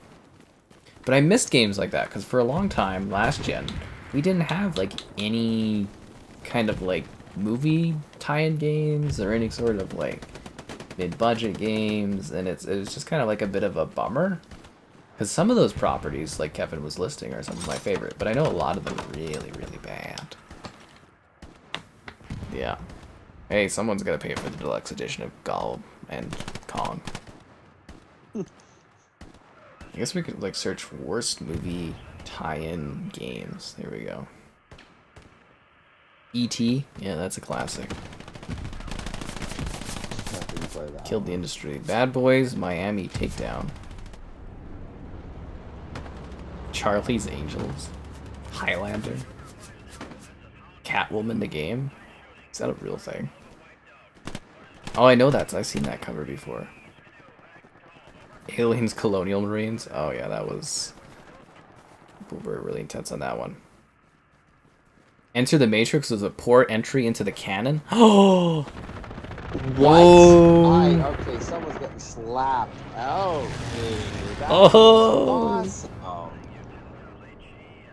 But I missed games like that because for a long time last gen we didn't have like any kind of like movie tie-in games or any sort of like mid-budget games, and it was just kind of like a bit of a bummer. Because some of those properties, like Kevin was listing, are some of my favorite, but I know a lot of them are really, really bad. Yeah. Hey, someone's got to pay for the deluxe edition of Gollum and Kong. I guess we could, like, search worst movie tie-in games. There we go. E.T. Yeah, that's a classic. Killed the industry. Bad Boys, Miami Takedown. Charlie's Angels. Highlander. Catwoman the game. Is that a real thing? Oh, I know that. I've seen that cover before. Aliens Colonial Marines. Oh yeah, that was... People were really intense on that one. Enter the Matrix was a poor entry into the canon. Oh! Whoa! Okay, someone's getting slapped. Oh, dude. That's awesome.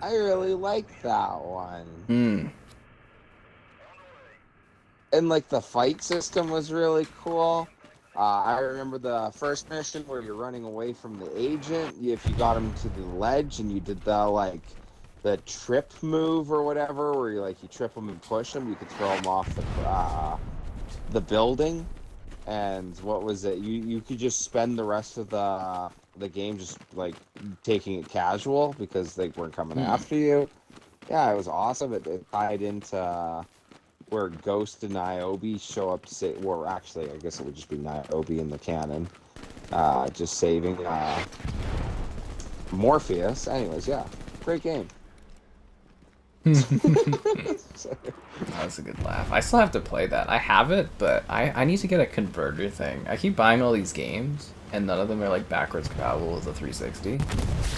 I really like that one. Hmm. And like the fight system was really cool. I remember the first mission where you're running away from the agent. If you got him to the ledge and you did the trip move or whatever, where you trip him and push him, you could throw him off the building. And what was it? You could just spend the rest of the game just like taking it casual because they weren't coming after you. Yeah, it was awesome. It tied into where Ghost and Niobe show up to say, well, actually, I guess it would just be Niobe in the canon, just saving Morpheus. Anyways, yeah, great game. That's a good laugh. I still have to play that. I have it, but I need to get a converter thing. I keep buying all these games, and none of them are like backwards compatible with the 360.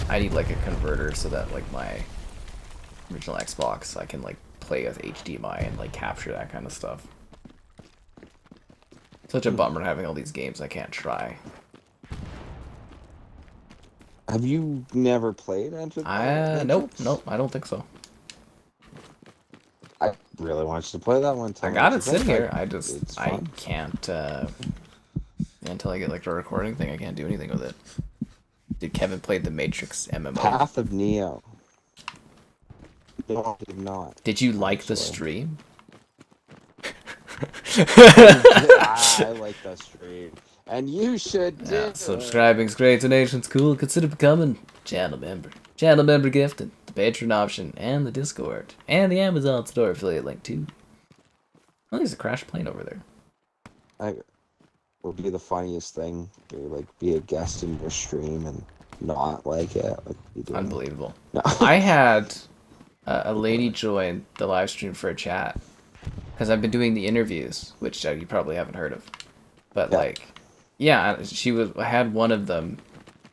I need like a converter so that like my original Xbox, I can like play with HDMI and like capture that kind of stuff. Such a bummer having all these games I can't try. Have you never played Enter? Nope, I don't think so. I really want you to play that one. I got it sitting here. I can't until I get like the recording thing. I can't do anything with it. Did Kevin play the Matrix MMO? Path of Neo. No, I did not. Did you like the stream? I like the stream. And you should do it. Subscribing's great, donation's cool. Consider becoming channel member. Channel member gifted, the Patreon option, and the Discord. And the Amazon store affiliate link too. Oh, there's a crash plane over there. I would be the funniest thing to like be a guest in your stream and not like it. Like, unbelievable. No. I had a lady join the live stream for a chat because I've been doing the interviews, which you probably haven't heard of. But like, yeah, I had one of them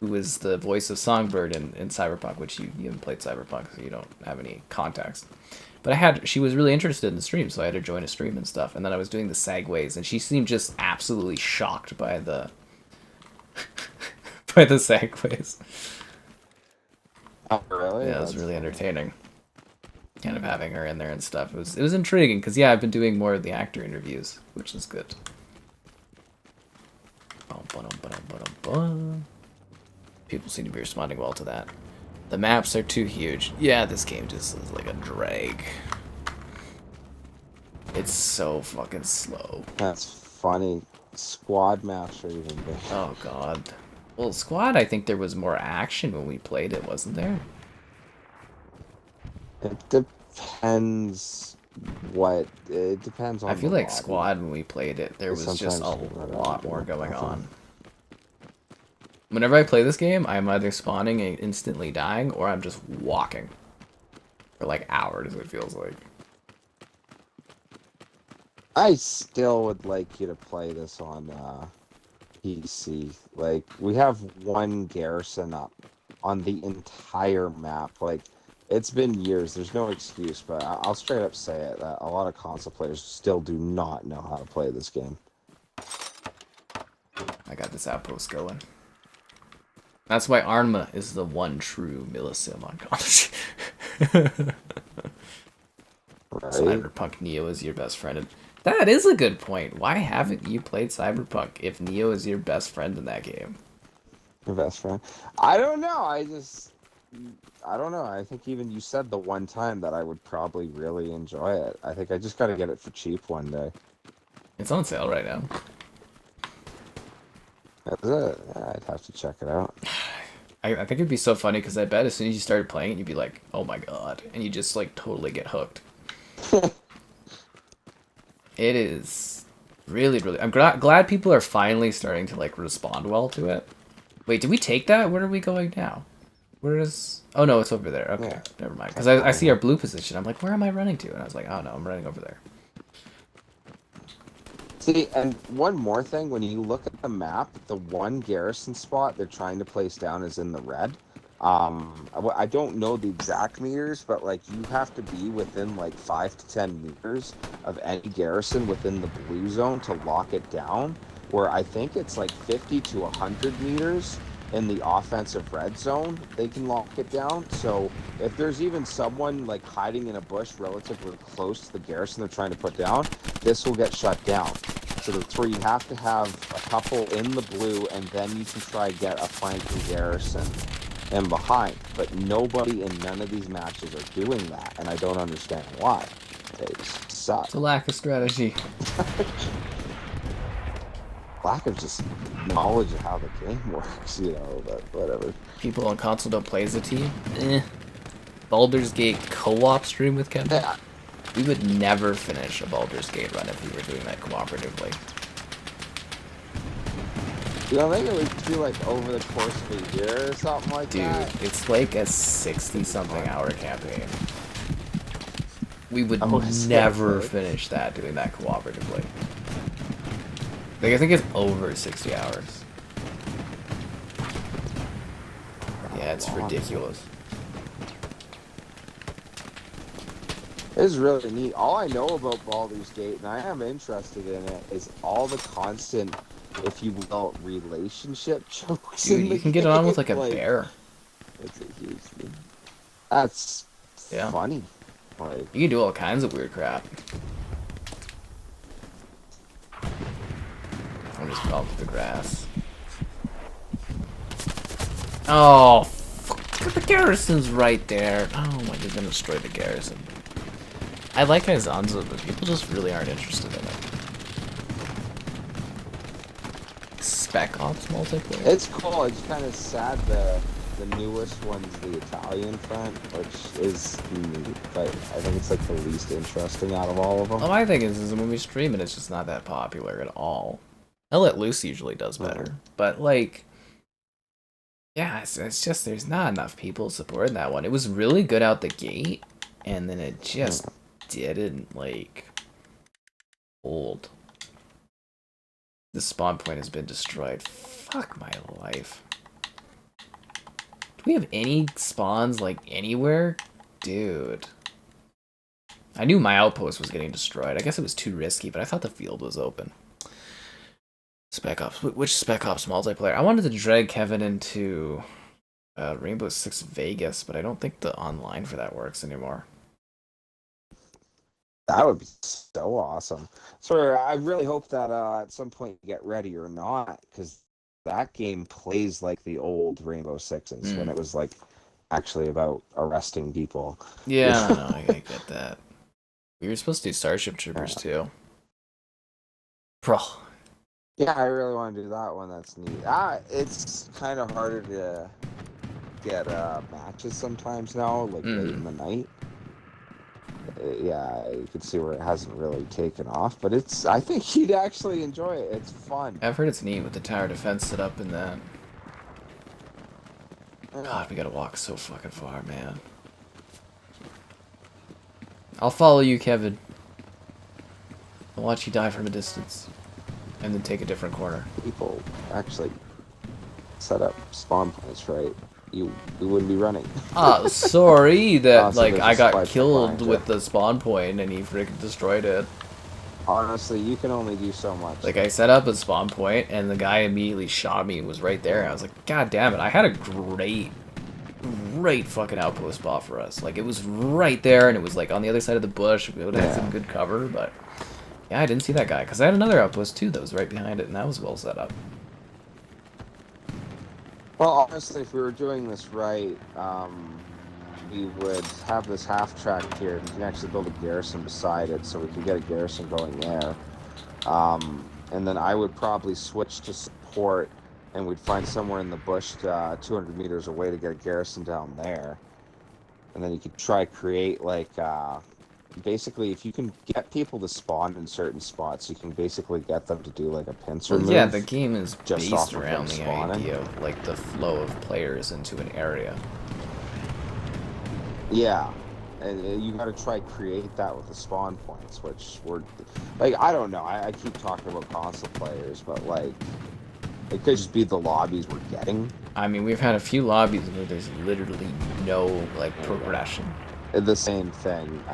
who was the voice of Songbird in Cyberpunk, which you haven't played Cyberpunk, so you don't have any context. But she was really interested in the stream, so I had her join a stream and stuff. And then I was doing the segues, and she seemed just absolutely shocked by the by the segues. Oh, really? Yeah, it was really entertaining. Kind of having her in there and stuff. It was intriguing because I've been doing more of the actor interviews, which is good. People seem to be responding well to that. The maps are too huge. Yeah, this game just is like a drag. It's so fucking slow. That's funny. Squad maps are even big. Oh god. Well, Squad, I think there was more action when we played it, wasn't there? It depends what... It depends on I feel the like lobby. Squad, when we played it, there was just a lot more going on. Whenever I play this game, I'm either spawning and instantly dying, or I'm just walking. For like hours, it feels like. I still would like you to play this on PC. Like, we have one garrison up on the entire map. Like, it's been years. There's no excuse, but I'll straight up say it, that a lot of console players still do not know how to play this game. I got this outpost going. That's why Arma is the one true Millisim on college. Right? Cyberpunk Neo is your best friend. That is a good point. Why haven't you played Cyberpunk if Neo is your best friend in that game? Your best friend? I don't know. I don't know. I think even you said the one time that I would probably really enjoy it. I think I just got to get it for cheap one day. It's on sale right now. Is it? Yeah, I'd have to check it out. I think it'd be so funny because I bet as soon as you started playing it, you'd be like, oh my god. And you just like totally get hooked. It is really, really... I'm glad people are finally starting to like respond well to it. Wait, did we take that? Where are we going now? Where is... Oh no, it's over there. Okay, never mind. Because I see our blue position. I'm like, where am I running to? And I was like, oh no, I'm running over there. See, and one more thing, when you look at the map, the one garrison spot they're trying to place down is in the red. I don't know the exact meters, but like you have to be within like 5 to 10 meters of any garrison within the blue zone to lock it down, where I think it's like 50 to 100 meters in the offensive red zone, they can lock it down. So if there's even someone like hiding in a bush relatively close to the garrison they're trying to put down, this will get shut down. So that's where you have to have a couple in the blue, and then you can try to get a flanking garrison in behind. But nobody in none of these matches are doing that, and I don't understand why. They just suck. It's a lack of strategy. Lack of just knowledge of how the game works, you know, but whatever. People on console don't play as a team? Eh. Baldur's Gate co-op stream with Kevin? Yeah. We would never finish a Baldur's Gate run if we were doing that cooperatively. You don't think it would be like over the course of a year or something like that? Dude, it's like a 60-something hour campaign. We would never finish that doing that cooperatively. Like, I think it's over 60 hours. Yeah, it's ridiculous. It is really neat. All I know about Baldur's Gate, and I am interested in it, is all the constant, if you will, relationship jokes. Dude, you can get on with like a bear. It's a huge thing. That's funny. Like, you can do all kinds of weird crap. I'm just falling through the grass. Oh, fuck. The garrison's right there. Oh my, they're gonna destroy the garrison. I like Izanzo, but people just really aren't interested in it. Spec Ops multiplayer? It's cool. It's kind of sad the newest one's the Italian front, which is neat, but I think it's like the least interesting out of all of them. Well, my thing is when we stream it, it's just not that popular at all. I Let Loose usually does better, but like, yeah, it's just there's not enough people supporting that one. It was really good out the gate, and then it just didn't like hold. The spawn point has been destroyed. Fuck my life. Do we have any spawns like anywhere? Dude. I knew my outpost was getting destroyed. I guess it was too risky, but I thought the field was open. Spec Ops. Which Spec Ops multiplayer? I wanted to drag Kevin into Rainbow Six Vegas, but I don't think the online for that works anymore. That would be so awesome. So I really hope that at some point you get ready or not, because that game plays like the old Rainbow Sixes when it was like actually about arresting people. Yeah, no, I get that. We were supposed to do Starship Troopers too. Bro. Yeah, I really want to do that one. That's neat. It's kind of harder to get matches sometimes now, like late in the night. Yeah, you can see where it hasn't really taken off, but I think you'd actually enjoy it. It's fun. I've heard it's neat with the tower defense set up in that. God, we gotta walk so fucking far, man. I'll follow you, Kevin. I'll watch you die from a distance. And then take a different corner. People actually set up spawn points, right? You wouldn't be running. Sorry that so like I got killed point, with the spawn point and he freaking destroyed it. Honestly, you can only do so much. Like I set up a spawn point and the guy immediately shot me and was right there. I was like, God damn it! I had a great fucking outpost spot for us. Like it was right there and it was like on the other side of the bush. We would have had some good cover, but yeah, I didn't see that guy because I had another outpost too that was right behind it and that was well set up. Well, honestly, if we were doing this right, we would have this half track here. We can actually build a garrison beside it, so we can get a garrison going there. And then I would probably switch to support, and we'd find somewhere in the bush 200 meters away to get a garrison down there. And then you could try create like basically, if you can get people to spawn in certain spots, you can basically get them to do like a pincer move. Yeah, the game is just based around the idea of like the flow of players into an area. Yeah, and you got to try create that with the spawn points, which were like, I don't know. I keep talking about console players, but like it could just be the lobbies we're getting. I mean, we've had a few lobbies where there's literally no like progression. The same thing.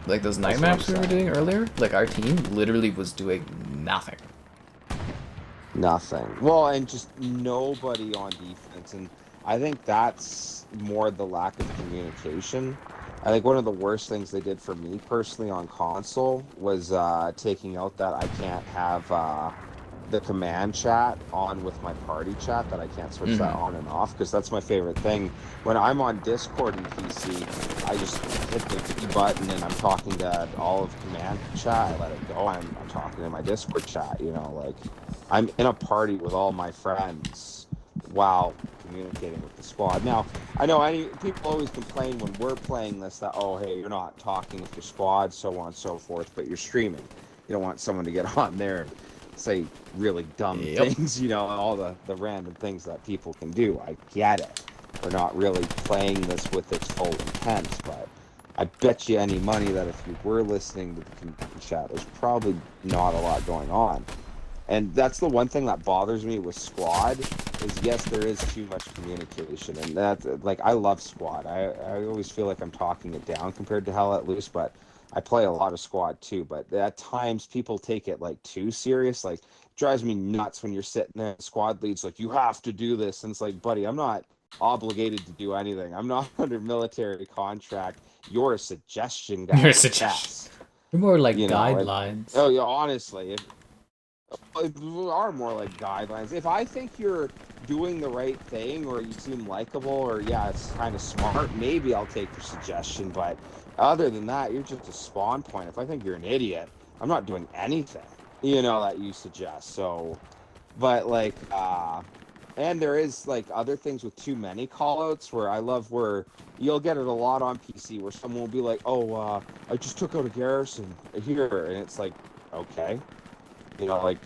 Like those night maps we were doing earlier, like our team literally was doing nothing. Nothing. Well, and just nobody on defense, and I think that's more the lack of communication. I think one of the worst things they did for me personally on console was taking out that I can't have the command chat on with my party chat, that I can't switch that on and off, because that's my favorite thing. When I'm on Discord and PC, I just hit the B button and I'm talking to all of command chat. I let it go. I'm talking to my Discord chat, you know, like I'm in a party with all my friends while communicating with the squad. Now, I know people always complain when we're playing this that, oh, hey, you're not talking with your squad, so on and so forth, but you're streaming. You don't want someone to get on there and say really dumb things, you know, all the random things that people can do. I get it. We're not really playing this with its full intent, but I bet you any money that if you were listening to the command chat, there's probably not a lot going on. And that's the one thing that bothers me with Squad, is yes, there is too much communication. And that's, like, I love Squad. I always feel like I'm talking it down compared to Hell Let Loose, but I play a lot of squad too, but at times people take it like too serious. Like, drives me nuts when you're sitting there, squad leads like, you have to do this, and it's like, buddy, I'm not obligated to do anything. I'm not under military contract. You're a suggestion guy. You're a suggestion. You're more like guidelines. Oh yeah, honestly, if are more like guidelines. If I think you're doing the right thing, or you seem likable, or yeah, it's kind of smart, maybe I'll take your suggestion. But other than that, you're just a spawn point. If I think you're an idiot, I'm not doing anything, that you suggest. So, but like, and there is like other things with too many callouts where I love where you'll get it a lot on PC where someone will be like, oh, I just took out a garrison here, and it's like, okay. Like,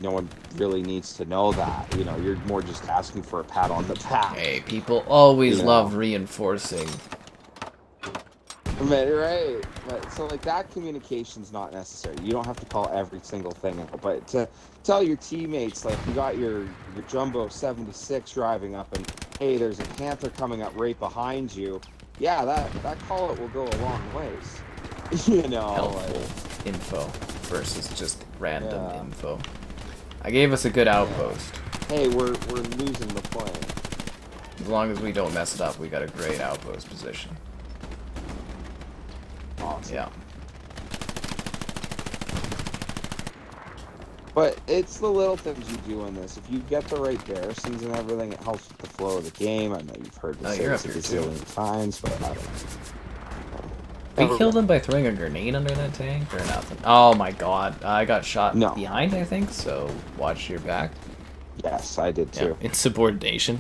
no one really needs to know that. You're more just asking for a pat on the back. Hey, people always love reinforcing. Right. But, so, like, that communication's not necessary. You don't have to call every single thing out. But to tell your teammates, like, you got your Jumbo 76 driving up, and, hey, there's a Panther coming up right behind you. Yeah, that call-out will go a long ways. Helpful info versus just random info. I gave us a good outpost. Hey, we're losing the plane. As long as we don't mess it up, we got a great outpost position. Awesome. Yeah. But it's the little things you do in this. If you get the right garrisons and everything, it helps with the flow of the game. I know you've heard me say this a gazillion times, but I don't know. We killed him by throwing a grenade under that tank or nothing? Oh my god. I got shot behind, I think, so watch your back. Yes, I did too. Yeah, insubordination.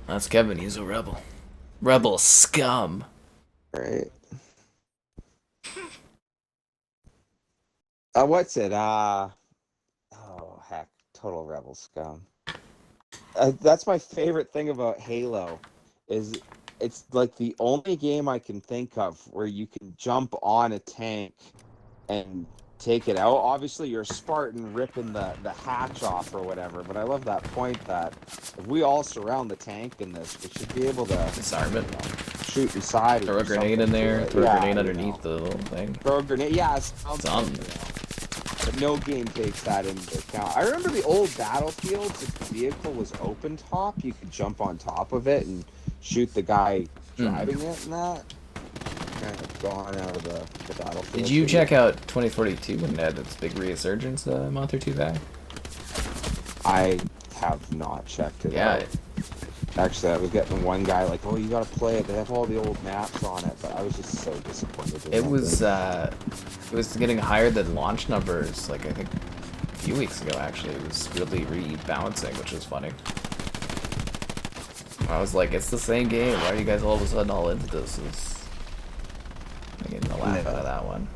That's Kevin, he's a rebel. Rebel scum. Right. What's it? Oh, heck. Total rebel scum. That's my favorite thing about Halo, is it's like the only game I can think of where you can jump on a tank and take it out. Obviously, you're a Spartan ripping the hatch off or whatever, but I love that point that if we all surround the tank in this, we should be able to disarm it. Shoot inside. Throw a grenade in there. Throw a grenade underneath the little thing. Throw a grenade. Yeah, it's something. But no game takes that into account. I remember the old Battlefields, if the vehicle was open top, you could jump on top of it and shoot the guy driving it and that. Kind of gone out of the Battlefield. Did you check out 2042 when it had its big resurgence a month or two back? I have not checked it out. Actually, I was getting one guy like, oh, you gotta play it. They have all the old maps on it, but I was just so disappointed. It was getting higher than launch numbers, like I think a few weeks ago actually. It was really rebalancing, which was funny. I was like, it's the same game. Why are you guys all of a sudden all into this? I'm getting a laugh out of that one.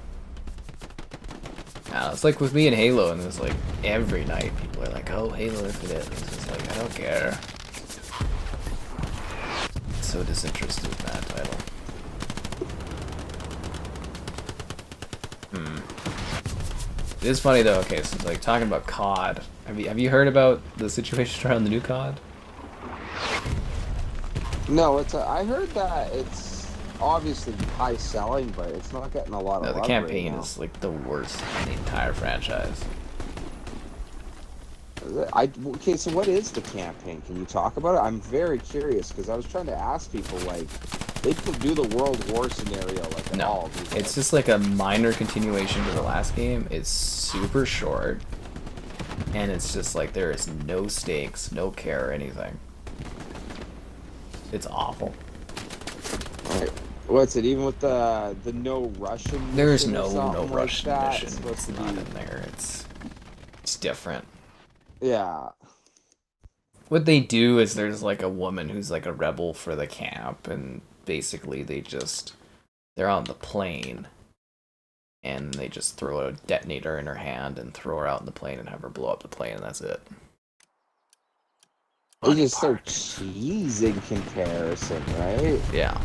Yeah, it's like with me and Halo, and it's like every night people are like, oh, Halo Infinite. It's just like, I don't care. So disinterested in that title. It is funny though. Okay, so it's like talking about COD. Have you heard about the situation around the new COD? No, I heard that it's obviously high selling, but it's not getting a lot of love. The campaign is like the worst in the entire franchise. Okay, so what is the campaign? Can you talk about it? I'm very curious because I was trying to ask people, like, they could do the World War scenario like at all. It's just like a minor continuation to the last game. It's super short, and it's just like there is no stakes, no care or anything. It's awful. Right. What's it? Even with the no Russian? There's no Russian like mission. It's not in there. It's different. Yeah. What they do is there's like a woman who's like a rebel for the camp, and basically they're on the plane, and they just throw a detonator in her hand and throw her out in the plane and have her blow up the plane, and that's it. It's just so cheese in comparison, right? Yeah.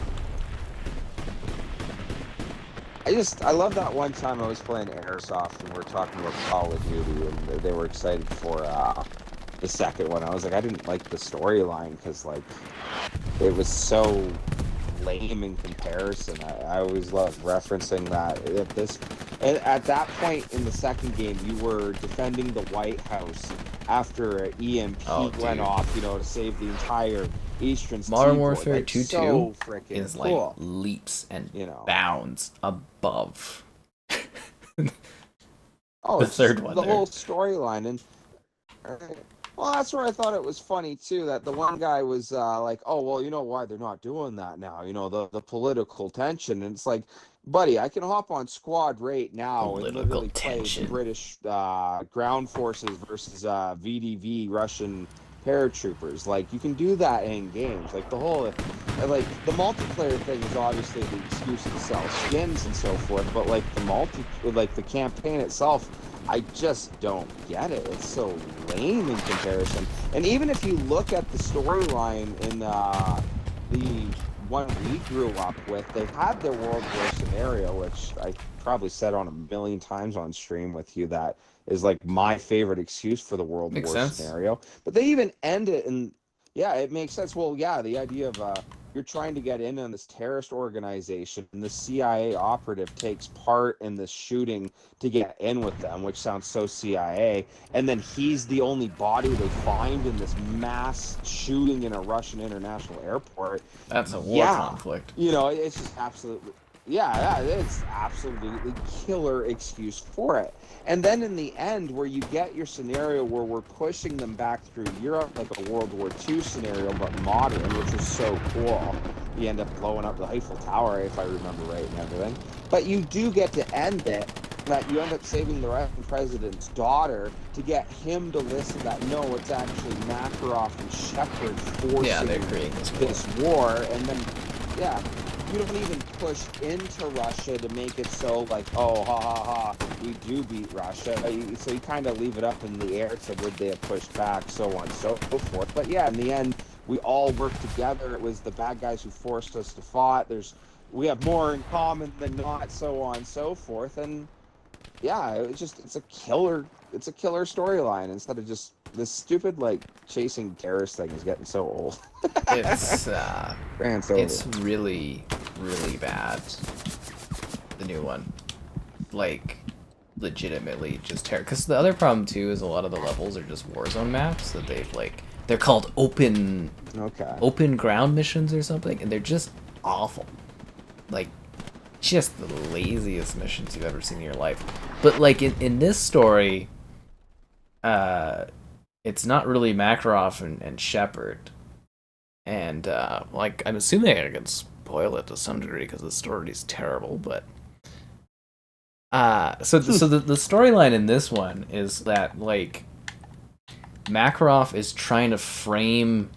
I love that one time I was playing Airsoft and we were talking about Call of Duty and they were excited for the second one. I was like, I didn't like the storyline because like it was so lame in comparison. I always love referencing that. At that point in the second game, you were defending the White House after an EMP went off, to save the entire Eastern Seaboard. Modern Warfare 2 so freaking is cool. like leaps and bounds above the third one. The whole storyline, and well, that's where I thought it was funny too. That the one guy was like, "Oh, well, you know why they're not doing that now? The political tension." And it's like, buddy, I can hop on squad right now and literally play the British ground forces versus VDV Russian paratroopers. Like, you can do that in games. Like, the multiplayer thing is obviously the excuse to sell skins and so forth. But like the campaign itself, I just don't get it. It's so lame in comparison. And even if you look at the storyline in the one we grew up with, they had their World War scenario, which I probably said on a million times on stream with you, that is like my favorite excuse for the World War scenario. But they even end it, and yeah, it makes sense. Well, yeah, the idea of you're trying to get in on this terrorist organization, and the CIA operative takes part in this shooting to get in with them, which sounds so CIA. And then he's the only body they find in this mass shooting in a Russian international airport. That's a war conflict. It's just absolutely... Yeah, it's absolutely killer excuse for it. And then in the end, where you get your scenario where we're pushing them back through Europe, like a World War II scenario, but modern, which is so cool. You end up blowing up the Eiffel Tower, if I remember right, and everything. But you do get to end it, that you end up saving the Russian president's daughter to get him to listen that, no, it's actually Makarov and Shepard forcing this war. And then, you don't even push into Russia to make it so like, oh, ha ha ha, we do beat Russia. So you kind of leave it up in the air to would they have pushed back, so on and so forth. But yeah, in the end, we all worked together. It was the bad guys who forced us to fight. We have more in common than not, so on and so forth. And yeah, it's a killer storyline instead of just this stupid like chasing terrorist thing is getting so old. It's really, really bad. The new one, like, legitimately just terror. Because the other problem too is a lot of the levels are just Warzone maps that they're called open ground missions or something, and they're just awful. Like, just the laziest missions you've ever seen in your life. But like in this story, it's not really Makarov and Shepard, and like, I'm assuming I can spoil it to some degree because the story is terrible. But so the storyline in this one is that like Makarov is trying to frame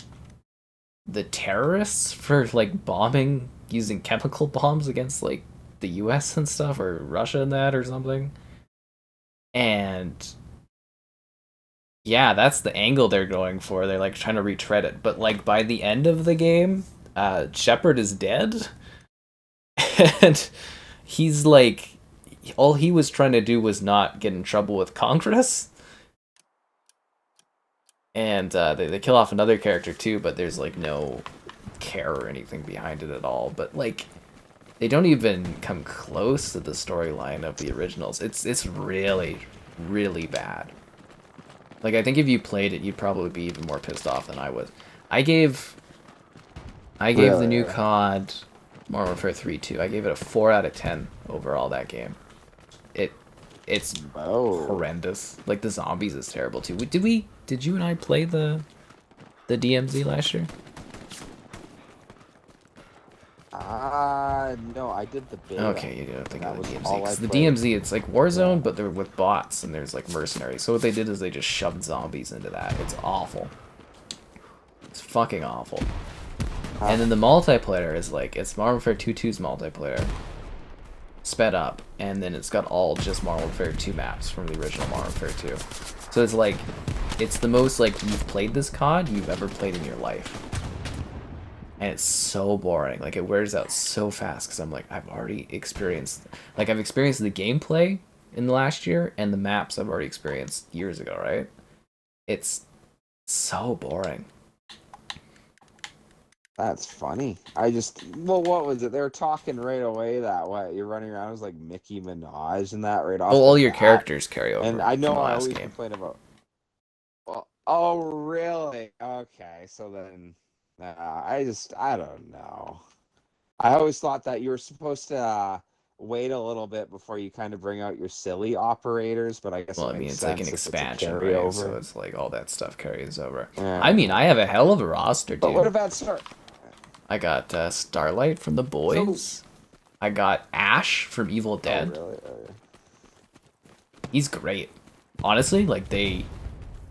the terrorists for like bombing using chemical bombs against like the US and stuff, or Russia and that or something. And yeah, that's the angle they're going for. They're like trying to retread it. But like by the end of the game, Shepard is dead. And he's like, all he was trying to do was not get in trouble with Congress. And they kill off another character too, but there's like no care or anything behind it at all. But like, they don't even come close to the storyline of the originals. It's really, really bad. Like, I think if you played it, you'd probably be even more pissed off than I was. I gave the new COD, Modern Warfare 3 2, I gave it a 4 out of 10 overall, that game. It's horrendous. Like, the zombies is terrible too. Did you and I play the DMZ last year? No, I did the beta. Okay, you don't think of the DMZ. 'Cause the DMZ, it's like Warzone, but they're with bots, and there's like mercenaries. So what they did is they just shoved zombies into that. It's awful. It's fucking awful. And then the multiplayer is like, it's Modern Warfare 2's multiplayer sped up, and then it's got all just Modern Warfare 2 maps from the original Modern Warfare 2. So it's like, it's the most like you've played this COD you've ever played in your life. And it's so boring. Like, it wears out so fast because I'm like, I've already experienced... Like, I've experienced the gameplay in the last year, and the maps I've already experienced years ago, right? It's so boring. That's funny. Well, what was it? They were talking right away that what you're running around as like Mickey Minaj and that right Well, off the all your bat. characters carry And over I from know the I last always game. complain about. Well, oh, really? Okay, so then, I don't know. I always thought that you were supposed to wait a little bit before you kind of bring out your silly operators, but I guess Well, it I mean, makes it's like an sense if it's a expansion, right? So carryover. it's like all that stuff carries over. I mean, Yeah. I have a hell of a roster, But what dude. about Star? I got Starlight from The So, Boys. I got Ash from Evil oh, Dead. really? He's great. Honestly, like they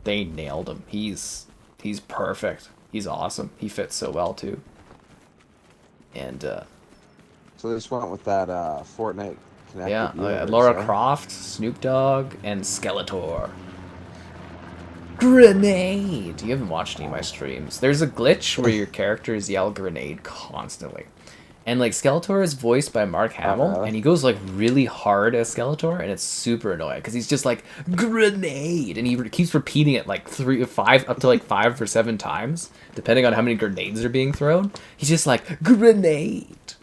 nailed him. He's perfect. He's awesome. He fits so well too. And So they just went with that Fortnite yeah, connected universe, Laura eh? Croft, Snoop Dogg, and Skeletor. Grenade! You haven't watched any of my streams. There's a glitch where your characters yell grenade constantly. And like Skeletor is voiced by Mark Oh, Hamill, really? and he goes like really hard as Skeletor, and it's super annoying because he's just like grenade, and he keeps repeating it like 5 or 7 times, depending on how many grenades are being thrown. He's just like grenade,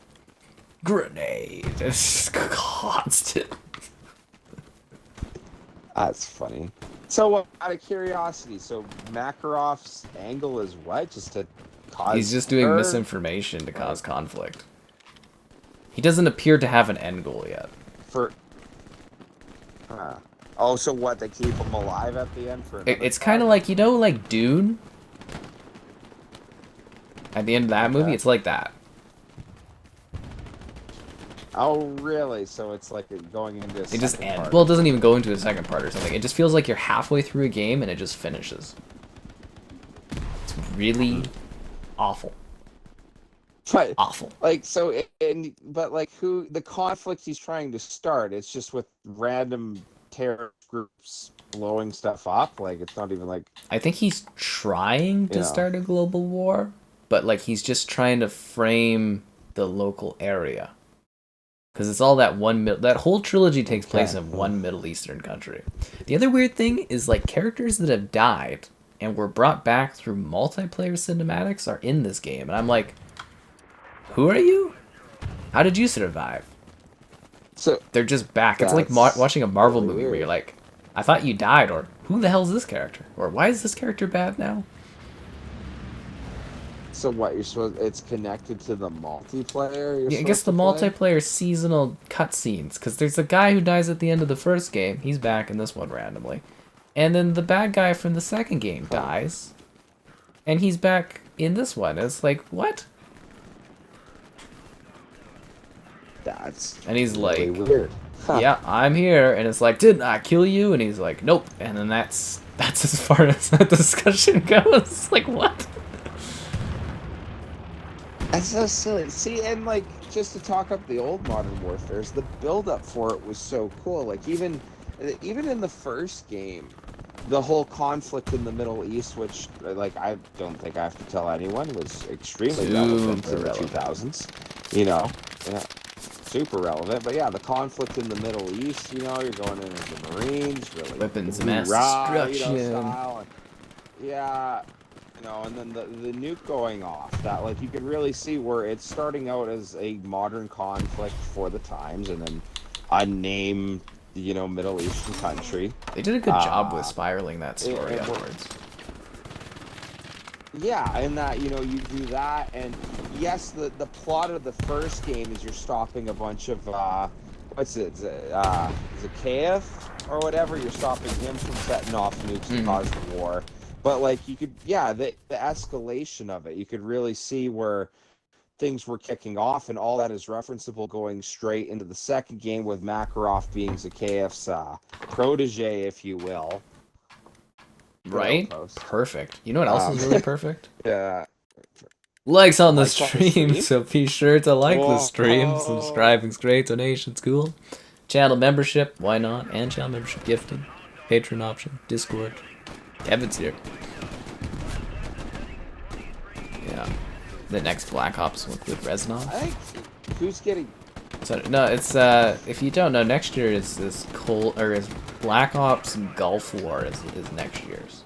grenade. It's just constant. That's funny. So, out of curiosity, so Makarov's angle is what? Just to cause He's just doing terror? misinformation to cause conflict. He doesn't appear to have an end goal yet. For oh, so what? They keep him alive at the end for another It's kind of like, you know, like Dune? At the end of that movie, it's like that. Oh, really? So it's like going into a It just second ends. part. Well, it doesn't even go into a second part or something. It just feels like you're halfway through a game and it just finishes. It's really awful. But, Awful. like, so, but like, who the conflict he's trying to start? It's just with random terrorist groups blowing stuff up. Like, it's not even like. I think he's trying to Yeah. start a global war, but like he's just trying to frame the local area. Because it's all that that whole trilogy takes place in one Middle Eastern country. The other weird thing is like characters that have died and were brought back through multiplayer cinematics are in this game, and I'm like, who are you? How did you survive? So they're just back. It's like watching a Marvel movie where you're like, I thought you died, or who the hell is this character, or why is this character bad now? So what you're supposed? It's connected to the multiplayer. Yeah, I guess the multiplayer seasonal cutscenes, because there's a guy who dies at the end of the first game. He's back in this one randomly, and then the bad guy from the second game dies, and he's back in this one. It's like, what? That's and he's really like, weird. Yeah, I'm here, and it's like, didn't I kill you? And he's like, nope. And then that's as far as that discussion goes. Like, what? That's so silly. See, and like, just to talk up the old Modern Warfares, the build-up for it was so cool. Like, even in the first game, the whole conflict in the Middle East, which, like, I don't think I have to tell anyone, was extremely relevant in the 2000s. You know, yeah, super relevant. But yeah, the conflict in the Middle East, you know, you're going in as the Marines, really. Weapons of mass destruction. You know, style. Yeah. You know, and then the nuke going off, that, like, you could really see where it's starting out as a modern conflict for the times, and then unnamed, you know, Middle Eastern country. They did a good job with spiraling that story upwards. Yeah, and that, you know, you do that, and yes, the plot of the first game is you're stopping a bunch of, what's it, Zakhaev or whatever, you're stopping him from setting off nukes to cause the war. But, like, you could, yeah, the escalation of it, you could really see where things were kicking off, and all that is referenceable going straight into the second game with Makarov being Zakhaev's protege, if you will. Right? Perfect. You know what else is really perfect? Yeah. Likes on the stream, so be sure to like the stream. Subscribing's great, donation's cool. Channel membership, why not? And channel membership gifting. Patreon option, Discord. Kevin's here. Yeah. The next Black Ops will include Reznov. I think who's getting? So, no, it's if you don't know, next year is this is Black Ops Gulf War is next year's.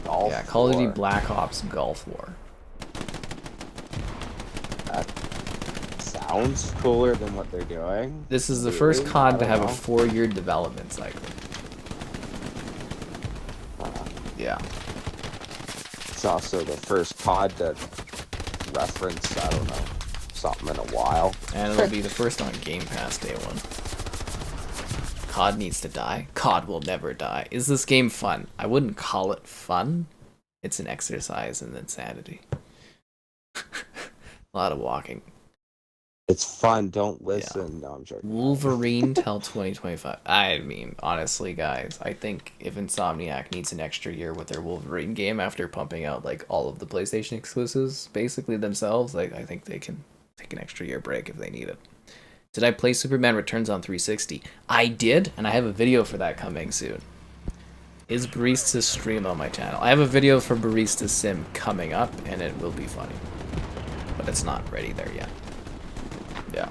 Gulf Gulf Yeah, Call of Duty War. Black Ops Gulf War. That sounds cooler than what they're doing. This is the Really? first COD to I have don't a know. 4-year development cycle. Yeah. It's also the first COD to reference, I don't know, something in a while. And it'll be the first on Game Pass day one. COD needs to die. COD will never die. Is this game fun? I wouldn't call it fun. It's an exercise in insanity. A lot of walking. It's fun, don't listen. Yeah. No, I'm joking. Wolverine till 2025. I mean, honestly, guys, I think if Insomniac needs an extra year with their Wolverine game after pumping out like all of the PlayStation exclusives basically themselves, like I think they can take an extra year break if they need it. Did I play Superman Returns on 360? I did, and I have a video for that coming soon. Is Barista's stream on my channel? I have a video for Barista Sim coming up, and it will be funny. But it's not ready there yet. Yeah.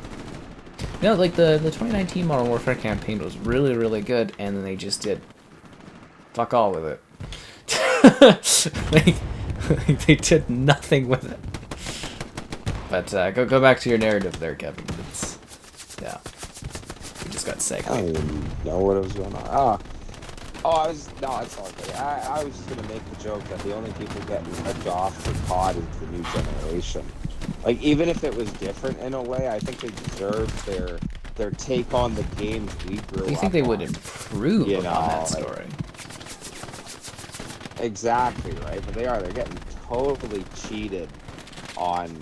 You know, like the 2019 Modern Warfare campaign was really, really good, and then they just did fuck all with it. like, they did nothing with it. But go back to your narrative there, Kevin. It's, yeah. We just got segued. I don't even know what was going on. No, it's all good. I was just gonna make the joke that the only people getting ripped off for COD is the new generation. Like, even if it was different in a way, I think they deserve their take on the games we grew up on. You think they would improve on that story? Exactly, right? But they're getting totally cheated on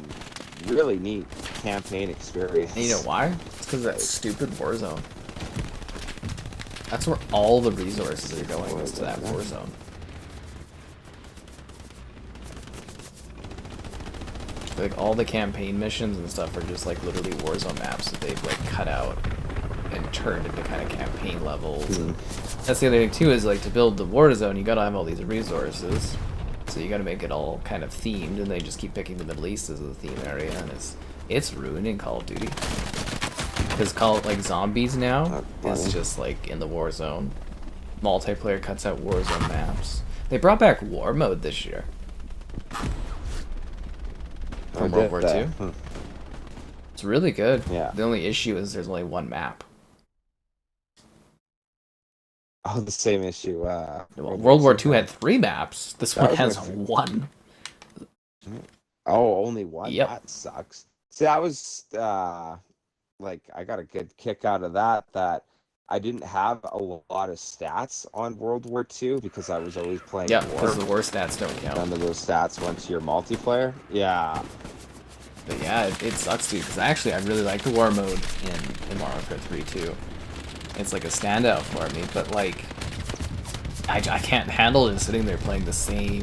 really neat campaign experience. And you know why? It's because of that stupid Warzone. That's where all the resources are going, is to that Warzone. Like, all the campaign missions and stuff are just, like, literally Warzone maps that they've, like, cut out and turned into kind of campaign levels. And that's the other thing, too, is, like, to build the Warzone, you gotta have all these resources. So you gotta make it all kind of themed, and they just keep picking the Middle East as the theme area, and it's ruining Call of Duty. Because like, Zombies now is just, like, in the Warzone. Multiplayer cuts out Warzone maps. They brought back War Mode this year. From World War II. It's really good. Yeah. The only issue is there's only one map. Oh, the same issue. World War II had 3 maps. This one has 1. Oh, only 1? Yep. That sucks. See, I was, like, I got a good kick out of that I didn't have a lot of stats on World War II because I was always playing Yeah, War. because the war stats don't count. None of those stats went to your multiplayer. Yeah. But yeah, it sucks, dude, because actually I really like the War Mode in Modern Warfare 3, too. It's like a standout for me, but like, I can't handle it sitting there playing the same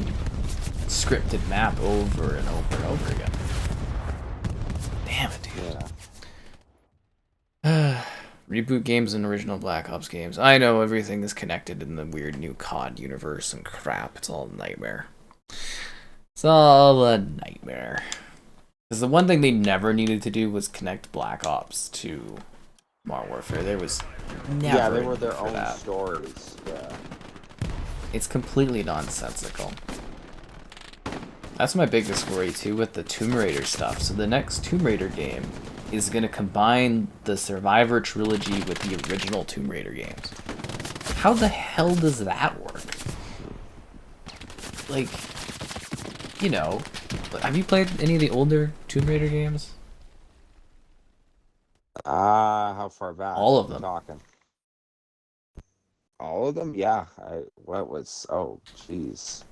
scripted map over and over and over again. Damn it, dude. Yeah. Reboot games and original Black Ops games. I know everything is connected in the weird new COD universe and crap. It's all a nightmare. It's all a nightmare. Because the one thing they never needed to do was connect Black Ops to Modern Warfare. There was never. Yeah, they were their own that. stories. Yeah. It's completely nonsensical. That's my biggest worry too with the Tomb Raider stuff. So the next Tomb Raider game is going to combine the Survivor trilogy with the original Tomb Raider games. How the hell does that work? Like, you know, have you played any of the older Tomb Raider games? How far back? All of them. Talking. All of them? Yeah. Oh, jeez.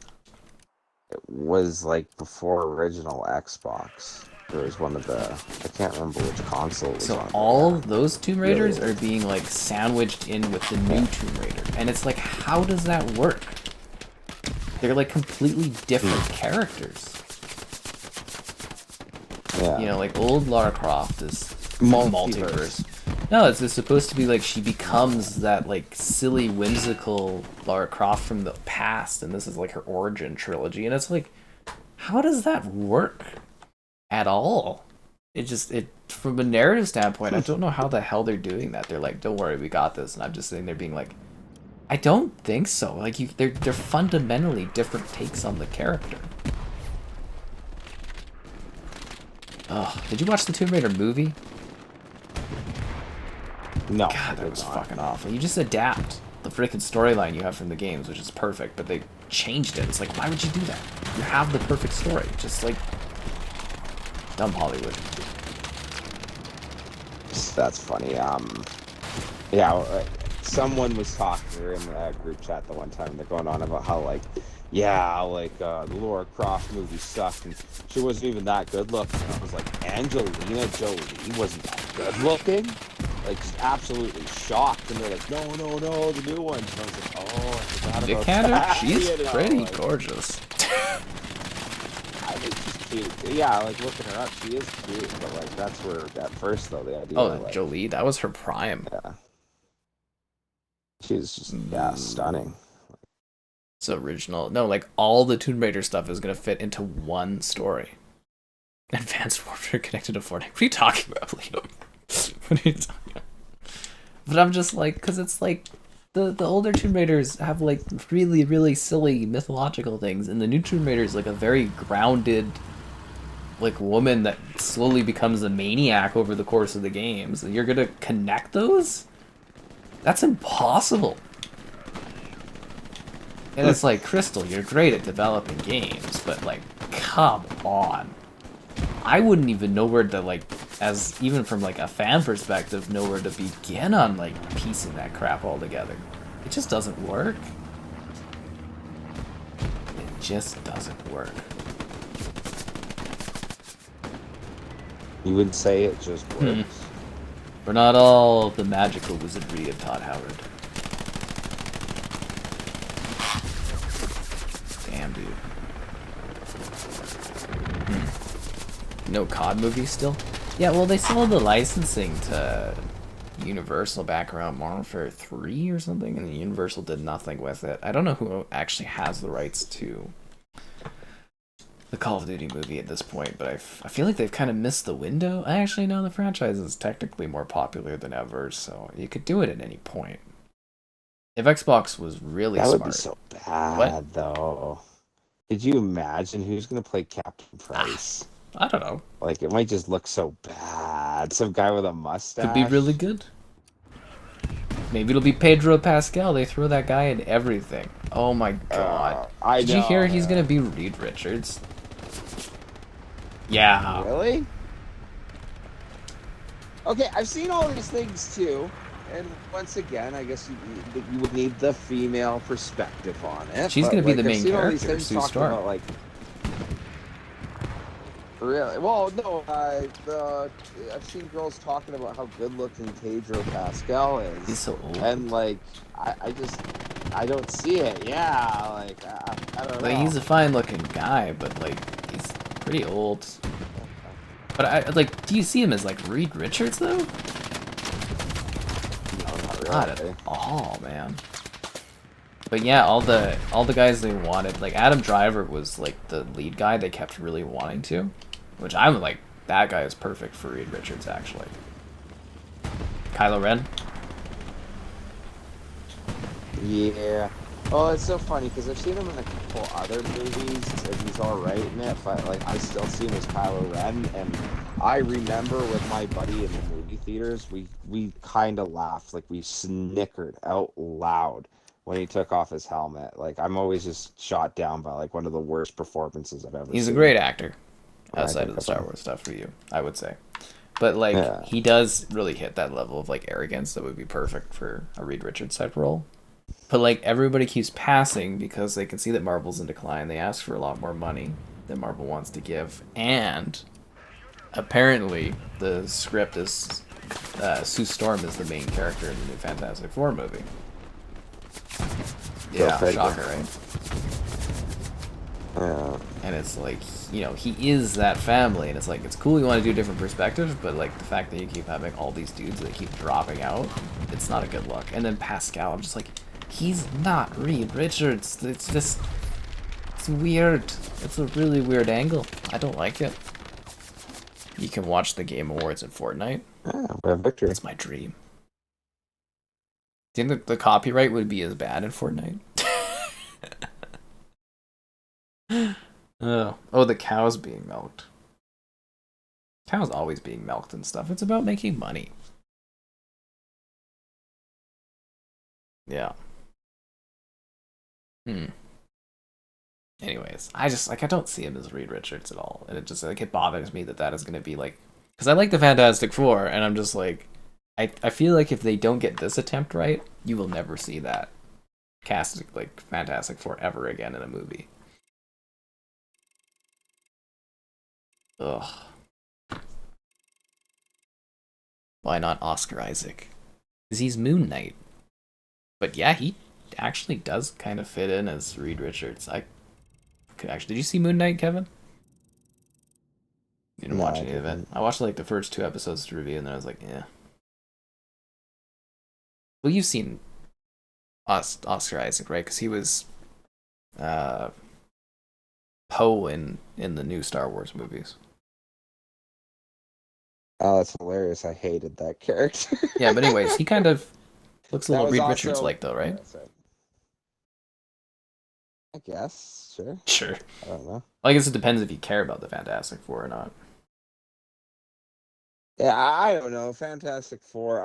It was like before original Xbox. There was one of the, I can't remember which console it was So on. all those Tomb Raiders are being like sandwiched in with the new Tomb Raider. And it's like, how does that work? They're like completely different characters. Yeah. You know, like old Lara Croft is multiverse. No, it's supposed to be like she becomes that like silly, whimsical Lara Croft from the past, and this is like her origin trilogy, and it's like, how does that work at all? It from a narrative standpoint, I don't know how the hell they're doing that. They're like, don't worry, we got this, and I'm just sitting there being like, I don't think so. Like they're fundamentally different takes on the character. Oh, did you watch the Tomb Raider movie? No, God, that was fucking awful. You just adapt the freaking storyline you have from the games, which is perfect, but they changed it. It's like, why would you do that? You have the perfect story. Just like dumb Hollywood. That's funny. Yeah, someone was talking, we were in the group chat the one time, they're going on about how, like, yeah, like, the Laura Croft movie sucked, and she wasn't even that good looking. And I was like, Angelina Jolie wasn't that good looking? Like, just absolutely shocked. And they're like, no, the new one. And I was like, oh, I forgot about that. She's pretty like, gorgeous. I think she's cute. Yeah, like, looking her up, she is cute. But, like, that's where, at first, though, the idea Oh, like, Jolie, that was her prime. Yeah. She's just, yeah, stunning. It's original. No, like, all the Tomb Raider stuff is going to fit into one story. Advanced Warfare connected to Fortnite. What are you talking about, Liam? What are you talking about? But I'm just like, because it's like, the older Tomb Raiders have, like, really, really silly mythological things, and the new Tomb Raider is, like, a very grounded, like, woman that slowly becomes a maniac over the course of the games. And you're going to connect those? That's impossible. And it's like, Crystal, you're great at developing games, but, like, come on. I wouldn't even know where to, like, as even from, like, a fan perspective, know where to begin on, like, piecing that crap all together. It just doesn't work. It just doesn't work. You would say it just works? We're not all the magical wizardry of Todd Howard. Damn, dude. No COD movie still? Yeah, well, they sold the licensing to Universal back around Modern Warfare 3 or something, and Universal did nothing with it. I don't know who actually has the rights to the Call of Duty movie at this point, but I feel like they've kind of missed the window. I actually know the franchise is technically more popular than ever, so you could do it at any point. If Xbox was really smart... That would be so bad, though. Could you imagine who's going to play Captain Price? I don't know. Like, it might just look so bad. Some guy with a mustache. Could be really good. Maybe it'll be Pedro Pascal. They throw that guy in everything. Oh my god. Did you hear he's going to be Reed Richards? Yeah. Really? Okay, I've seen all these things too. And once again, I guess you would need the female perspective on it. She's going to be the main character, Sue Storm. About, like, really? Well, no. I've seen girls talking about how good-looking Pedro Pascal is. He's so old. And like, I don't see it. Yeah, like I don't know. Like, he's a fine-looking guy, but like, he's pretty old. But I like, do you see him as like Reed Richards though? No, not really. Not at all, man. But yeah, all the guys they wanted, like Adam Driver was like the lead guy they kept really wanting to, which I'm like, that guy is perfect for Reed Richards actually. Kylo Ren. Yeah. Oh, it's so funny because I've seen him in a couple other movies and he's all right in it, but like I still see him as Kylo Ren. And I remember with my buddy in the movie theaters, we kind of laughed, like we snickered out loud when he took off his helmet. Like, I'm always just shot down by like one of the worst performances I've ever seen. He's a great actor outside of the Star Wars stuff for you, I would say. But like, he does really hit that level of like arrogance that would be perfect for a Reed Richards type role. But like, everybody keeps passing because they can see that Marvel's in decline. They ask for a lot more money than Marvel wants to give, and apparently the script is Sue Storm is the main character in the new Fantastic Four movie. Yeah, shocker, right? Yeah. And it's like, you know, he is that family, and it's like, it's cool you want to do a different perspective, but like the fact that you keep having all these dudes that keep dropping out, it's not a good look. And then Pascal, I'm just like, he's not Reed Richards. It's just, it's weird. It's a really weird angle. I don't like it. You can watch the Game Awards in Fortnite. Yeah, we have victory. It's my dream. Do you think the copyright would be as bad in Fortnite? Oh, the cow's being milked. Cow's always being milked and stuff. It's about making money. Yeah. Anyways, I don't see him as Reed Richards at all, and it bothers me that is going to be like, because I like the Fantastic Four, and I'm just like, I feel like if they don't get this attempt right, you will never see that cast like Fantastic Four ever again in a movie. Ugh. Why not Oscar Isaac? Because he's Moon Knight. But yeah, he actually does kind of fit in as Reed Richards. Did you see Moon Knight, Kevin? You didn't watch any of it. I watched like the first 2 episodes to review, and then I was like, yeah. Well, you've seen Oscar Isaac, right? Because he was Poe in the new Star Wars movies. Oh, that's hilarious. I hated that character. Yeah, but anyways, he kind of looks a little Reed Richards like, though, right? I guess, sure. Sure. I don't know. Well, I guess it depends if you care about the Fantastic Four or not. Yeah, I don't know. Fantastic Four.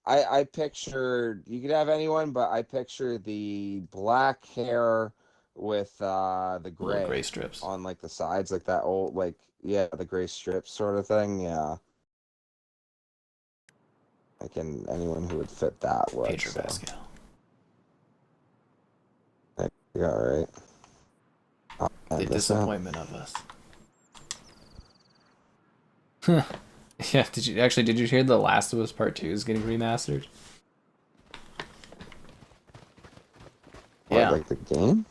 I picture, you could have anyone, but I picture the black hair with the gray strips on like the sides, like that old, like, yeah, the gray strips sort of thing. Yeah. Like anyone who would fit that would. Pedro Pascal. Yeah, right. The disappointment of us. Huh. Yeah, did you hear The Last of Us Part 2 is getting remastered? Yeah. Like the game?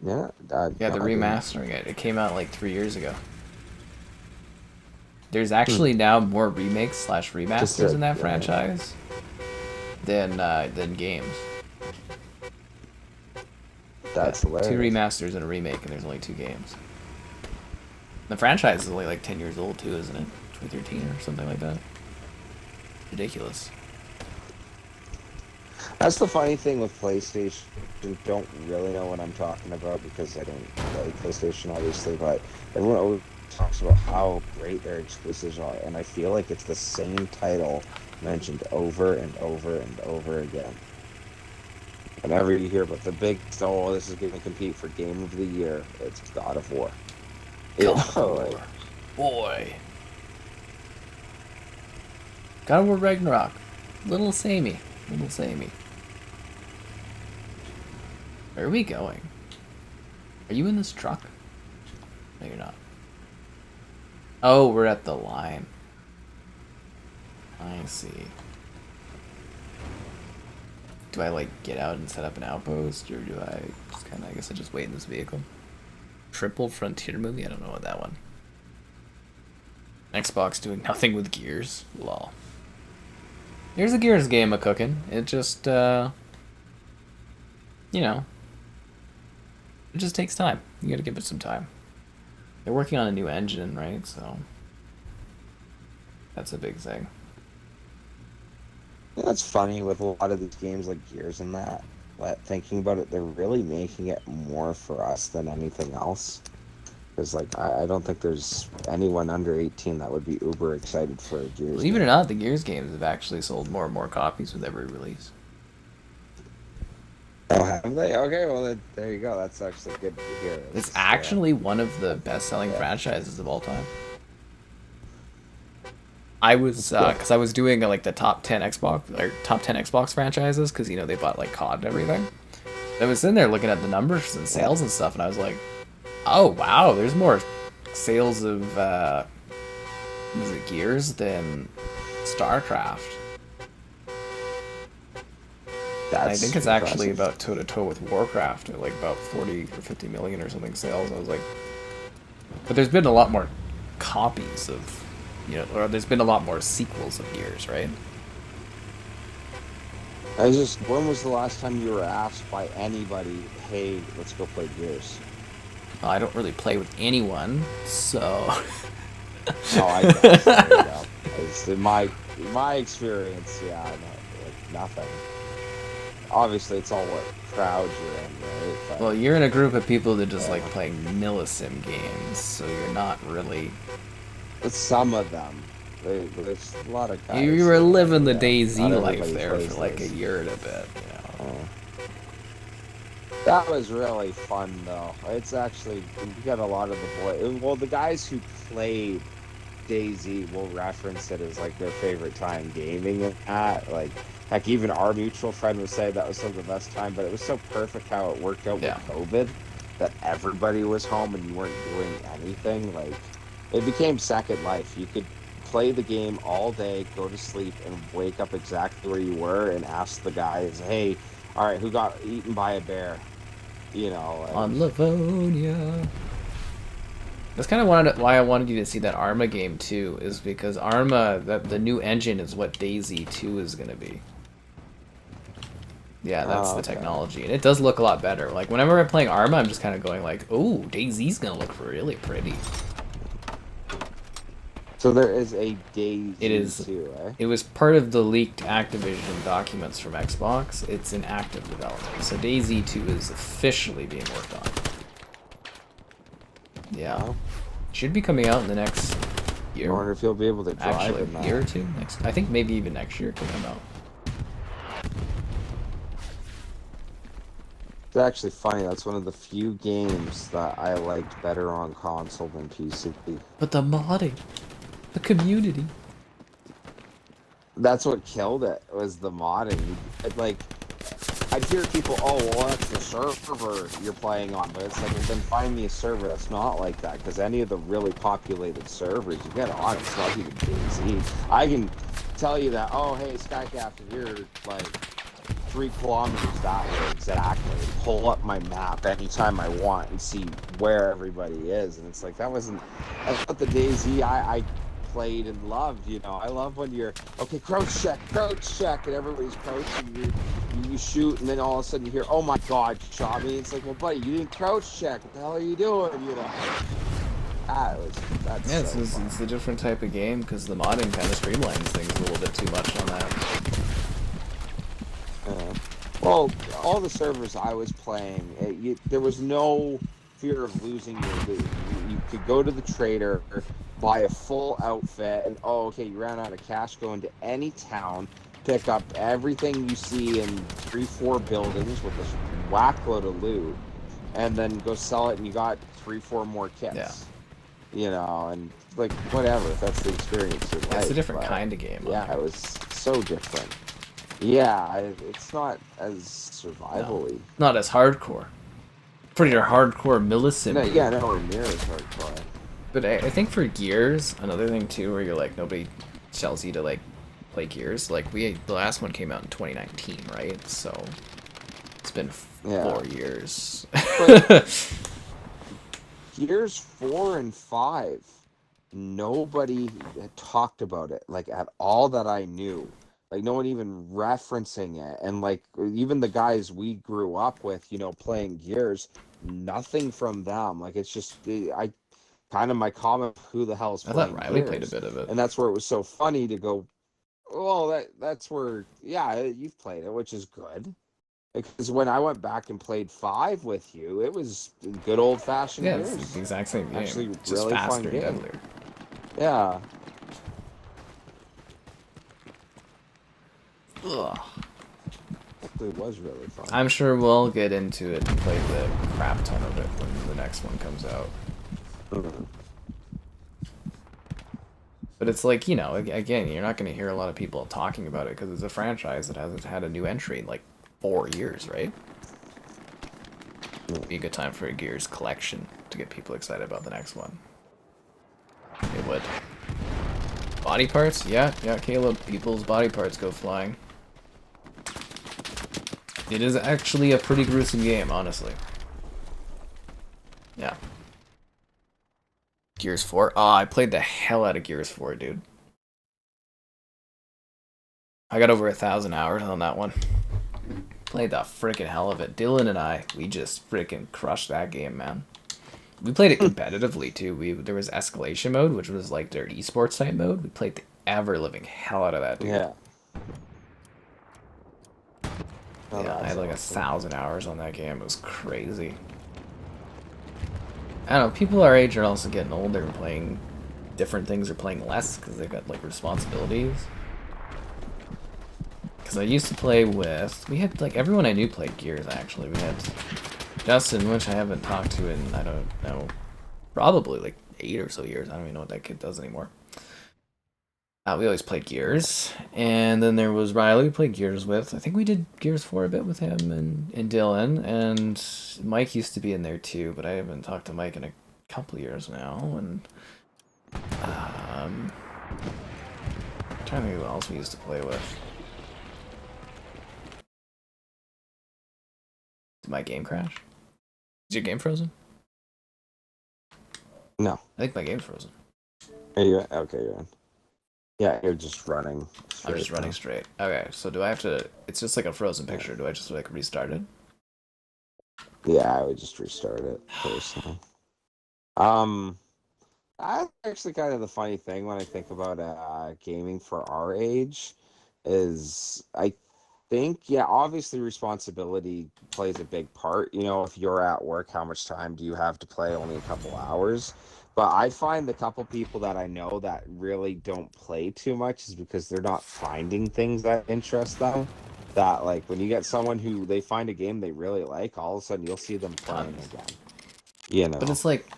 Yeah. Yeah, they're remastering it. It came out like 3 years ago. There's actually now more remakes / remasters in that franchise than games. That's hilarious. 2 remasters and a remake, and there's only 2 games. The franchise is only like 10 years old too, isn't it? 2013 or something like that. Ridiculous. That's the funny thing with PlayStation. I don't really know what I'm talking about because I don't play PlayStation, obviously, but everyone always talks about how great their exclusives are, and I feel like it's the same title mentioned over and over and over again. Whenever you hear about the big, this is going to compete for Game of the Year, it's God of War. Boy. God of War Ragnarok. Little samey. Where are we going? Are you in this truck? No, you're not. Oh, we're at the line. I see. Do I, like, get out and set up an outpost, or do I just kind of, I guess I just wait in this vehicle? Triple Frontier movie? I don't know what that one. Xbox doing nothing with Gears? Lol. Here's a Gears game a-cooking. It just, you know, it just takes time. You gotta give it some time. They're working on a new engine, right? So, that's a big thing. Yeah, that's funny with a lot of these games like Gears and that. But thinking about it, they're really making it more for us than anything else. Because, like, I don't think there's anyone under 18 that would be uber excited for a Gears Believe it or not, the Gears games have actually sold more and more copies with every release. Oh, have they? Okay, well, there you go. That's actually good to hear. It's actually one of the best-selling franchises of all time. I was, because I was doing, like, the top 10 Xbox franchises, because, you know, they bought, like, COD and everything. I was sitting there looking at the numbers and sales and stuff, and I was like, oh, wow, there's more sales of, Gears than StarCraft. And I think it's actually about toe-to-toe with Warcraft, at like about 40 or 50 million or something sales. I was like, but there's been a lot more copies of, you know, or there's been a lot more sequels of Gears, right? When was the last time you were asked by anybody, hey, let's go play Gears? Well, I don't really play with anyone, so... Oh, I guess. There you go. It's in my experience, yeah, like nothing. Obviously, it's all what crowd you're in, right? But, Well, you're in a group of people that just like playing millisim games, so you're not really. some of them. There's a lot of guys. You were living the Not DayZ life everybody there plays for like a those. year and a bit, you know. That was really fun, though. It's actually, we got a lot of the boys. Well, the guys who played DayZ will reference it as like their favorite time gaming at. Like, heck, even our mutual friend would say that was some of the best time, but it was so perfect how it worked out with COVID that everybody was home and you weren't doing anything. Like, it became second life. You could play the game all day, go to sleep, and wake up exactly where you were and ask the guys, hey, all right, who got eaten by a bear? You know, like, On Livonia. That's kind of why I wanted you to see that Arma game too, is because Arma, the new engine is what DayZ 2 is going to be. Yeah, that's the technology, and it does look a lot better. Like, whenever I'm playing Arma, I'm just kind of going like, oh, DayZ's going to look really pretty. so there is a DayZ It is. too, eh? It was part of the leaked Activision documents from Xbox. It's in active development. So DayZ 2 is officially being worked on. Yeah. Wow. Should be coming out in the next year. I wonder if you'll be able to drive Actually, in a that. year or two. I think maybe even next year it could come out. It's actually funny. That's one of the few games that I liked better on console than PC. But the modding, the community. That's what killed it, was the modding. Like, I'd hear people, oh, well, that's the server you're playing on, but it's like, well, then find me a server that's not like that, because any of the really populated servers, you get on, it's not even DayZ. I can tell you that, oh, hey, Skycaptain, you're, like, 3 kilometers that way exactly. Pull up my map anytime I want and see where everybody is, and it's like, that's not the DayZ I played and loved, you know. I love when you're, okay, crouch check, and everybody's crouching, you shoot, and then all of a sudden you hear, oh my god, you shot me. It's like, well, buddy, you didn't crouch check. What the hell are you doing, you know? That's Yeah, so it's a different type of game, because the modding kind of streamlines things a little bit too much on that. Well, all the servers I was playing, there was no fear of losing your loot. You could go to the trader, buy a full outfit, and oh, okay, you ran out of cash, go into any town, pick up everything you see in 3-4 buildings with this whack load of loot, and then go sell it, and you got 3-4 more kits. Yeah. You know, and like, whatever, if that's the experience you like. It's a different kind of game. Yeah, it was so different. Yeah, it's not as survival-y. No, not as hardcore. Pretty hardcore millisim. No, yeah, nowhere near as hardcore. But I think for Gears, another thing too, where you're like, nobody tells you to like play Gears. Like, the last one came out in 2019, right? So it's been 4 years. Gears 4 and 5, nobody had talked about it, like, at all that I knew. Like, no one even referencing it. And, like, even the guys we grew up with, you know, playing Gears, nothing from them. Like, it's just, my comment, who the hell's playing Gears? I thought Riley played a bit of it. And that's where it was so funny to go, well, that's where, yeah, you've played it, which is good. Because when I went back and played 5 with you, it was good old-fashioned Gears. Yeah, it's the exact same game. Actually, just really faster fun and game. deadlier. Yeah. Ugh. It was really fun. I'm sure we'll get into it and play the crap ton of it when the next one comes out. But it's like, you know, again, you're not going to hear a lot of people talking about it because it's a franchise that hasn't had a new entry in like 4 years, right? It'd be a good time for a Gears collection to get people excited about the next one. It would. Body parts? Yeah, Caleb. People's body parts go flying. It is actually a pretty gruesome game, honestly. Yeah. Gears 4? Oh, I played the hell out of Gears 4, dude. I got over 1,000 hours on that one. Played the freaking hell of it. Dylan and I, we just freaking crushed that game, man. We played it competitively, too. There was escalation mode, which was like their esports type mode. We played the ever living hell out of that, dude. Yeah. Oh, Yeah, I had like awesome. 1,000 hours on that game. It was crazy. I don't know, people our age are also getting older and playing different things or playing less because they've got like responsibilities. Because I used to play with, we had like everyone I knew played Gears actually. We had Justin, which I haven't talked to in, I don't know, probably like 8 or so years. I don't even know what that kid does anymore. We always played Gears, and then there was Riley we played Gears with. I think we did Gears 4 a bit with him and Dylan, and Mike used to be in there too, but I haven't talked to Mike in a couple years now, and I'm trying to think who else we used to play with. Did my game crash? Is your game frozen? No. I think my game's frozen. Are you okay? You're in. Yeah, you're just running. I'm just running straight. Okay, so do I have to? It's just like a frozen picture. Do I just like restart it? Yeah, I would just restart it personally. That's actually kind of the funny thing when I think about gaming for our age, is I think, yeah, obviously responsibility plays a big part. You know, if you're at work, how much time do you have to play? Only a couple hours. But I find the couple people that I know that really don't play too much is because they're not finding things that interest them. That, like, when you get someone who they find a game they really like, all of a sudden you'll see them playing again. You know. But it's like,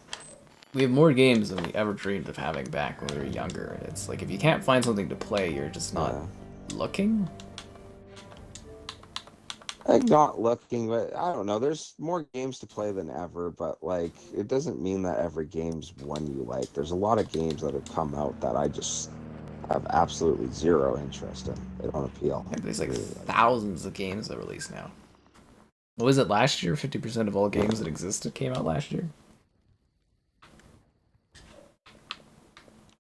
we have more games than we ever dreamed of having back when we were younger. It's like, if you can't find something to play, you're just not looking? Like, not looking, but I don't know. There's more games to play than ever, but like, it doesn't mean that every game's one you like. There's a lot of games that have come out that I just have absolutely zero interest in. They don't appeal. Yeah, there's like thousands of games that release now. What was it last year? 50% of all games that existed came out last year?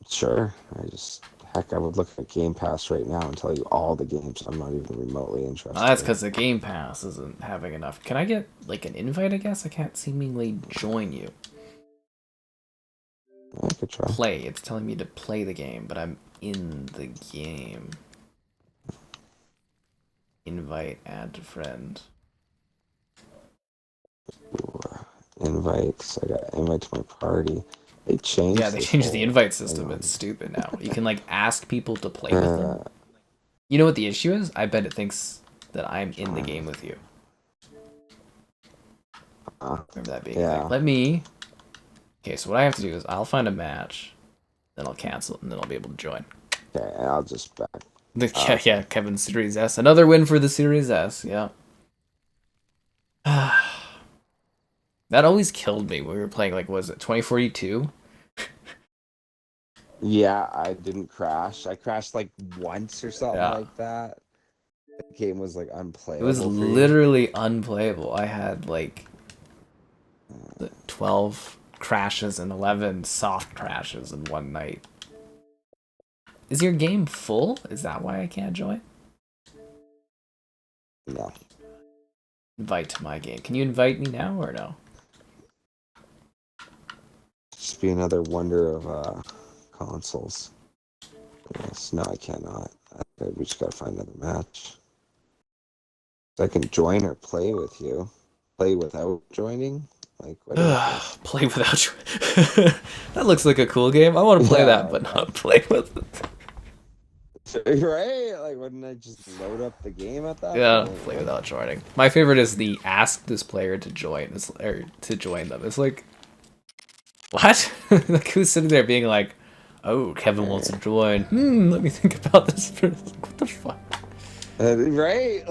Sure. Heck, I would look at Game Pass right now and tell you all the games I'm not even remotely interested Well, that's because the Game Pass isn't having enough. Can I get, like, an invite, I guess? I can't seemingly join you. I could try. Play. It's telling me to play the game, but I'm in the game. Invite, add to friend. Ooh, invites. I got invite to my party. They changed. Yeah, they changed the invite system. It's stupid now. You can like ask people to play with them. You know what the issue is? I bet it thinks that I'm in the game with you. Remember that being a thing. Let me. Okay, so what I have to do is I'll find a match, then I'll cancel, and then I'll be able to join. Okay, I'll just back. Yeah, Kevin Series S. Another win for the Series S. Yeah. That always killed me when we were playing, like, was it 2042? Yeah, I didn't crash. I crashed like once or something like that. The game was like unplayable. It was literally unplayable. I had like 12 crashes and 11 soft crashes in one night. Is your game full? Is that why I can't join? No. Invite to my game. Can you invite me now or no? Just be another wonder of consoles. Yes, no, I cannot. We just gotta find another match. I can join or play with you. Play without joining? Like, what is play without that looks like a cool game. I want to play that, but not play with it. Right? Like, wouldn't I just load up the game at that point? Play without joining. My favorite is the ask this player to join. Or to join them. It's like, what? Like, who's sitting there being like, oh, Kevin wants to join. Let me think about this first. What the fuck? Right?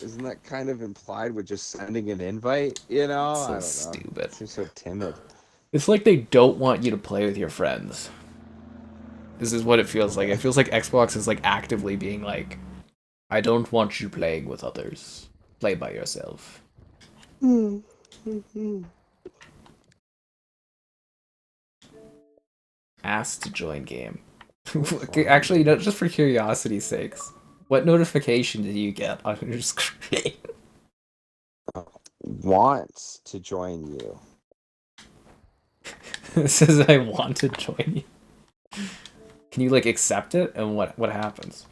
Isn't that kind of implied with just sending an invite? You know? So I don't know. stupid. It seems so timid. It's like they don't want you to play with your friends. This is what it feels like. It feels like Xbox is like actively being like, I don't want you playing with others. Play by yourself. Ask to join game. Actually, you know, just for curiosity's sakes, what notification did you get on your screen? Wants to join you. It says I want to join you. Can you like accept it, and what happens?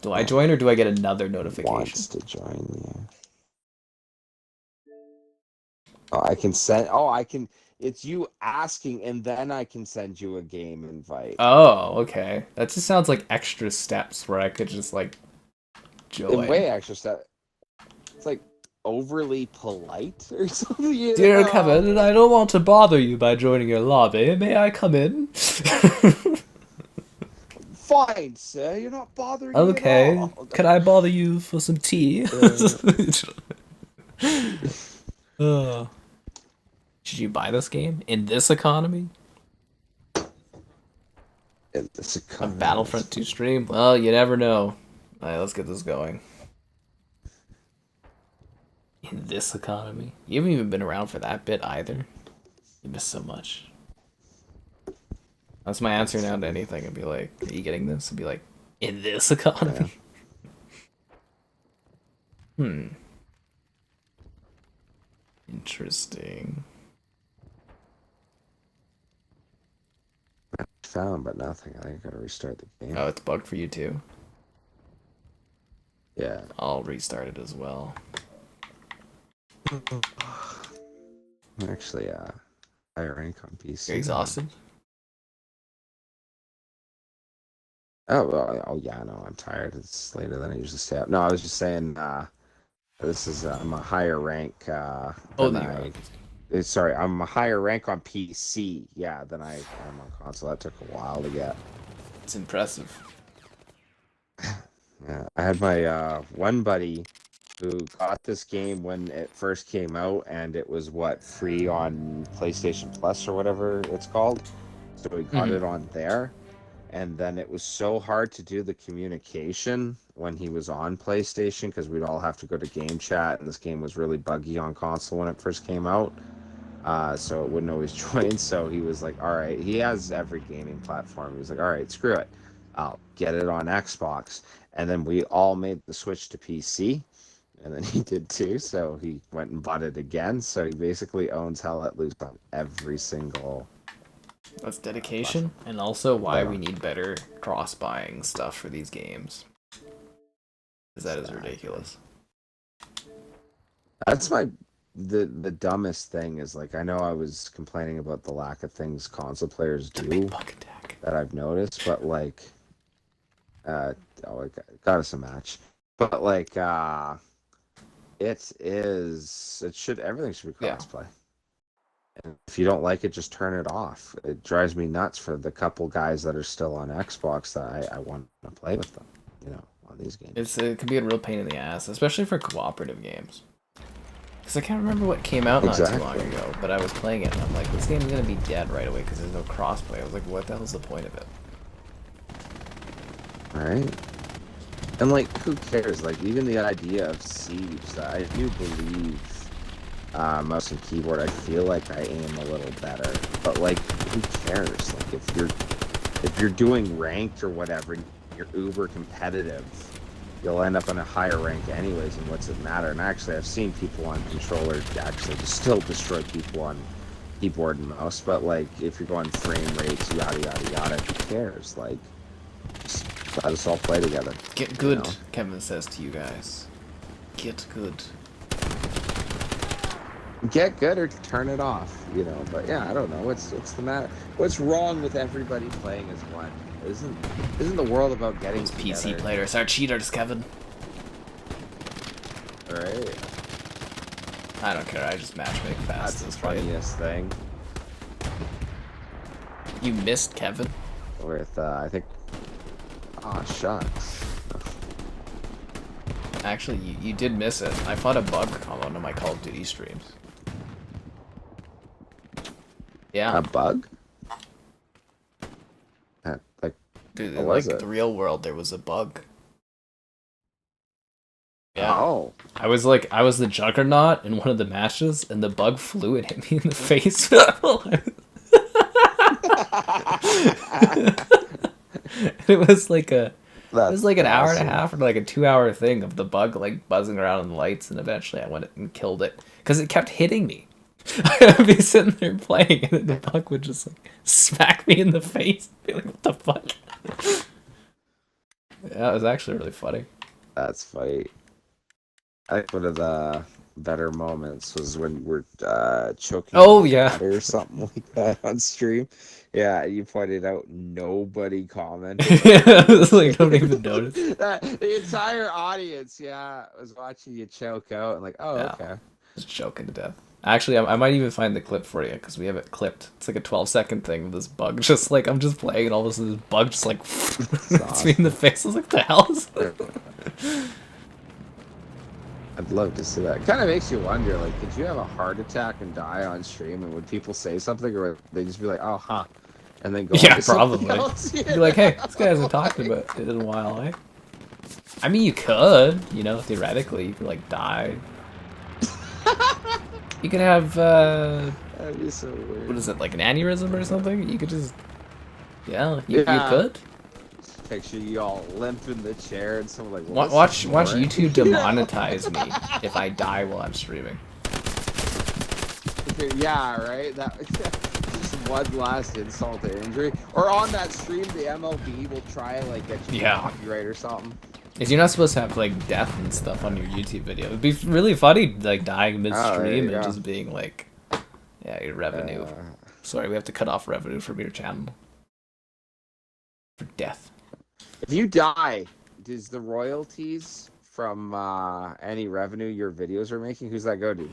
Do I join or do I get another notification? Wants to join me. Oh, I can send. Oh, I can. It's you asking, and then I can send you a game invite. Oh, okay. That just sounds like extra steps where I could just like join. Way extra step. It's like overly polite or something. Dear Kevin, I don't want to bother you by joining your lobby. May I come in? Fine, sir. You're not bothering okay. me at all. Can I bother you for some tea? Should you buy this game in this economy? In this economy. A Battlefront 2 stream? Well, you never know. Alright, let's get this going. In this economy? You haven't even been around for that bit either. You missed so much. That's my answer now to anything. I'd be like, are you getting this? I'd be like, in this economy? Yeah. Interesting. Found, but nothing. I think I gotta restart the game. Oh, it's bugged for you too? Yeah. I'll restart it as well. Actually, higher rank on PC. You're exhausted? Oh yeah, no, I'm tired. It's later than I usually stay up. No, I was just saying, this is, I'm a higher rank, sorry, I'm a higher rank on PC, yeah, than I am on console. That took a while to get. It's impressive. Yeah, I had my, one buddy who got this game when it first came out, and it was, free on PlayStation Plus or whatever it's called. So we got it on there. And then it was so hard to do the communication when he was on PlayStation because we'd all have to go to game chat, and this game was really buggy on console when it first came out. So it wouldn't always join. So he was like, all right, he has every gaming platform. He was like, all right, screw it. I'll get it on Xbox. And then we all made the switch to PC. And then he did too. So he went and bought it again. So he basically owns Hell Let Loose on every single... That's dedication, and also why we need better cross-buying stuff for these games. Because that is ridiculous. That's the dumbest thing is, like, I know I was complaining about the lack of things console players do that I've noticed, but, like, I got us a match. But, like, everything should be crossplay. Yeah. And if you don't like it, just turn it off. It drives me nuts for the couple guys that are still on Xbox that I want to play with them, on these games. It can be a real pain in the ass, especially for cooperative games. Because I can't remember what came out not too long ago, but I was playing it and I'm like, this game's going to be dead right away because there's no crossplay. I was like, what the hell's the point of it? Right? And, like, who cares? Like, even the idea of Siege, I do believe... mouse and keyboard, I feel like I aim a little better, but like, who cares? Like, if you're doing ranked or whatever, you're uber competitive, you'll end up on a higher rank anyways, and what's it matter? And actually, I've seen people on controller actually still destroy people on keyboard and mouse, but like, if you're going frame rates, yada yada yada, who cares? Like, just let us all play together. Get good, Kevin says to you guys. Get good. Get good or turn it off, but yeah, I don't know what's the matter. What's wrong with everybody playing as one? Isn't the world about getting those PC players are cheaters, Kevin? Right. I don't care, I just matchmake fast. That's the funniest thing. You missed Kevin? With I think shucks. Actually, you did miss it. I fought a bug on one of my Call of Duty streams. Yeah. A bug? Dude, like the real world, there was a bug. Yeah. Oh. I was the Juggernaut in one of the matches, and the bug flew and hit me in the face. It was like an hour and a half or like a 2-hour thing of the bug like buzzing around in the lights, and eventually I went and killed it because it kept hitting me. I'd be sitting there playing, and then the bug would just like smack me in the face. Be like, what the fuck? Yeah, it was actually really funny. That's funny. I think one of the better moments was when we're choking or something like that on stream. Yeah, you pointed out nobody commented. Yeah, it was like nobody even noticed. The entire audience, was watching you choke out and like, oh, yeah, okay. Just choking to death. Actually, I might even find the clip for you because we have it clipped. It's like a 12-second thing with this bug. Just like I'm just playing and all of a sudden this bug just like hits me in the face. I was like, the hell is that? I'd love to see that. It kind of makes you wonder, like, could you have a heart attack and die on stream, and would people say something, or would they just be like, oh, huh, and then go yeah, probably. Be like, hey, this guy hasn't talked about it in a while, eh? I mean, you could, theoretically, you could, like, die. You could have, that'd be so weird. What is it, like an aneurysm or something? You could just, you could. Picture you all limp in the chair and someone like, watch YouTube demonetize me if I die while I'm streaming. Yeah, right? That just one last insult to injury. Or on that stream, the MLB will try like get you copyright or something. Is you're not supposed to have like death and stuff on your YouTube video. It'd be really funny, like dying midstream and just being like, your revenue. Sorry, we have to cut off revenue from your channel for death. If you die, does the royalties from any revenue your videos are making, who's that go to?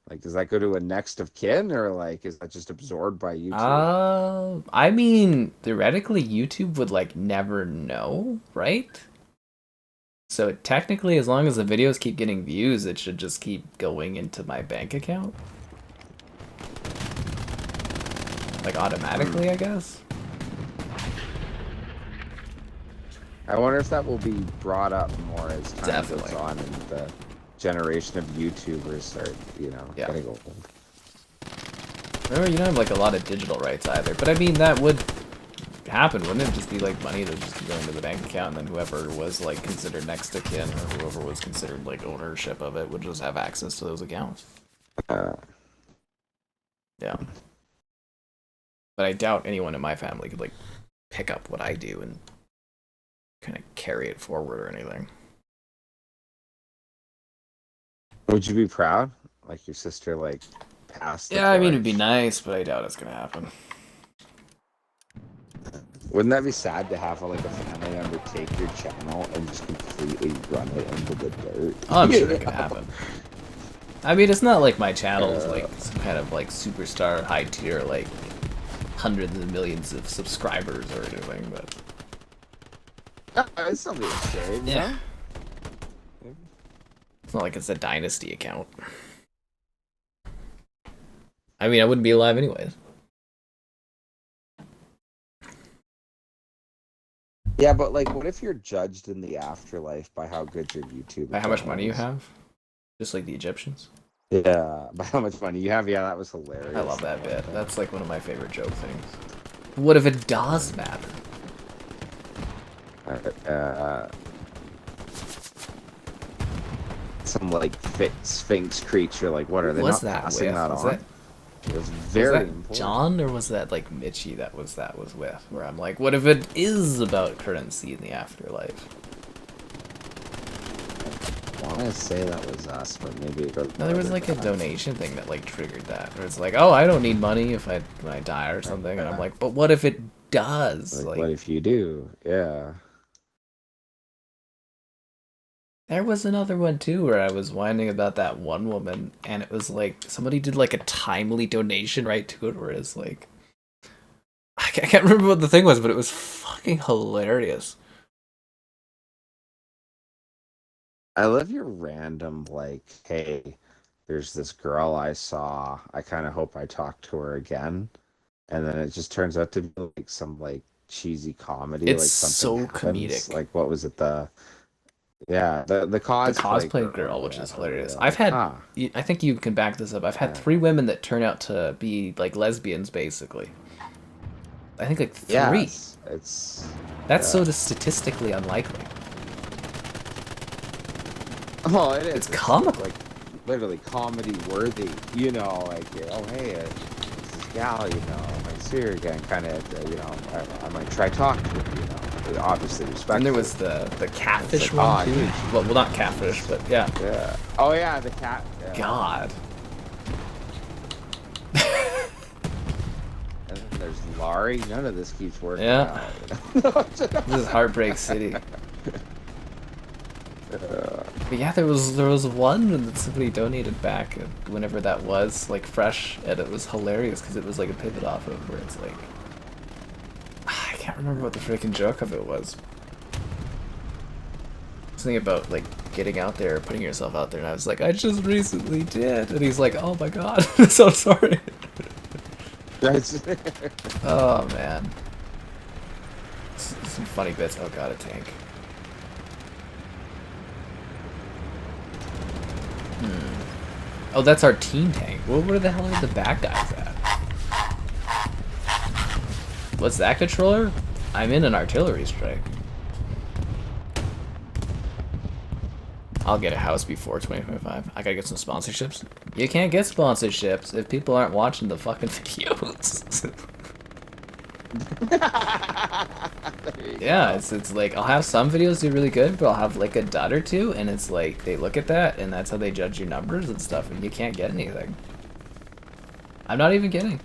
Like, does that go to a next of kin, or like, is that just absorbed by YouTube? I mean, theoretically, YouTube would like never know, right? So technically, as long as the videos keep getting views, it should just keep going into my bank account. Like automatically, I guess. I wonder if that will be brought up more as time goes on and the generation of YouTubers start, getting old. Remember, you don't have like a lot of digital rights either, but I mean that would happen, wouldn't it? Just be like money that just go into the bank account, and then whoever was like considered next to kin or whoever was considered like ownership of it would just have access to those accounts. Yeah. But I doubt anyone in my family could like pick up what I do and kind of carry it forward or anything. Would you be proud? Like your sister like passed? Yeah, I mean it'd be nice, but I doubt it's gonna happen. Wouldn't that be sad to have like a family member take your channel and just completely run it into the dirt? Oh, I'm sure it can happen. I mean, it's not like my channel is like some kind of like superstar high tier, like hundreds of millions of subscribers or anything, but it's something to shame, yeah. It's not like it's a dynasty account. I mean, I wouldn't be alive anyways. Yeah, but like, what if you're judged in the afterlife by how good your YouTube? By how much money you have? Just like the Egyptians? Yeah, by how much money you have. Yeah, that was hilarious. I love that bit. That's like one of my favorite joke things. What if it does matter? Some like Sphinx creature. Like, what are they not passing that on? It was very important. John, or was that like Mitchie that was with? Where I'm like, what if it is about currency in the afterlife? I want to say that was us, but maybe it goes. No, there was like a donation thing that like triggered that. Where it's like, oh, I don't need money when I die or something, and I'm like, but what if it does? Like, what if you do? Yeah. There was another one too where I was whining about that one woman, and it was like somebody did like a timely donation right to it, where it's like I can't remember what the thing was, but it was fucking hilarious. I love your random like, hey, there's this girl I saw. I kind of hope I talk to her again, and then it just turns out to be like some like cheesy comedy. It's like something so comedic. Like what was it? The cosplay girl, which is hilarious. I've had, I think you can back this up. I've had 3 women that turn out to be like lesbians, basically. I think like 3. Yeah, that's so statistically unlikely. Oh, it is. It's comical. Like literally comedy worthy. You know, like, oh hey, this is gal. You know, I see her again. Kind of, you know, I might try talk to her. You know, obviously respect. And there was the catfish one too. Well, not catfish, but yeah. Yeah. Oh yeah, the cat. Yeah. God. And then there's Laurie. None of this keeps working. Yeah. Out. This is Heartbreak City. But yeah, there was one that somebody donated back whenever that was, like, fresh, and it was hilarious because it was like a pivot off of where it's like, I can't remember what the freaking joke of it was. Something about like getting out there, putting yourself out there, and I was like, I just recently did, and he's like, oh my god, I'm so sorry. Oh man, some funny bits. Oh god, a tank. Oh, that's our team tank. Well, where the hell are the bad guys at? What's that controller? I'm in an artillery strike. I'll get a house before 2025. I gotta get some sponsorships. You can't get sponsorships if people aren't watching the fucking videos. Yeah, it's like I'll have some videos do really good, but I'll have like a dud or two, and it's like they look at that and that's how they judge your numbers and stuff, and you can't get anything. I'm not even kidding.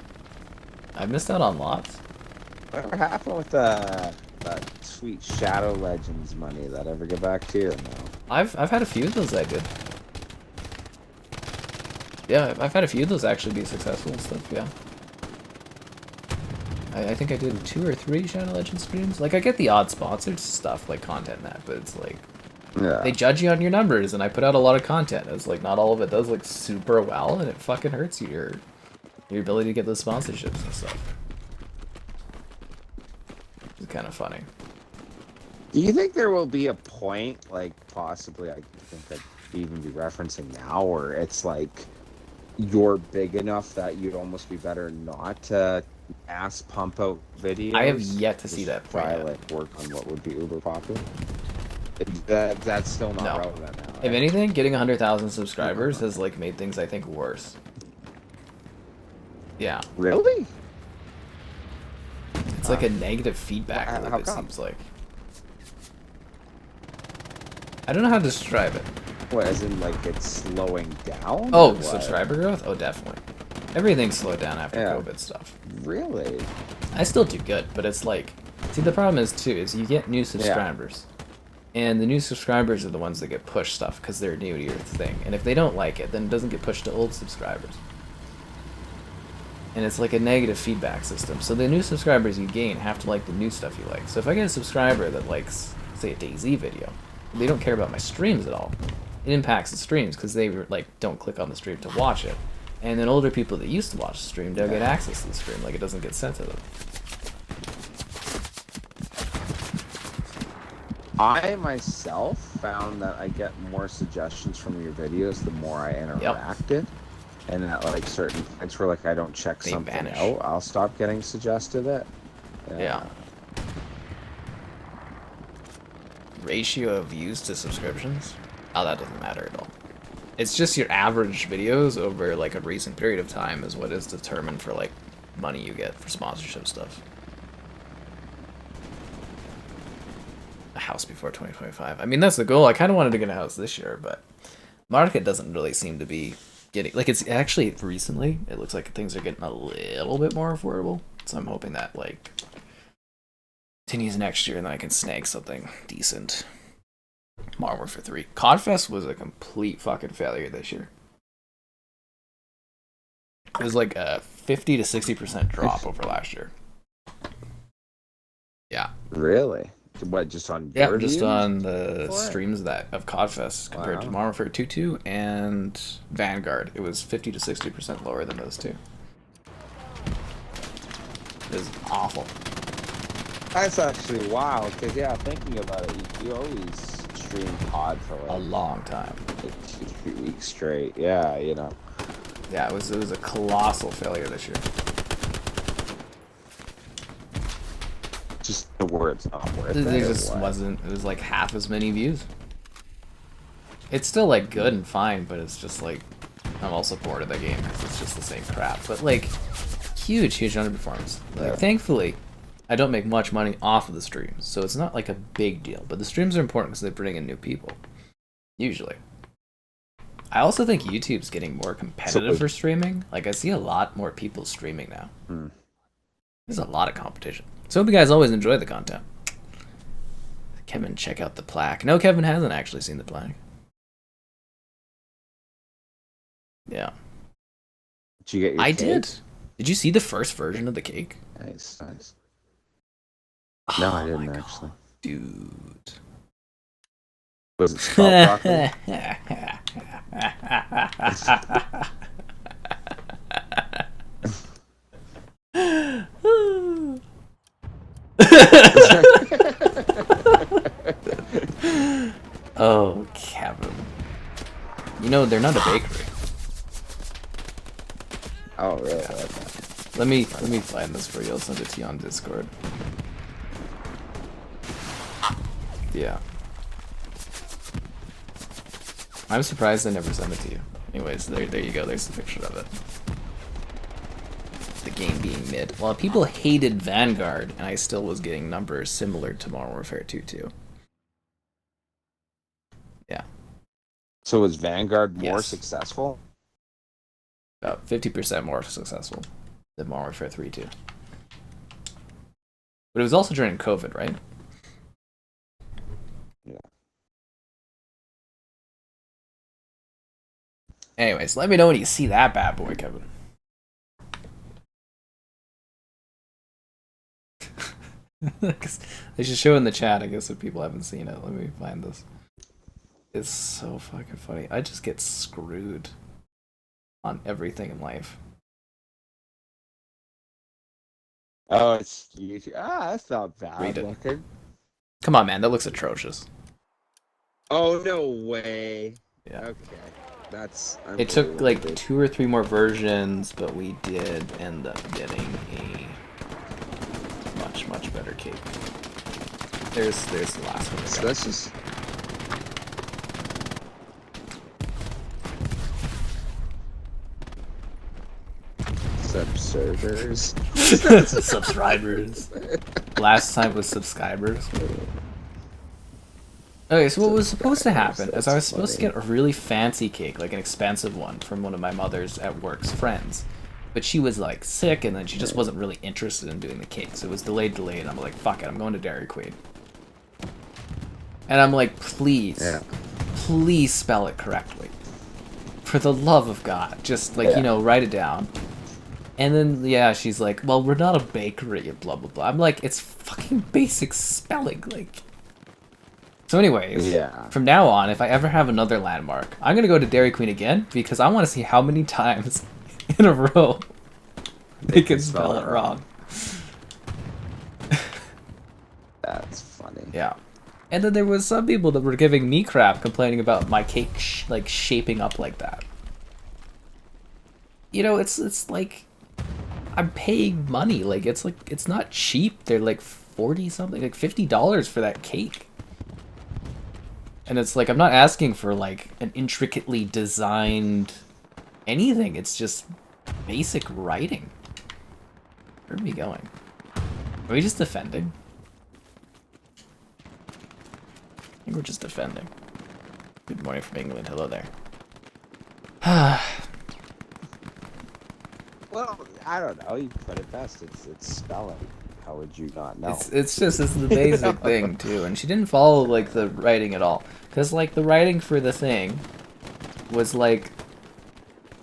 I've missed out on lots. Whatever happened with that sweet Shadow Legends money? That ever get back to you or no? I've had a few of those I did. Yeah, I've had a few of those actually be successful and stuff, yeah. I think I did 2 or 3 Shadow Legends streams. Like, I get the odd sponsored stuff, like content and that, but it's like, yeah, they judge you on your numbers, and I put out a lot of content. It's like, not all of it does, like, super well, and it fucking hurts your ability to get those sponsorships and stuff. It's kind of funny. Do you think there will be a point, like, possibly, I think I'd even be referencing now, where it's like, you're big enough that you'd almost be better not to ass pump out videos? I have yet to see that try like work on what would be uber popular. That's still not relevant now. If anything, getting 100,000 subscribers has like made things, I think, worse. Yeah. Really? It's like a negative feedback loop, it seems like. I don't know how to describe it. What, as in like it's slowing down? Oh, subscriber growth? Oh, definitely. Everything slowed down after COVID stuff. Really? I still do good, but it's like, see, the problem is too, is you get new subscribers. And the new subscribers are the ones that get pushed stuff because they're new to your thing. And if they don't like it, then it doesn't get pushed to old subscribers. And it's like a negative feedback system. So the new subscribers you gain have to like the new stuff you like. So if I get a subscriber that likes, say, a DayZ video, they don't care about my streams at all. It impacts the streams because they like don't click on the stream to watch it. And then older people that used to watch the stream don't get access to the stream. Like, it doesn't get sent to them. I myself found that I get more suggestions from your videos the more I interacted. And at like certain points where like I don't check something out, I'll stop getting suggested it. Yeah. Ratio of views to subscriptions? Oh, that doesn't matter at all. It's just your average videos over like a recent period of time is what is determined for like money you get for sponsorship stuff. A house before 2025. I mean, that's the goal. I kind of wanted to get a house this year, but market doesn't really seem to be getting, like, it's actually recently it looks like things are getting a little bit more affordable, so I'm hoping that like continues next year and then I can snag something decent. Modern Warfare 3. Codfest was a complete fucking failure this year. It was like a 50 to 60% drop over last year. Yeah. Really? What, just on your just on the streams of Codfest compared to Modern Warfare 2 and Vanguard. It was 50 to 60% lower than those two. It was awful. That's actually wild, because thinking about it, you always stream COD for like a long time, like 2-3 weeks straight. Yeah, you know. Yeah, it was a colossal failure this year. Just the words not worth it. There just wasn't. It was like half as many views. It's still like good and fine, but it's just like I'm also bored of the game because it's just the same crap. But like huge underperformance. Like thankfully, I don't make much money off of the streams, so it's not like a big deal. But the streams are important because they bring in new people. Usually. I also think YouTube's getting more competitive for streaming. Like I see a lot more people streaming now. There's a lot of competition. So hope you guys always enjoy the content. Kevin, check out the plaque. No, Kevin hasn't actually seen the plaque. Yeah. Did you get your I cake? did. Did you see the first version of the cake? Nice. No, I didn't my actually. God, dude. Was it spelled properly? Oh, Kevin. You know, they're not a bakery. Oh, really? Okay. Let me find this for you. I'll send it to you on Discord. Yeah. I'm surprised I never sent it to you. Anyways, there you go. There's the picture of it. The game being mid. Well, people hated Vanguard, and I still was getting numbers similar to Modern Warfare 2 too. Yeah. So was Vanguard more Yes. successful? About 50% more successful than Modern Warfare 3 too. But it was also during COVID, right? Yeah. Anyways, let me know when you see that bad boy, Kevin. They should show in the chat, I guess, if people haven't seen it. Let me find this. It's so fucking funny. I just get screwed on everything in life. Oh, it's YouTube. That's not bad Read it. looking. Come on, man. That looks atrocious. Oh, no way. Yeah. Okay. That's It took like 2 or 3 more versions, but we did end up getting a much better cake. There's the last one. So that's just... Subservers. Subscribers. Last time was subscribers. Okay, so what was supposed to happen is I was supposed to get a really fancy cake, like an expensive one, from one of my mother's at work's friends. But she was like sick, and then she just wasn't really interested in doing the cake, so it was delayed, and I'm like, fuck it, I'm going to Dairy Queen. And I'm like, please spell it correctly. For the love of God, just like, you know, write it down. And then, yeah, she's like, well, we're not a bakery, and blah, blah, blah. I'm like, it's fucking basic spelling, like... So anyways, from now on, if I ever have another landmark, I'm gonna go to Dairy Queen again, because I want to see how many times in a row they can spell it wrong. That's funny. Yeah. And then there was some people that were giving me crap, complaining about my cake like shaping up like that. You know, it's like I'm paying money. Like it's not cheap. They're like 40 something, like $50 for that cake. And it's like I'm not asking for like an intricately designed anything. It's just basic writing. Where are we going? Are we just defending? I think we're just defending. Good morning from England. Hello there. Well, I don't know. You put it best. It's spelling. How would you not know? It's the basic thing too, and she didn't follow like the writing at all, because like the writing for the thing was like,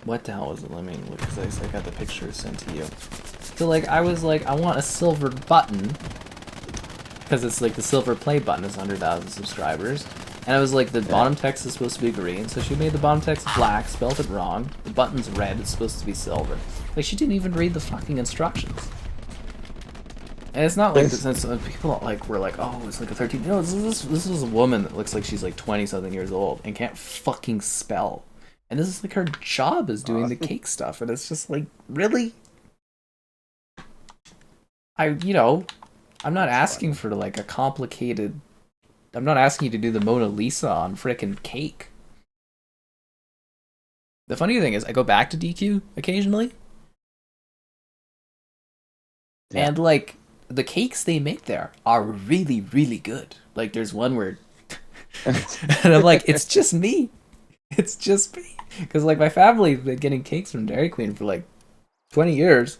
what the hell was it? Let me look, because I got the picture sent to you. So like I was like, I want a silver button, because it's like the silver play button is 100,000 subscribers, and I was like the bottom text is supposed to be green, so she made the bottom text black, spelled it wrong. The button's red, it's supposed to be silver. Like she didn't even read the fucking instructions. And it's not like this, people like were like, oh, it's like a 13. No, this is a woman that looks like she's like 20 something years old and can't fucking spell. And this is like her job is doing the cake stuff, and it's just like, really? I'm not asking for like a complicated. I'm not asking you to do the Mona Lisa on frickin' cake. The funny thing is, I go back to DQ occasionally, and like the cakes they make there are really, really good. Like there's one where, and I'm like, it's just me. It's just me. Because like my family's been getting cakes from Dairy Queen for like 20 years,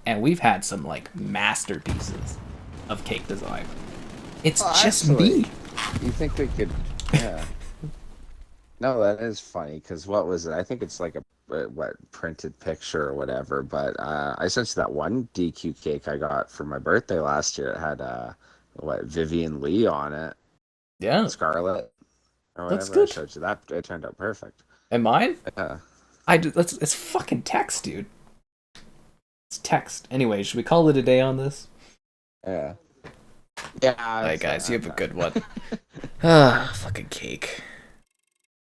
and we've had some like masterpieces of cake design. It's just actually, me. You think they could? Yeah. No, that is funny. Because what was it? I think it's like a printed picture or whatever. But I sent you that one DQ cake I got for my birthday last year. It had Vivian Lee on it. Yeah, Scarlet or looks whatever. I good. showed you that. It turned out perfect. And mine? Yeah. It's fucking text, dude. It's text. Anyway, should we call it a day on this? Yeah. Yeah. Alright, guys, you have a good one. Ah, fucking cake.